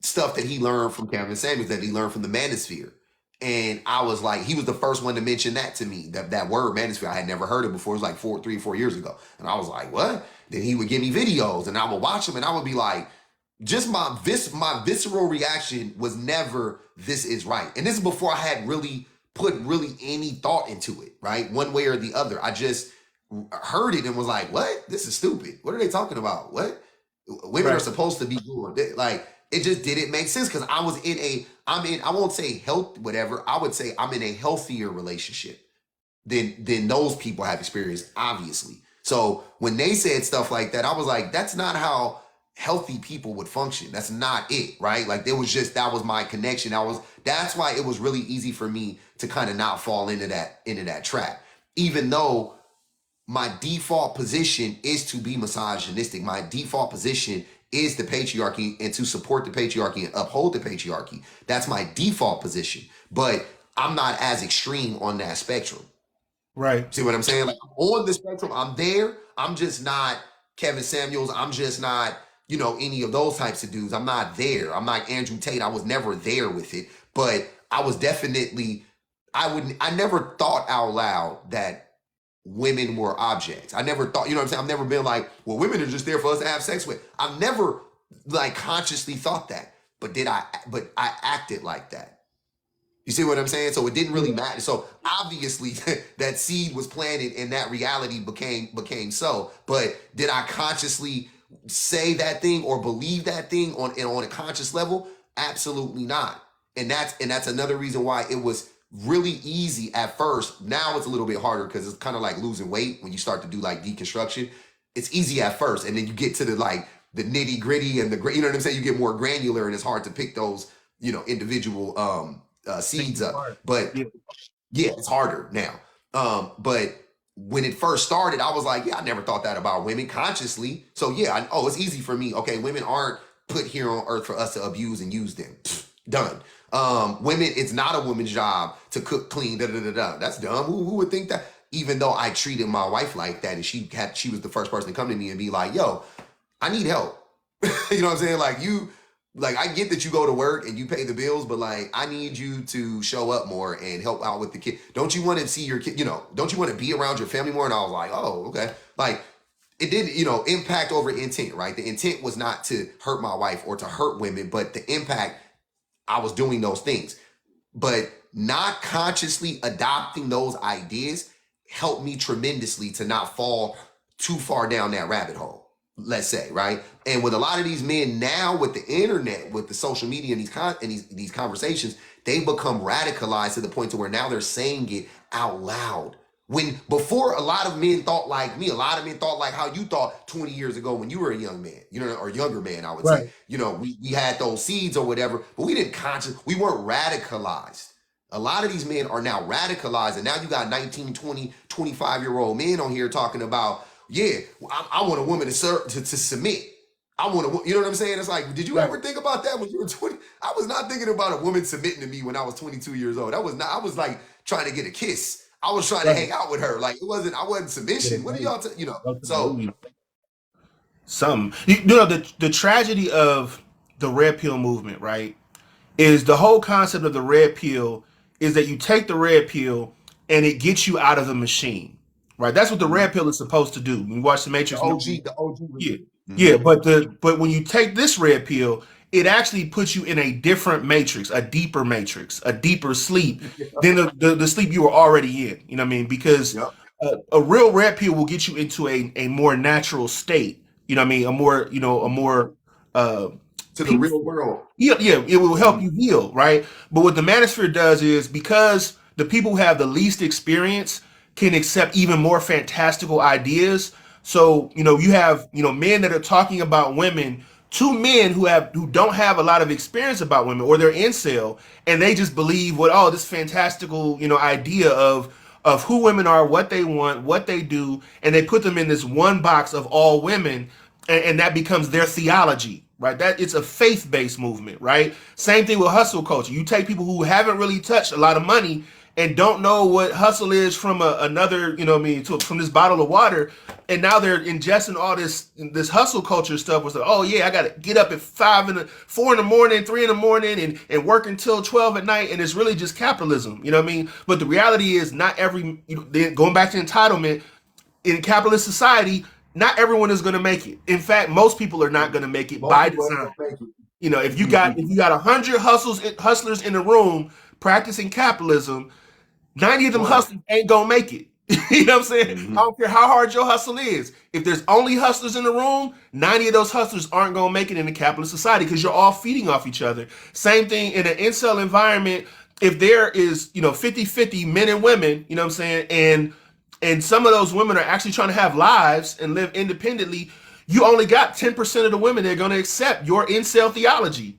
[SPEAKER 2] stuff that he learned from Kevin Samuels, that he learned from the manosphere. And I was like, he was the first one to mention that to me. That word manosphere, I had never heard it before. It was like 3 or 4 years ago. And I was like, what? Then he would give me videos and I would watch them and I would be like, just my visceral reaction was never this is right. And this is before I had really put really any thought into it, right? One way or the other. I just heard it and was like, what? This is stupid. What are they talking about? What? Women are
[SPEAKER 1] Right.
[SPEAKER 2] supposed to be doing like it just didn't make sense because I won't say health, whatever. I would say I'm in a healthier relationship than those people have experienced, obviously. So when they said stuff like that, I was like, that's not how healthy people would function. That's not it, right? Like there was just that was my connection. That's why it was really easy for me to kind of not fall into that trap. Even though my default position is to be misogynistic. My default position is the patriarchy and to support the patriarchy and uphold the patriarchy. That's my default position. But I'm not as extreme on that spectrum.
[SPEAKER 1] Right.
[SPEAKER 2] See what I'm saying? Like on the spectrum, I'm there. I'm just not Kevin Samuels. I'm just not, any of those types of dudes. I'm not there. I'm not Andrew Tate. I was never there with it. But I was definitely, I never thought out loud that women were objects. I never thought, you know what I'm saying? I've never been like, well, women are just there for us to have sex with. I've never like consciously thought that. But I acted like that. You see what I'm saying? So it didn't really matter. So obviously that seed was planted and that reality became so. But did I consciously say that thing or believe that thing on a conscious level? Absolutely not. And that's another reason why it was really easy at first. Now it's a little bit harder because it's kind of like losing weight when you start to do like deconstruction. It's easy at first, and then you get to the nitty gritty and you know what I'm saying. You get more granular, and it's hard to pick those individual
[SPEAKER 1] Take
[SPEAKER 2] seeds
[SPEAKER 1] it
[SPEAKER 2] up.
[SPEAKER 1] apart.
[SPEAKER 2] But
[SPEAKER 1] Yeah.
[SPEAKER 2] yeah, it's harder now. But when it first started, I was like, yeah, I never thought that about women consciously. So yeah, it's easy for me. Okay, women aren't put here on earth for us to abuse and use them. Pfft, done. Women, it's not a woman's job to cook, clean, da da da da. That's dumb. Who would think that? Even though I treated my wife like that, and she was the first person to come to me and be like, yo, I need help. You know what I'm saying? Like I get that you go to work and you pay the bills, but like I need you to show up more and help out with the kid. Don't you want to see your kid? Don't you want to be around your family more? And I was like, oh, okay. Like it did, impact over intent, right? The intent was not to hurt my wife or to hurt women, but the impact, I was doing those things. But not consciously adopting those ideas helped me tremendously to not fall too far down that rabbit hole, let's say, right? And with a lot of these men now, with the internet, with the social media and these conversations, they become radicalized to the point to where now they're saying it out loud. When before, a lot of men thought like me, a lot of men thought like how you thought 20 years ago when you were a young man, or younger man, I would say.
[SPEAKER 1] Right.
[SPEAKER 2] We had those seeds or whatever, but we weren't radicalized. A lot of these men are now radicalized, and now you got 19, 20, 25-year-old men on here talking about, yeah, I want a woman to submit. I want to, you know what I'm saying? It's like, did you
[SPEAKER 1] Right.
[SPEAKER 2] ever think about that when you were 20? I was not thinking about a woman submitting to me when I was 22 years old. I was like trying to get a kiss. I was trying to
[SPEAKER 1] Right.
[SPEAKER 2] hang out with her. Like I wasn't
[SPEAKER 1] Yeah,
[SPEAKER 2] submission. What do
[SPEAKER 1] right.
[SPEAKER 2] y'all,
[SPEAKER 1] Go to the
[SPEAKER 2] so
[SPEAKER 1] movies. Some, the tragedy of the red pill movement, right? Is the whole concept of the red pill is that you take the red pill and it gets you out of the machine, right? That's what the red pill is supposed to do. When you watch the
[SPEAKER 2] the
[SPEAKER 1] Matrix movie,
[SPEAKER 2] OG, the OG
[SPEAKER 1] yeah,
[SPEAKER 2] religion.
[SPEAKER 1] yeah, but when you take this red pill, it actually puts you in a different matrix, a deeper sleep than the sleep you were already in. You know what I mean? Because
[SPEAKER 2] Yep.
[SPEAKER 1] a real red pill will get you into a more natural state. You know what I mean? A more uh,
[SPEAKER 2] To the real
[SPEAKER 1] peaceful.
[SPEAKER 2] world.
[SPEAKER 1] Yeah, yeah, it will help
[SPEAKER 2] Mhm.
[SPEAKER 1] you heal, right? But what the manosphere does is because the people who have the least experience can accept even more fantastical ideas. So, you have, men that are talking about women to men who don't have a lot of experience about women or they're incel and they just believe this fantastical, idea of who women are, what they want, what they do, and they put them in this one box of all women and that becomes their theology, right? That it's a faith-based movement, right? Same thing with hustle culture. You take people who haven't really touched a lot of money and don't know what hustle is from another, you know what I mean, from this bottle of water, and now they're ingesting all this hustle culture stuff. Was like, oh yeah, I got to get up at 4 in the morning, 3 in the morning, and work until 12 at night, and it's really just capitalism, you know what I mean? But the reality is, not every, going back to entitlement in capitalist society, not everyone is going to make it. In fact, most people are not going to make it
[SPEAKER 2] Most
[SPEAKER 1] by
[SPEAKER 2] people ain't
[SPEAKER 1] design.
[SPEAKER 2] gonna make it.
[SPEAKER 1] You know, if you got 100 hustlers in the room practicing capitalism, 90 of them
[SPEAKER 2] One.
[SPEAKER 1] hustlers ain't gonna make it. You know what I'm saying? I
[SPEAKER 2] Mm-hmm.
[SPEAKER 1] don't care how hard your hustle is. If there's only hustlers in the room, 90 of those hustlers aren't gonna make it in a capitalist society because you're all feeding off each other. Same thing in an incel environment. If there is, 50-50 men and women, you know what I'm saying, and some of those women are actually trying to have lives and live independently, you only got 10% of the women that are gonna accept your incel theology.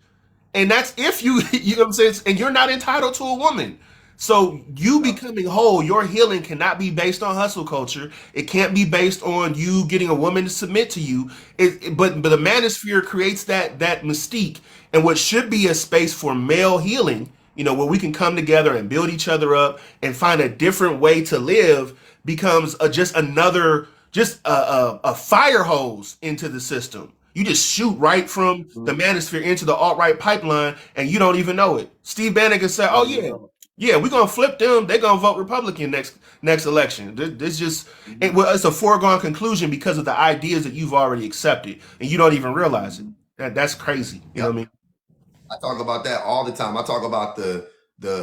[SPEAKER 1] And that's if you, you know what I'm saying? And you're not entitled to a woman. So you
[SPEAKER 2] Yep.
[SPEAKER 1] becoming whole, your healing cannot be based on hustle culture. It can't be based on you getting a woman to submit to you. But the manosphere creates that mystique, and what should be a space for male healing, where we can come together and build each other up and find a different way to live, becomes just another, just a fire hose into the system. You just shoot right from the
[SPEAKER 2] Mhm.
[SPEAKER 1] manosphere into the alt-right pipeline, and you don't even know it. Steve Bannon can say, "Oh
[SPEAKER 2] Don't even
[SPEAKER 1] yeah,
[SPEAKER 2] know.
[SPEAKER 1] yeah, we're gonna flip them. They're gonna vote Republican next election." This just
[SPEAKER 2] Mhm.
[SPEAKER 1] well, it's a foregone conclusion because of the ideas that you've already accepted, and you don't even realize it.
[SPEAKER 2] Mhm.
[SPEAKER 1] That's crazy. You know
[SPEAKER 2] Yep.
[SPEAKER 1] what I mean?
[SPEAKER 2] I talk about that all the time. I talk about the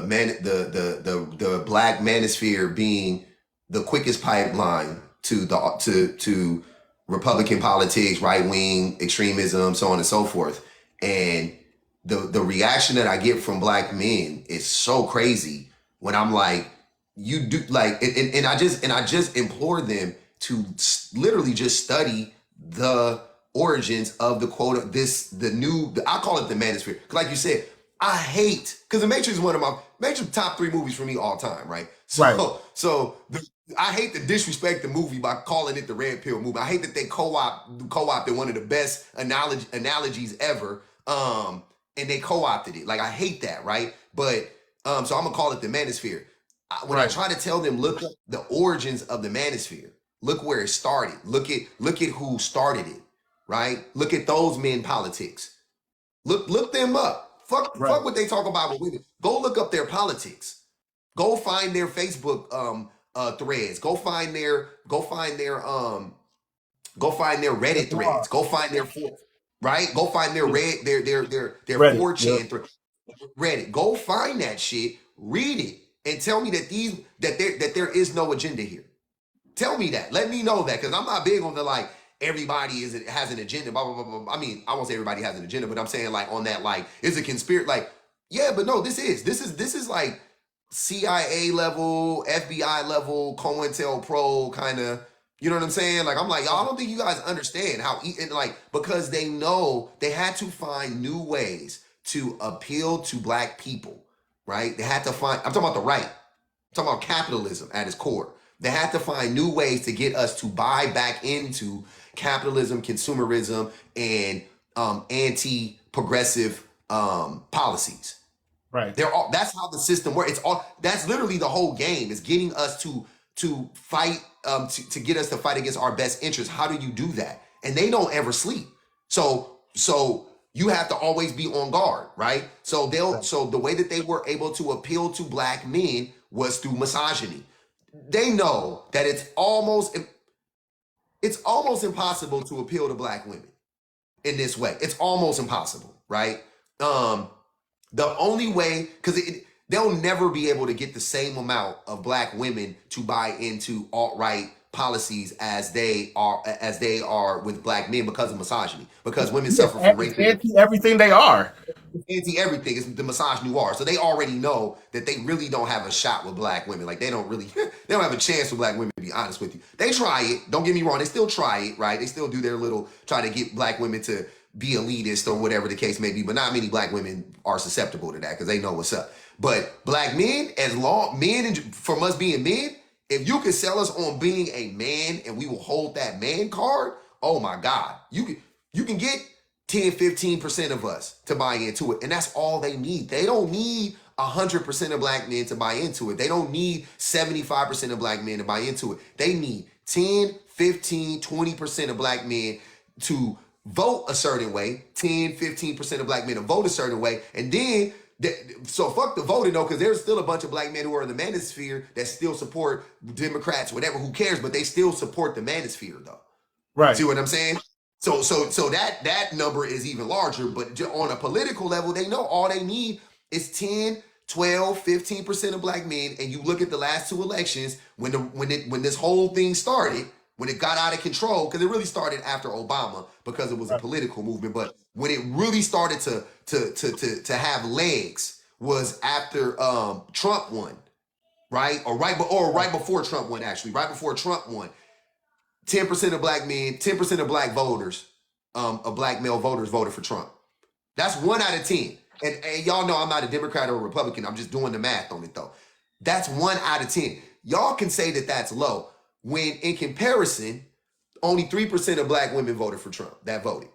[SPEAKER 2] man the black manosphere being the quickest pipeline to Republican politics, right wing extremism, so on and so forth. And the reaction that I get from black men is so crazy when I'm like, you do like, and I just implore them to literally just study the origins of the quote the new I call it the manosphere because like you said I hate because the Matrix is one of my Matrix top 3 movies for me all time, right?
[SPEAKER 1] Right.
[SPEAKER 2] I hate to disrespect the movie by calling it the red pill movie. I hate that they co-opted one of the best analogies ever, and they co-opted it. Like I hate that, right? But so I'm gonna call it the manosphere. When I
[SPEAKER 1] Right.
[SPEAKER 2] try to tell them, look up the origins of the manosphere, look where it started, look at who started it, right? Look at those men politics. Look them up. Fuck
[SPEAKER 1] Right.
[SPEAKER 2] what they talk about with women. Go look up their politics. Go find their Facebook threads. Go find their
[SPEAKER 1] Yes,
[SPEAKER 2] Reddit
[SPEAKER 1] they
[SPEAKER 2] threads.
[SPEAKER 1] are.
[SPEAKER 2] Go find their right. Go find their red their
[SPEAKER 1] Ready. Yep.
[SPEAKER 2] 4chan thread. Reddit. Go find that shit. Read it and tell me that there is no agenda here. Tell me that. Let me know that because I'm not big on the like everybody has an agenda. Blah, blah blah blah. I mean, I won't say everybody has an agenda, but I'm saying like on that like is a conspiracy. Like yeah, but no, this is like CIA level, FBI level, COINTELPRO kind of. You know what I'm saying? Like I'm like y'all. I don't think you guys understand how and like because they know they had to find new ways to appeal to black people, right? They had to find. I'm talking about the right. I'm talking about capitalism at its core. They had to find new ways to get us to buy back into capitalism, consumerism, and anti-progressive policies.
[SPEAKER 1] Right.
[SPEAKER 2] They're all. That's how the system works. It's all. That's literally the whole game. Is getting us to fight to get us to fight against our best interests. How do you do that? And they don't ever sleep. So you have to always be on guard, right?
[SPEAKER 1] Right.
[SPEAKER 2] So the way that they were able to appeal to black men was through misogyny. They know that it's almost impossible to appeal to black women in this way. It's almost impossible, right? Um, the only way, because they'll never be able to get the same amount of black women to buy into alt-right policies as they are with black men because of misogyny. Because women
[SPEAKER 1] Yeah.
[SPEAKER 2] suffer from
[SPEAKER 1] It's
[SPEAKER 2] racism,
[SPEAKER 1] anti everything they are.
[SPEAKER 2] anti everything. It's the misogynoir. So they already know that they really don't have a shot with black women. Like they don't really, they don't have a chance with black women. To be honest with you, they try it. Don't get me wrong. They still try it, right? They still do their little try to get black women to be elitist or whatever the case may be. But not many black women are susceptible to that because they know what's up. But black men, as long men and from us being men, if you can sell us on being a man and we will hold that man card, oh my God, you can get 10, 15% of us to buy into it. And that's all they need. They don't need 100% of black men to buy into it. They don't need 75% of black men to buy into it. They need 10, 15, 20% of black men to vote a certain way, 10, 15% of black men to vote a certain way, and then so fuck the voting though, because there's still a bunch of black men who are in the manosphere that still support Democrats, whatever, who cares, but they still support the manosphere though. See
[SPEAKER 1] Right.
[SPEAKER 2] what I'm saying? So that number is even larger, but on a political level, they know all they need is 10, 12, 15% of black men. And you look at the last two elections when this whole thing started, when it got out of control, because it really started after Obama because it was a
[SPEAKER 1] Right.
[SPEAKER 2] political movement, but when it really started to have legs was after Trump won, right? Or
[SPEAKER 1] Right.
[SPEAKER 2] right before Trump won, actually, right before Trump won. 10% of black men, 10% of black voters, of black male voters voted for Trump. That's 1 out of 10. And y'all know I'm not a Democrat or a Republican. I'm just doing the math on it though. That's 1 out of 10. Y'all can say that that's low when in comparison, only 3% of black women voted for Trump that voted.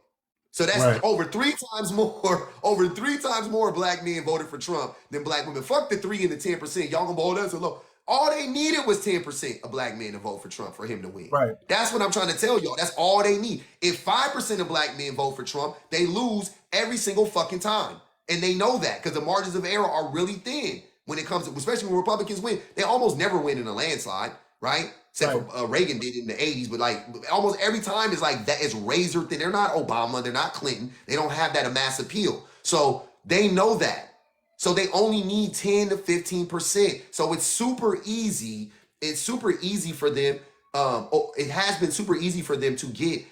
[SPEAKER 2] So that's
[SPEAKER 1] Right.
[SPEAKER 2] over 3 times more. Over 3 times more black men voted for Trump than black women. Fuck the 3 and the 10%. Y'all gonna vote that's a low. All they needed was 10% of black men to vote for Trump for him to win.
[SPEAKER 1] Right.
[SPEAKER 2] That's what I'm trying to tell y'all. That's all they need. If 5% of black men vote for Trump, they lose every single fucking time. And they know that because the margins of error are really thin when it comes to, especially when Republicans win. They almost never win in a landslide, right? Except
[SPEAKER 1] Right.
[SPEAKER 2] for Reagan did in the 80s, but like almost every time is like that is razor thin. They're not Obama, they're not Clinton. They don't have that mass appeal. So they know that. So they only need 10 to 15%. So it's super easy. It's super easy for them. It has been super easy for them to get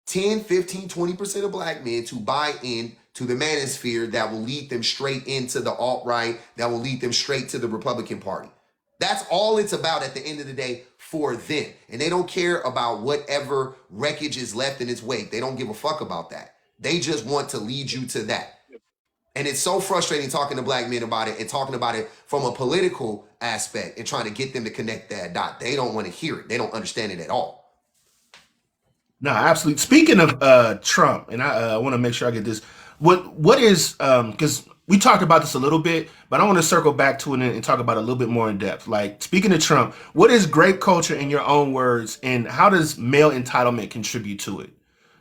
[SPEAKER 2] 10, 15, 20% of black men to buy in to the manosphere that will lead them straight into the alt-right, that will lead them straight to the Republican Party. That's all it's about at the end of the day for them. And they don't care about whatever wreckage is left in its wake. They don't give a fuck about that. They just want to lead you to that. And it's so frustrating talking to black men about it and talking about it from a political aspect and trying to get them to connect that dot. They don't want to hear it. They don't understand it at all.
[SPEAKER 1] No, absolutely. Speaking of Trump, and I want to make sure I get this. What is because we talked about this a little bit, but I want to circle back to it and talk about it a little bit more in depth. Like speaking of Trump, what is grape culture in your own words, and how does male entitlement contribute to it?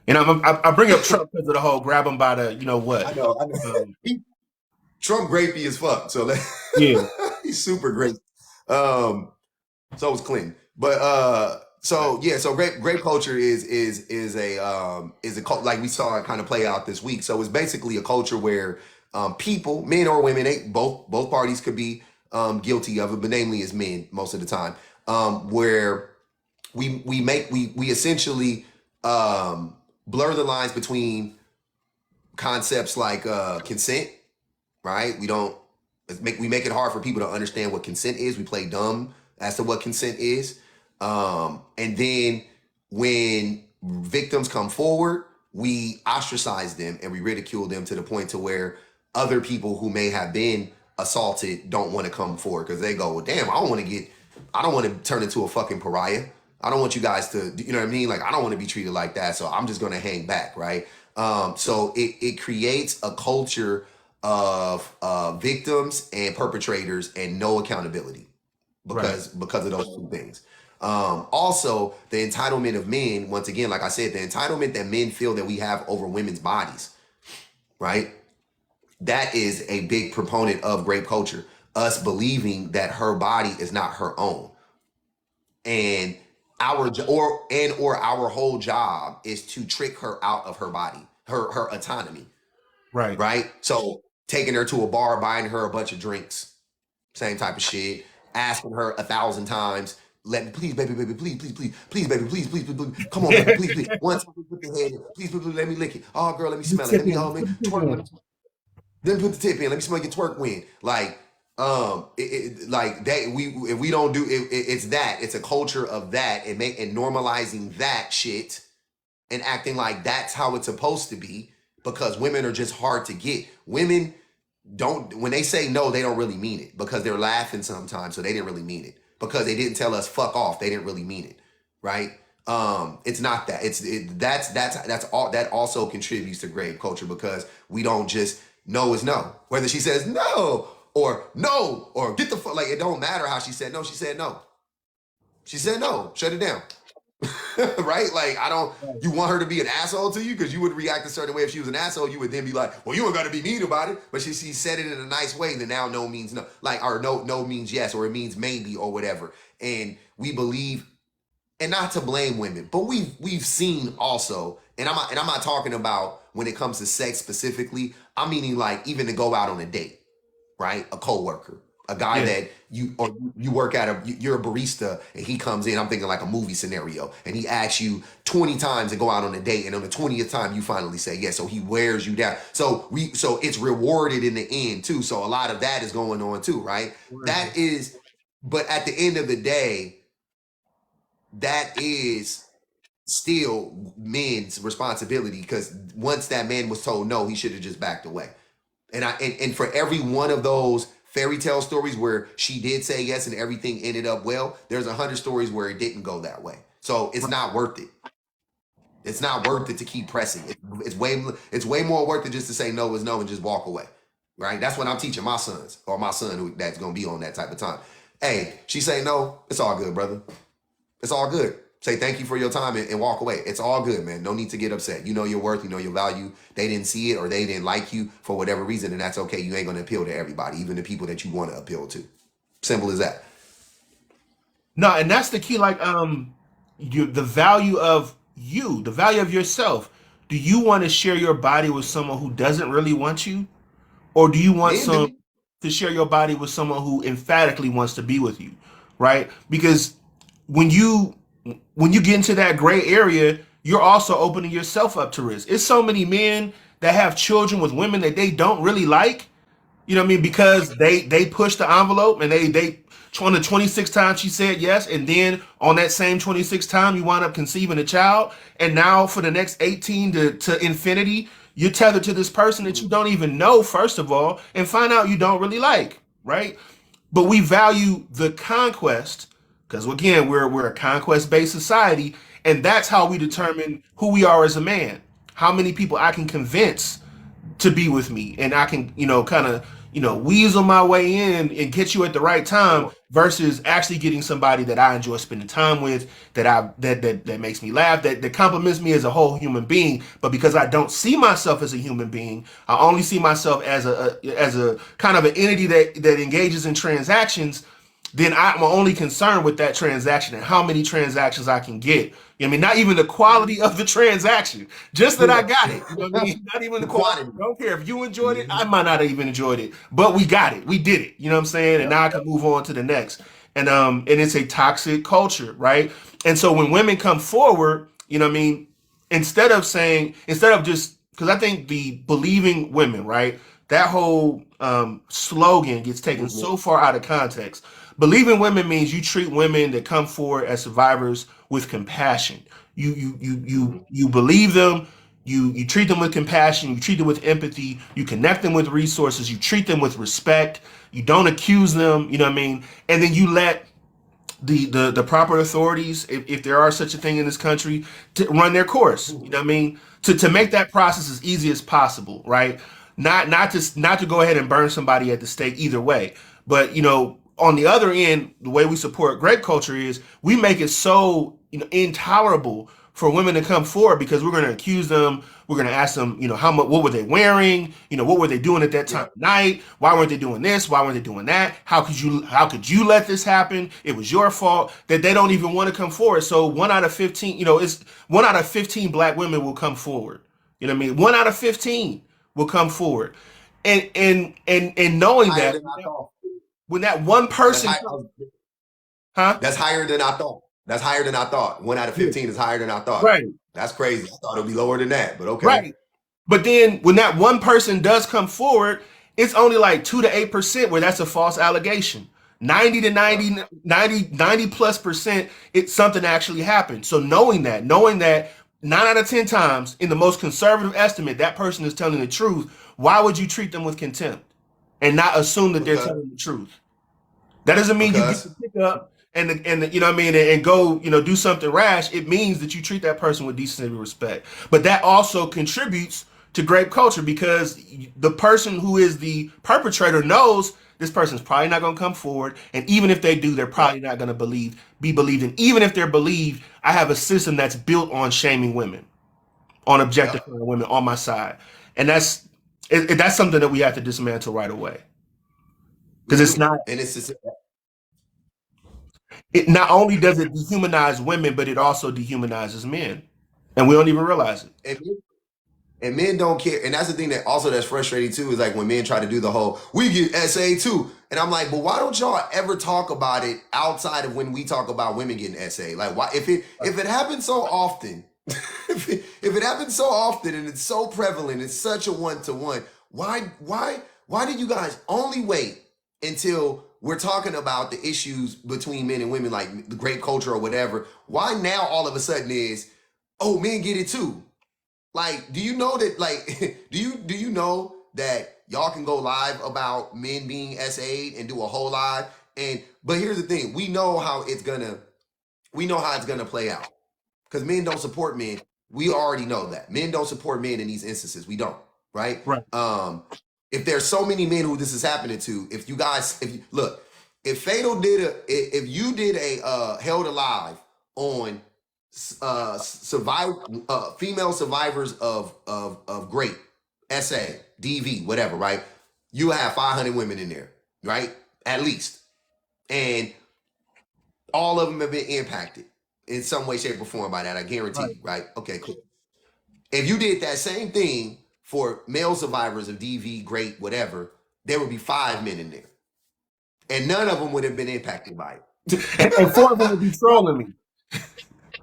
[SPEAKER 1] And I bring up Trump because of the whole grab him by the you know what.
[SPEAKER 2] I know.
[SPEAKER 1] Um,
[SPEAKER 2] Trump grapey as fuck. So
[SPEAKER 1] yeah,
[SPEAKER 2] he's super great. Um, so is Clinton. But
[SPEAKER 1] right,
[SPEAKER 2] so yeah, so grape culture is a cult like we saw it kind of play out this week. So it's basically a culture where people, men or women, both parties could be guilty of it, but namely as men most of the time, where we essentially blur the lines between concepts like consent, right? We make it hard for people to understand what consent is. We play dumb as to what consent is. And then when victims come forward, we ostracize them and we ridicule them to the point to where other people who may have been assaulted don't want to come forward because they go, well, damn, I don't want to turn into a fucking pariah. I don't want you guys to, you know what I mean? Like, I don't want to be treated like that. So I'm just going to hang back, right? So it creates a culture of victims and perpetrators and no accountability
[SPEAKER 1] right,
[SPEAKER 2] because of those two things. Also, the entitlement of men, once again, like I said, the entitlement that men feel that we have over women's bodies, right? That is a big proponent of grape culture. Us believing that her body is not her own, and or our whole job is to trick her out of her body, her autonomy,
[SPEAKER 1] right.
[SPEAKER 2] right? So taking her to a bar, buying her a bunch of drinks, same type of shit, asking her 1,000 times, let me, please, baby, baby, please, please, please, please, baby, please, please, please, please, come on, baby, please, please, one time, put the head in, please, please, please, let me lick it. Oh, girl, let me
[SPEAKER 1] The
[SPEAKER 2] smell it. Let
[SPEAKER 1] tip
[SPEAKER 2] me,
[SPEAKER 1] in,
[SPEAKER 2] man,
[SPEAKER 1] put the tip
[SPEAKER 2] twerk,
[SPEAKER 1] in.
[SPEAKER 2] then put the tip in. Let me smell your twerk wind. Like, like that. If we don't do it, it's that. It's a culture of that, and normalizing that shit and acting like that's how it's supposed to be because women are just hard to get. Women don't, when they say no, they don't really mean it because they're laughing sometimes, so they didn't really mean it because they didn't tell us fuck off. They didn't really mean it, right? It's not that. That's all. That also contributes to grave culture because we don't just no is no. Whether she says no or no, or get the fuck. Like, it don't matter how she said no. She said no. She said no. Shut it down. Right? Like, I don't.
[SPEAKER 1] Right.
[SPEAKER 2] You want her to be an asshole to you because you would react a certain way. If she was an asshole, you would then be like, "Well, you ain't got to be mean about it." But she said it in a nice way. Then now no means no, like, or no means yes, or it means maybe or whatever. And we believe, and not to blame women, but we've seen also, and I'm not talking about when it comes to sex specifically. I'm meaning like even to go out on a date, right? A coworker, a guy
[SPEAKER 1] Yeah.
[SPEAKER 2] that you work at you're a barista and he comes in. I'm thinking like a movie scenario, and he asks you 20 times to go out on a date, and on the 20th time you finally say yes. So he wears you down. So it's rewarded in the end too. So a lot of that is going on too, right?
[SPEAKER 1] Right.
[SPEAKER 2] That is, but at the end of the day, that is still men's responsibility because once that man was told no, he should have just backed away. And for every one of those fairy tale stories where she did say yes and everything ended up well, there's 100 stories where it didn't go that way. So it's
[SPEAKER 1] Right.
[SPEAKER 2] not worth it. It's not worth it to keep pressing. It's way more worth it just to say no is no and just walk away. Right? That's what I'm teaching my sons or my son who that's gonna be on that type of time. Hey, she say no, it's all good, brother. It's all good. Say thank you for your time and walk away. It's all good, man. No need to get upset. You know your worth, you know your value. They didn't see it or they didn't like you for whatever reason, and that's okay. You ain't gonna appeal to everybody, even the people that you want to appeal to. Simple as that.
[SPEAKER 1] No, and that's the key. Like, the value of you, the value of yourself. Do you want to share your body with someone who doesn't really want you, or do you want
[SPEAKER 2] Men do.
[SPEAKER 1] some to share your body with someone who emphatically wants to be with you, right? Because when you when you get into that gray area, you're also opening yourself up to risk. It's so many men that have children with women that they don't really like, you know what I mean? Because they push the envelope and they on the 26th time she said yes, and then on that same 26th time you wind up conceiving a child, and now for the next 18 to infinity, you're tethered to this person that you don't even know, first of all, and find out you don't really like, right? But we value the conquest because again, we're a conquest-based society, and that's how we determine who we are as a man. How many people I can convince to be with me, and I can, kind of, weasel my way in and get you at the right time versus actually getting somebody that I enjoy spending time with, that makes me laugh, that compliments me as a whole human being. But because I don't see myself as a human being, I only see myself as a kind of an entity that engages in transactions, then I'm only concerned with that transaction and how many transactions I can get. You know what I mean? Not even the quality of the transaction, just that I
[SPEAKER 2] Yeah.
[SPEAKER 1] got it. You know what I mean? Not even the
[SPEAKER 2] The
[SPEAKER 1] quality.
[SPEAKER 2] quantity.
[SPEAKER 1] Don't care if you enjoyed it. I
[SPEAKER 2] Mhm.
[SPEAKER 1] might not have even enjoyed it, but we got it. We did it. You know what I'm saying? And
[SPEAKER 2] Yep.
[SPEAKER 1] now I can move on to the next. And it's a toxic culture, right? And so when women come forward, you know what I mean? Instead of just because I think the believing women, right? That whole slogan gets taken
[SPEAKER 2] Movement.
[SPEAKER 1] so far out of context. Believing women means you treat women that come forward as survivors with compassion. You believe them. You treat them with compassion. You treat them with empathy. You connect them with resources. You treat them with respect. You don't accuse them. You know what I mean? And then you let the proper authorities, if there are such a thing in this country, to run their course. You know what I mean? To make that process as easy as possible, right? Not to go ahead and burn somebody at the stake either way. But on the other end, the way we support great culture is we make it so intolerable for women to come forward because we're going to accuse them. We're going to ask them, how much, what were they wearing? What were they doing at that time
[SPEAKER 2] Yep.
[SPEAKER 1] of night? Why weren't they doing this? Why weren't they doing that? How could you let this happen? It was your fault. That they don't even want to come forward. So 1 out of 15, it's 1 out of 15 black women will come forward. You know what I mean? 1 out of 15 will come forward. And knowing
[SPEAKER 2] Higher
[SPEAKER 1] that
[SPEAKER 2] than I thought.
[SPEAKER 1] when that one
[SPEAKER 2] That's
[SPEAKER 1] person
[SPEAKER 2] high.
[SPEAKER 1] comes, huh?
[SPEAKER 2] That's higher than I thought. That's higher than I thought. 1 out of 15 is higher than I thought.
[SPEAKER 1] Right.
[SPEAKER 2] That's crazy. I thought it'd be lower than that, but okay.
[SPEAKER 1] Right. But then when that one person does come forward, it's only like 2 to 8% where that's a false allegation. 90 to
[SPEAKER 2] Yep.
[SPEAKER 1] 90 plus percent, it's something actually happened. So knowing that 9 out of 10 times in the most conservative estimate, that person is telling the truth, why would you treat them with contempt and not assume that they're
[SPEAKER 2] Because
[SPEAKER 1] telling the truth? That doesn't mean you get to
[SPEAKER 2] because
[SPEAKER 1] pick up you know what I mean, and go, do something rash. It means that you treat that person with decency and respect. But that also contributes to grape culture because the person who is the perpetrator knows this person's probably not going to come forward, and even if they do, they're probably not going to be believed. And even if they're believed, I have a system that's built on shaming women, on
[SPEAKER 2] Yep.
[SPEAKER 1] objectifying women on my side, and that's something that we have to dismantle right away
[SPEAKER 2] We
[SPEAKER 1] because it's
[SPEAKER 2] do.
[SPEAKER 1] not.
[SPEAKER 2] And it's just,
[SPEAKER 1] It not only does it dehumanize women, but it also dehumanizes men, and we don't even realize it.
[SPEAKER 2] and And men don't care. And that's the thing that also that's frustrating too, is like when men try to do the whole, we get SA too. And I'm like, but why don't y'all ever talk about it outside of when we talk about women getting SA? Like why if it happens so often, if it happens so often and it's so prevalent, it's such a one-to-one, why did you guys only wait until we're talking about the issues between men and women, like the grape culture or whatever? Why now all of a sudden is, oh, men get it too? Like, do you know that? Like, do you know that y'all can go live about men being SA'd and do a whole live? And but here's the thing: we know how it's gonna play out because men don't support men. We already know that men don't support men in these instances. We don't, right?
[SPEAKER 1] Right,
[SPEAKER 2] If there's so many men who this is happening to, if you look, if Fatal did if you did a held alive on survive female survivors of grape, SA, DV, whatever, right? You have 500 women in there, right? At least, and all of them have been impacted in some way, shape, or form by that. I guarantee
[SPEAKER 1] right,
[SPEAKER 2] you, right? Okay, cool. If you did that same thing for male survivors of DV, grape, whatever, there would be 5 men in there, and none of them would have been impacted by it.
[SPEAKER 1] and four of them would be trolling me.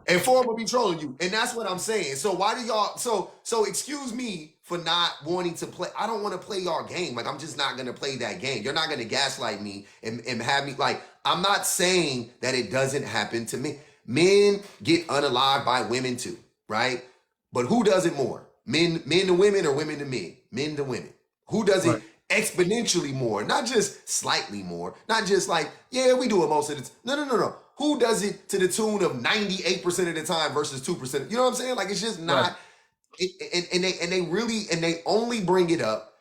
[SPEAKER 2] And four will be trolling you. And that's what I'm saying. So why do y'all so excuse me for not wanting to play. I don't want to play y'all game. Like I'm just not gonna play that game. You're not gonna gaslight me and have me like I'm not saying that it doesn't happen to me. Men get unalived by women too, right? But who does it more? Men to women or women to men? Men to women. Who does it
[SPEAKER 1] Right,
[SPEAKER 2] exponentially more? Not just slightly more. Not just like, yeah, we do it most of the time. No, no, no, no. Who does it to the tune of 98% of the time versus 2%? You know what I'm saying? Like it's just
[SPEAKER 1] right,
[SPEAKER 2] not and they only bring it up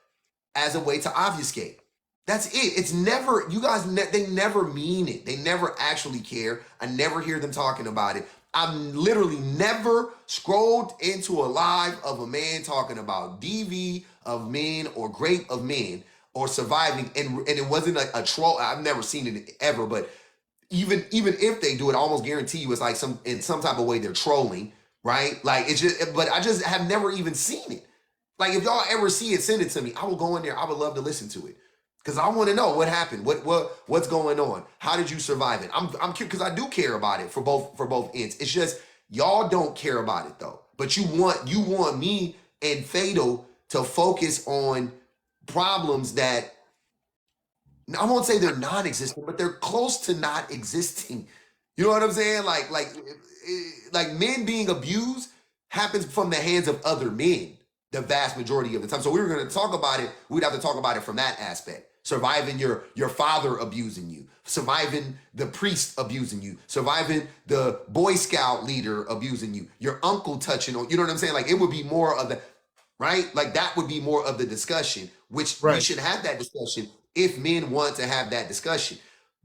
[SPEAKER 2] as a way to obfuscate. That's it. It's never you guys. They never mean it. They never actually care. I never hear them talking about it. I've literally never scrolled into a live of a man talking about DV of men or grape of men or surviving, and it wasn't a troll. I've never seen it ever, but even if they do it, I almost guarantee you it's like some in some type of way they're trolling, right? Like it's just, but I just have never even seen it. Like if y'all ever see it, send it to me. I will go in there. I would love to listen to it because I want to know what happened. What's going on? How did you survive it? I'm because I do care about it for both ends. It's just y'all don't care about it though. But you want me and Fatal to focus on problems that I won't say they're non-existent, but they're close to not existing. You know what I'm saying? Like men being abused happens from the hands of other men the vast majority of the time. So we were going to talk about it. We'd have to talk about it from that aspect. Surviving your father abusing you, surviving the priest abusing you, surviving the Boy Scout leader abusing you, your uncle touching on. You know what I'm saying? Like it would be more of the right? Like that would be more of the discussion, which we
[SPEAKER 1] right.
[SPEAKER 2] should have that discussion if men want to have that discussion.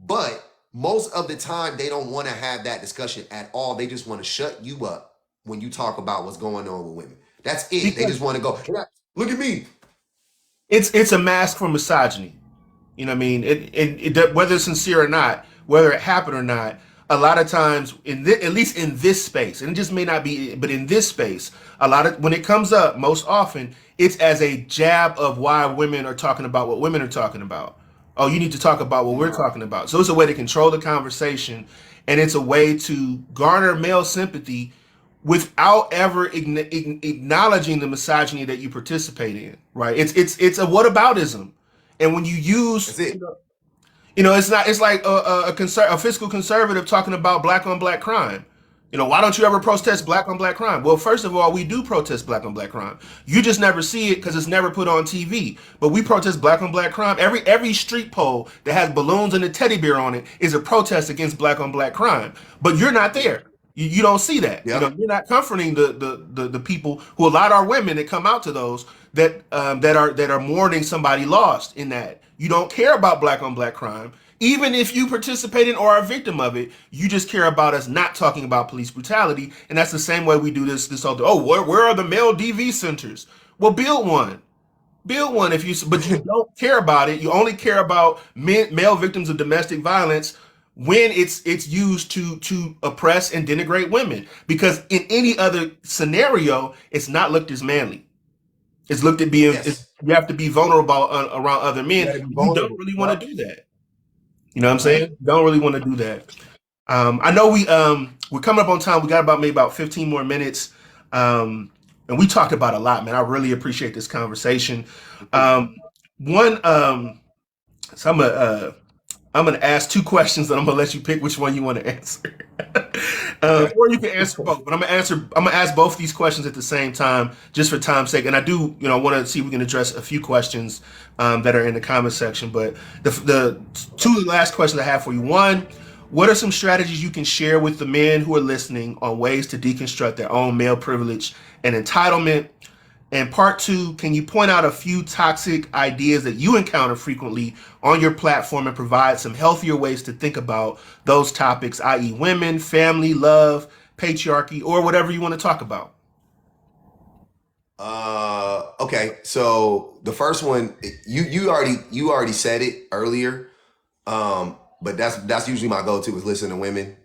[SPEAKER 2] But most of the time, they don't want to have that discussion at all. They just want to shut you up when you talk about what's going on with women. That's it. They
[SPEAKER 1] Because
[SPEAKER 2] just want to go, look at me.
[SPEAKER 1] it's a mask for misogyny. You know what I mean? Whether it's sincere or not, whether it happened or not, a lot of times, at least in this space, and it just may not be, but in this space, a lot of when it comes up, most often, it's as a jab of why women are talking about what women are talking about. Oh, you need to talk about what we're talking about. So it's a way to control the conversation, and it's a way to garner male sympathy without ever acknowledging the misogyny that you participate in. Right? It's a whataboutism, and when you use
[SPEAKER 2] That's it.
[SPEAKER 1] it's not. It's like a fiscal conservative talking about black on black crime. Why don't you ever protest black on black crime? Well, first of all, we do protest black on black crime. You just never see it because it's never put on TV. But we protest black on black crime. Every street pole that has balloons and a teddy bear on it is a protest against black on black crime. But you're not there. You don't see that. You know,
[SPEAKER 2] Yep.
[SPEAKER 1] you're not comforting the people who, a lot are women that come out to those that are mourning somebody lost in that. You don't care about black on black crime. Even if you participate in or are a victim of it, you just care about us not talking about police brutality. And that's the same way we do this whole, oh, where are the male DV centers? Well, build one. Build one if you, but you don't care about it. You only care about male victims of domestic violence when it's used to oppress and denigrate women. Because in any other scenario, it's not looked as manly. It's looked at being
[SPEAKER 2] Yes.
[SPEAKER 1] you have to be vulnerable around other
[SPEAKER 2] You
[SPEAKER 1] men.
[SPEAKER 2] got to be
[SPEAKER 1] You don't
[SPEAKER 2] vulnerable.
[SPEAKER 1] really want
[SPEAKER 2] Yep.
[SPEAKER 1] to do that. You know what I'm
[SPEAKER 2] Right.
[SPEAKER 1] saying? Don't really want to do that. I know we're coming up on time. We got about maybe about 15 more minutes. And we talked about a lot, man. I really appreciate this conversation. Um, one so I'm gonna ask two questions and I'm gonna let you pick which one you want to answer.
[SPEAKER 2] Okay.
[SPEAKER 1] Or you can answer both, but I'm gonna ask both these questions at the same time, just for time's sake. And I do, want to see if we can address a few questions that are in the comment section. But the two last questions I have for you: one, what are some strategies you can share with the men who are listening on ways to deconstruct their own male privilege and entitlement? And part two, can you point out a few toxic ideas that you encounter frequently on your platform and provide some healthier ways to think about those topics, i.e., women, family, love, patriarchy, or whatever you want to talk about?
[SPEAKER 2] Okay. So the first one, you already said it earlier. But that's usually my go-to is listen to women.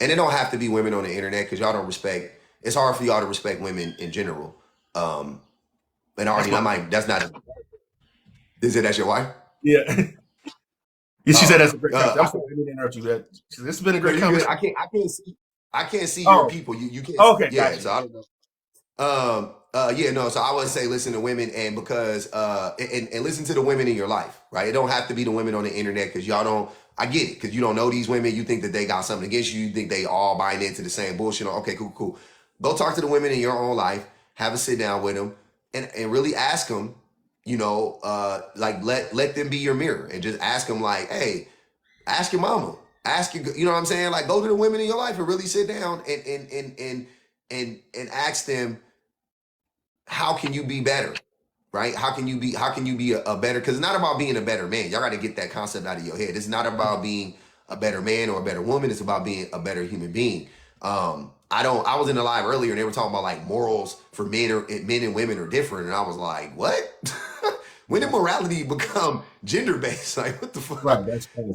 [SPEAKER 2] And it don't have to be women on the internet because y'all don't respect. It's hard for y'all to respect women in general. Um, and
[SPEAKER 1] That's
[SPEAKER 2] already
[SPEAKER 1] my
[SPEAKER 2] that might that's not. Is it that's your wife?
[SPEAKER 1] yeah. Yeah, she said
[SPEAKER 2] Oh,
[SPEAKER 1] that's a great conversation. I'm sorry, I didn't interrupt you. She said, this has been a
[SPEAKER 2] no,
[SPEAKER 1] great
[SPEAKER 2] you good.
[SPEAKER 1] conversation.
[SPEAKER 2] I can't see your
[SPEAKER 1] Oh,
[SPEAKER 2] people. You can't.
[SPEAKER 1] okay,
[SPEAKER 2] Yeah.
[SPEAKER 1] got
[SPEAKER 2] So
[SPEAKER 1] you.
[SPEAKER 2] I don't know. Yeah, no, so I would say listen to women and because and listen to the women in your life, right? It don't have to be the women on the internet because y'all don't I get it, because you don't know these women, you think that they got something against you, you think they all buying into the same bullshit. Okay, cool, cool. Go talk to the women in your own life, have a sit down with them, and really ask them, like let them be your mirror and just ask them like, hey, ask your mama, ask your, you know what I'm saying? Like go to the women in your life and really sit down and ask them how can you be better, right? How can you be a better, because it's not about being a better man. Y'all got to get that concept out of your head. It's not about being a better man or a better woman. It's about being a better human being. I was in the live earlier and they were talking about like morals for men and women are different, and I was like, what? When did
[SPEAKER 1] That's
[SPEAKER 2] morality become gender based? Like what the
[SPEAKER 1] right.
[SPEAKER 2] fuck?
[SPEAKER 1] That's crazy.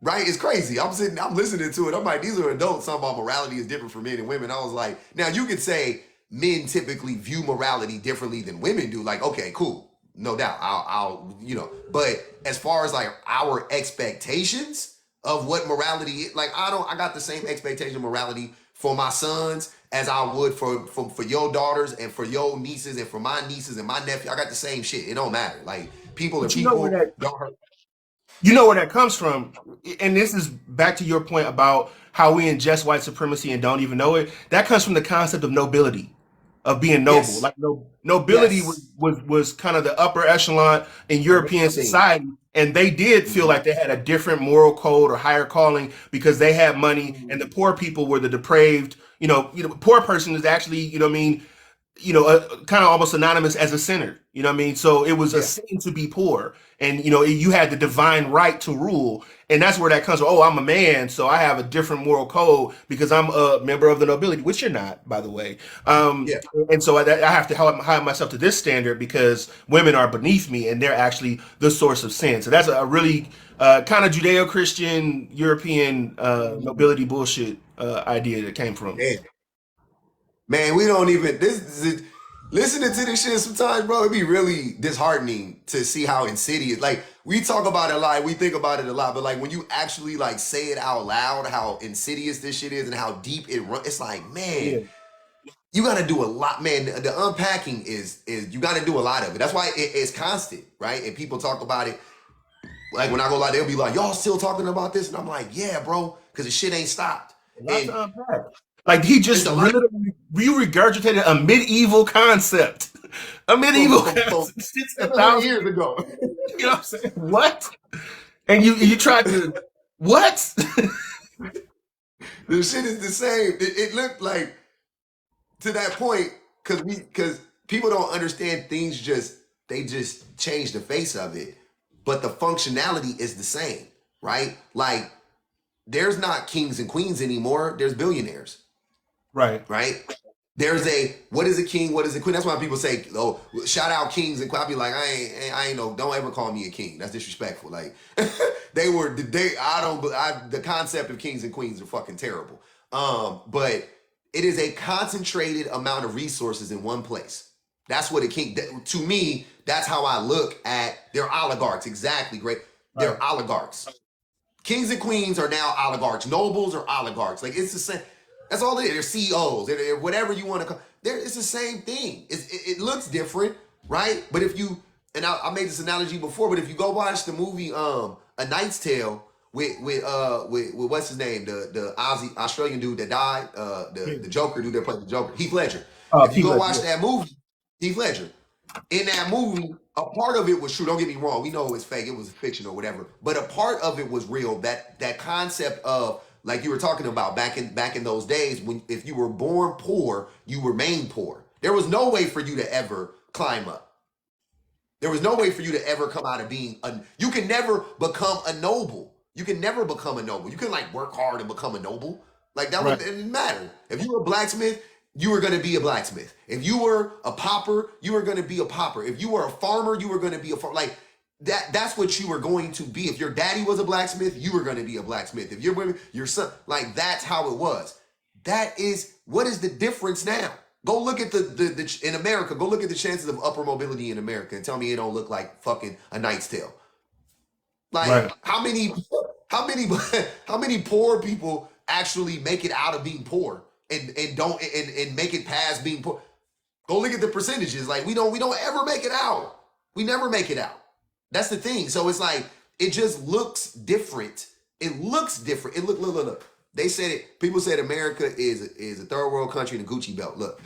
[SPEAKER 2] Right? It's crazy. I'm listening to it. I'm like, these are adults talking about morality is different for men and women. I was like, now you could say men typically view morality differently than women do. Like, okay, cool. No doubt. But as far as like our expectations of what morality is, like I got the same expectation of morality for my sons as I would for your daughters and for your nieces and for my nieces and my nephew. I got the same shit. It don't matter. Like people are
[SPEAKER 1] But you know where
[SPEAKER 2] people.
[SPEAKER 1] that
[SPEAKER 2] Don't hurt.
[SPEAKER 1] comes from, and this is back to your point about how we ingest white supremacy and don't even know it. That comes from the concept of nobility, of being noble.
[SPEAKER 2] Yes.
[SPEAKER 1] Like no, nobility was,
[SPEAKER 2] Yes.
[SPEAKER 1] was kind of the upper echelon in
[SPEAKER 2] Of
[SPEAKER 1] European
[SPEAKER 2] everything.
[SPEAKER 1] society, and they did feel
[SPEAKER 2] Mhm.
[SPEAKER 1] like they had a different moral code or higher calling because they had money, and the poor people were the depraved. Poor person is actually, what I mean, kind of almost synonymous as a sinner. You know what I mean? So it was a
[SPEAKER 2] Yeah.
[SPEAKER 1] sin to be poor, and you had the divine right to rule, and that's where that comes from. Oh, I'm a man, so I have a different moral code because I'm a member of the nobility, which you're not, by the way. Um,
[SPEAKER 2] Yeah.
[SPEAKER 1] and so I have to hold myself to this standard because women are beneath me, and they're actually the source of sin. So that's a really kind of Judeo-Christian European nobility bullshit idea that came from.
[SPEAKER 2] Damn. Man, we don't even listening to this shit sometimes, bro, it'd be really disheartening to see how insidious. Like we talk about it a lot, we think about it a lot, but like when you actually like say it out loud, how insidious this shit is and how deep it runs, it's like, man,
[SPEAKER 1] Yeah.
[SPEAKER 2] you got to do a lot, man. The unpacking is you got to do a lot of it. That's why it's constant, right? And people talk about it. Like when I go live, they'll be like, "Y'all still talking about this?" And I'm like, "Yeah, bro, because the shit ain't stopped."
[SPEAKER 1] A lot
[SPEAKER 2] And
[SPEAKER 1] to unpack. Like he
[SPEAKER 2] it's
[SPEAKER 1] just
[SPEAKER 2] a lot
[SPEAKER 1] literally regurgitated a medieval concept. A
[SPEAKER 2] from
[SPEAKER 1] medieval
[SPEAKER 2] from from
[SPEAKER 1] concept since a
[SPEAKER 2] 700
[SPEAKER 1] thousand.
[SPEAKER 2] years ago.
[SPEAKER 1] You know what I'm saying? What? And you tried to what?
[SPEAKER 2] The shit is the same. It looked like to that point because people don't understand things they just change the face of it, but the functionality is the same, right? Like there's not kings and queens anymore. There's billionaires,
[SPEAKER 1] Right.
[SPEAKER 2] right? There's a what is a king, what is a queen? That's why people say, "Oh, shout out kings and queens." I'll be like, I ain't no. Don't ever call me a king. That's disrespectful. Like the concept of kings and queens are fucking terrible. But it is a concentrated amount of resources in one place. That's what a king. To me, that's how I look at. They're oligarchs. Exactly, great.
[SPEAKER 1] Right.
[SPEAKER 2] They're oligarchs. Kings and queens are now oligarchs. Nobles are oligarchs. Like it's the same. That's all it is. They're CEOs. They're whatever you want to call. It's the same thing. It looks different, right? But if you and I made this analogy before, but if you go watch the movie A Knight's Tale with what's his name, the Aussie Australian dude that died,
[SPEAKER 1] Yeah.
[SPEAKER 2] the Joker dude that played the Joker, Heath Ledger. If you go
[SPEAKER 1] People.
[SPEAKER 2] watch
[SPEAKER 1] Yeah.
[SPEAKER 2] that movie, Heath Ledger, in that movie, a part of it was true. Don't get me wrong. We know it was fake. It was fiction or whatever. But a part of it was real. That concept of like you were talking about back in those days when if you were born poor, you remained poor. There was no way for you to ever climb up. There was no way for you to ever come out of being you can never become a noble. You can never become a noble. You can like work hard and become a noble. Like that was
[SPEAKER 1] Right.
[SPEAKER 2] it didn't matter. If you were a blacksmith, you were going to be a blacksmith. If you were a popper, you were going to be a popper. If you were a farmer, you were going to be a farmer. Like that's what you were going to be. If your daddy was a blacksmith, you were going to be a blacksmith. If your son, like that's how it was. That is what is the difference now? Go look at the in America. Go look at the chances of upper mobility in America and tell me it don't look like fucking A Knight's Tale. Like
[SPEAKER 1] Right.
[SPEAKER 2] how many poor people actually make it out of being poor and don't and make it past being poor? Go look at the percentages. Like we don't ever make it out. We never make it out. That's the thing. So it's like it just looks different. It looks different. Look. They said it. People said America is a third world country in a Gucci belt. Look,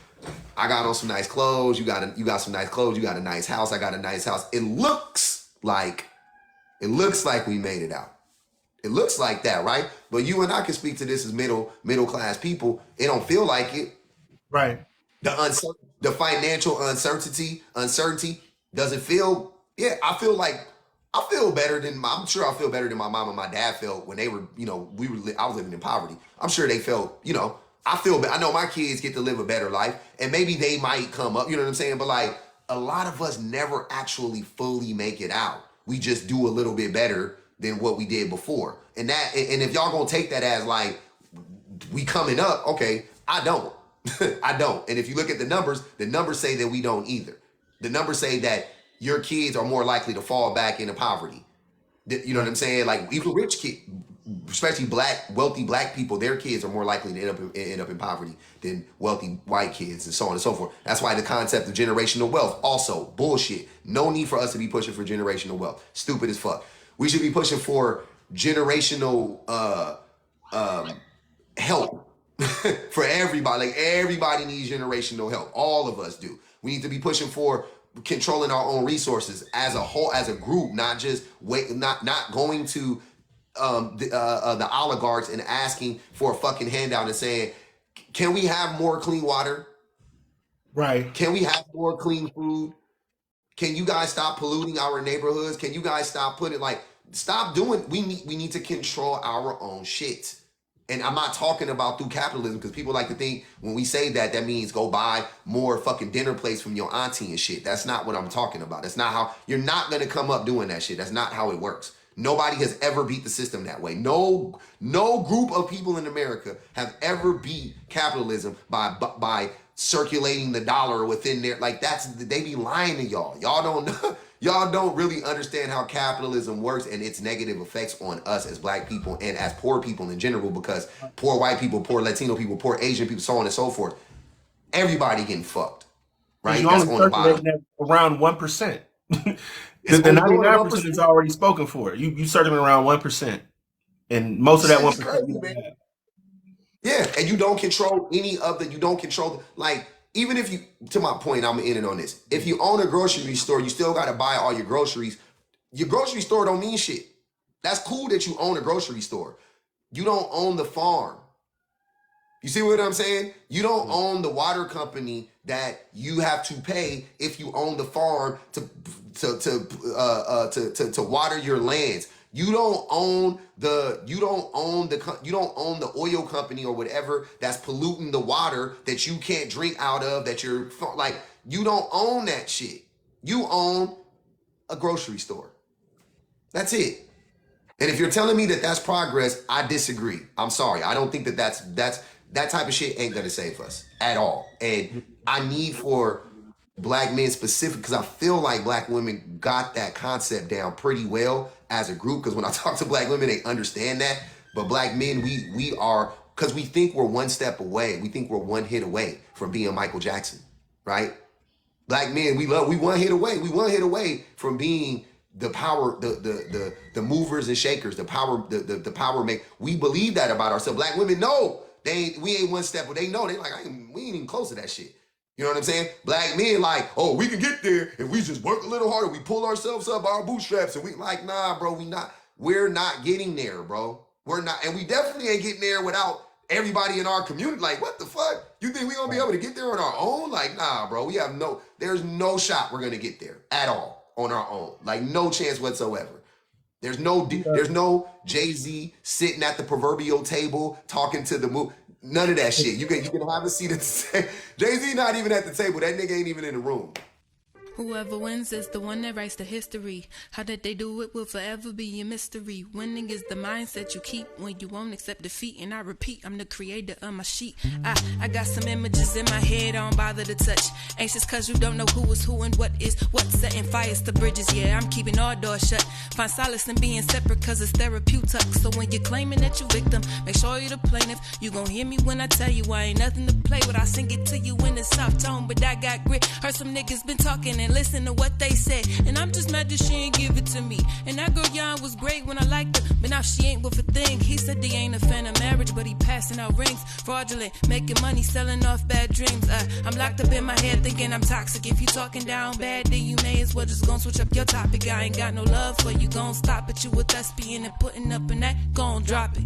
[SPEAKER 2] I got on some nice clothes. You got some nice clothes. You got a nice house. I got a nice house. It looks like we made it out. It looks like that, right? But you and I can speak to this as middle class people. It don't feel like it.
[SPEAKER 1] Right.
[SPEAKER 2] The financial uncertainty doesn't feel. Yeah, I feel better than I'm sure I feel better than my mom and my dad felt when they were, I was living in poverty. I'm sure they felt, I know my kids get to live a better life and maybe they might come up, you know what I'm saying? But like a lot of us never actually fully make it out. We just do a little bit better than what we did before. And if y'all gonna take that as like we coming up, okay, I don't. I don't. And if you look at the numbers say that we don't either. The numbers say that your kids are more likely to fall back into poverty. You know what I'm saying? Like even rich kids, especially wealthy black people, their kids are more likely to end up in poverty than wealthy white kids, and so on and so forth. That's why the concept of generational wealth also bullshit. No need for us to be pushing for generational wealth. Stupid as fuck. We should be pushing for generational help for everybody. Like everybody needs generational help. All of us do. We need to be pushing for controlling our own resources as a whole, as a group, not just not going to the oligarchs and asking for a fucking handout and saying, can we have more clean water?
[SPEAKER 1] Right.
[SPEAKER 2] Can we have more clean food? Can you guys stop polluting our neighborhoods? Can you guys stop stop doing, we need to control our own shit. And I'm not talking about through capitalism because people like to think when we say that means go buy more fucking dinner plates from your auntie and shit. That's not what I'm talking about. That's not how, you're not going to come up doing that shit. That's not how it works. Nobody has ever beat the system that way. No group of people in America have ever beat capitalism by circulating the dollar within there. Like they be lying to y'all. Y'all don't know. Y'all don't really understand how capitalism works and its negative effects on us as black people and as poor people in general, because poor white people, poor Latino people, poor Asian people, so on and so forth, everybody getting fucked,
[SPEAKER 1] Because
[SPEAKER 2] right?
[SPEAKER 1] you
[SPEAKER 2] That's
[SPEAKER 1] only
[SPEAKER 2] on the bottom.
[SPEAKER 1] circulating at around 1%.
[SPEAKER 2] It's
[SPEAKER 1] The
[SPEAKER 2] only going to
[SPEAKER 1] 99%
[SPEAKER 2] 1%.
[SPEAKER 1] is already spoken for. You circulating around 1%. And most of that
[SPEAKER 2] Shit
[SPEAKER 1] one
[SPEAKER 2] is
[SPEAKER 1] percent you
[SPEAKER 2] crazy,
[SPEAKER 1] don't
[SPEAKER 2] man.
[SPEAKER 1] have.
[SPEAKER 2] Yeah, and you don't control, like, even if you, to my point, I'm in it on this. If you own a grocery store, you still got to buy all your groceries. Your grocery store don't mean shit. That's cool that you own a grocery store. You don't own the farm. You see what I'm saying? You don't own the water company that you have to pay if you own the farm to water your lands. You don't own the oil company or whatever that's polluting the water that you can't drink out of, that you're like, you don't own that shit. You own a grocery store. That's it. And if you're telling me that that's progress, I disagree. I'm sorry. I don't think that that type of shit ain't gonna save us at all. And I need for black men specific, because I feel like black women got that concept down pretty well as a group. Because when I talk to black women, they understand that. But black men, we are, because we think we're one step away. We think we're one hit away from being Michael Jackson, right? Black men, we one hit away. We one hit away from being the power, the movers and shakers, the power make. We believe that about ourselves. Black women know we ain't one step, but they know, they like, we ain't even close to that shit. You know what I'm saying? Black men like, oh, we can get there if we just work a little harder. We pull ourselves up by our bootstraps, and we like, nah, bro, we're not getting there, bro. We're not, and we definitely ain't getting there without everybody in our community. Like, what the fuck? You think we gonna be able to get there on our own? Like, nah, bro, there's no shot we're gonna get there at all on our own. Like, no chance whatsoever. There's no Jay-Z sitting at the proverbial table talking to the moon. None of that shit. You can have a seat at the table. Jay-Z not even at the table. That nigga ain't even in the room.
[SPEAKER 3] Whoever wins is the one that writes the history. How did they do it will forever be a mystery. Winning is the mindset you keep when you won't accept defeat. And I repeat, I'm the creator of my sheet. I got some images in my head I don't bother to touch. Anxious cause you don't know who is who and what is what. Setting fires to bridges, yeah, I'm keeping all doors shut. Find solace in being separate cause it's therapeutic. So when you're claiming that you victim, make sure you're the plaintiff. You gon' hear me when I tell you I ain't nothing to play with. I sing it to you in a soft tone, but I got grit. Heard some niggas been talking and listen to what they said, and I'm just mad that she ain't give it to me. And that girl Yon was great when I liked her, but now she ain't with a thing. He said they ain't a fan of marriage, but he passing out rings. Fraudulent, making money, selling off bad dreams. I'm locked up in my head thinking I'm toxic. If you talking down bad, then you may as well just gon' switch up your topic. I ain't got no love for you, gon' stop it. You a thespian and putting up in that, gon' drop it.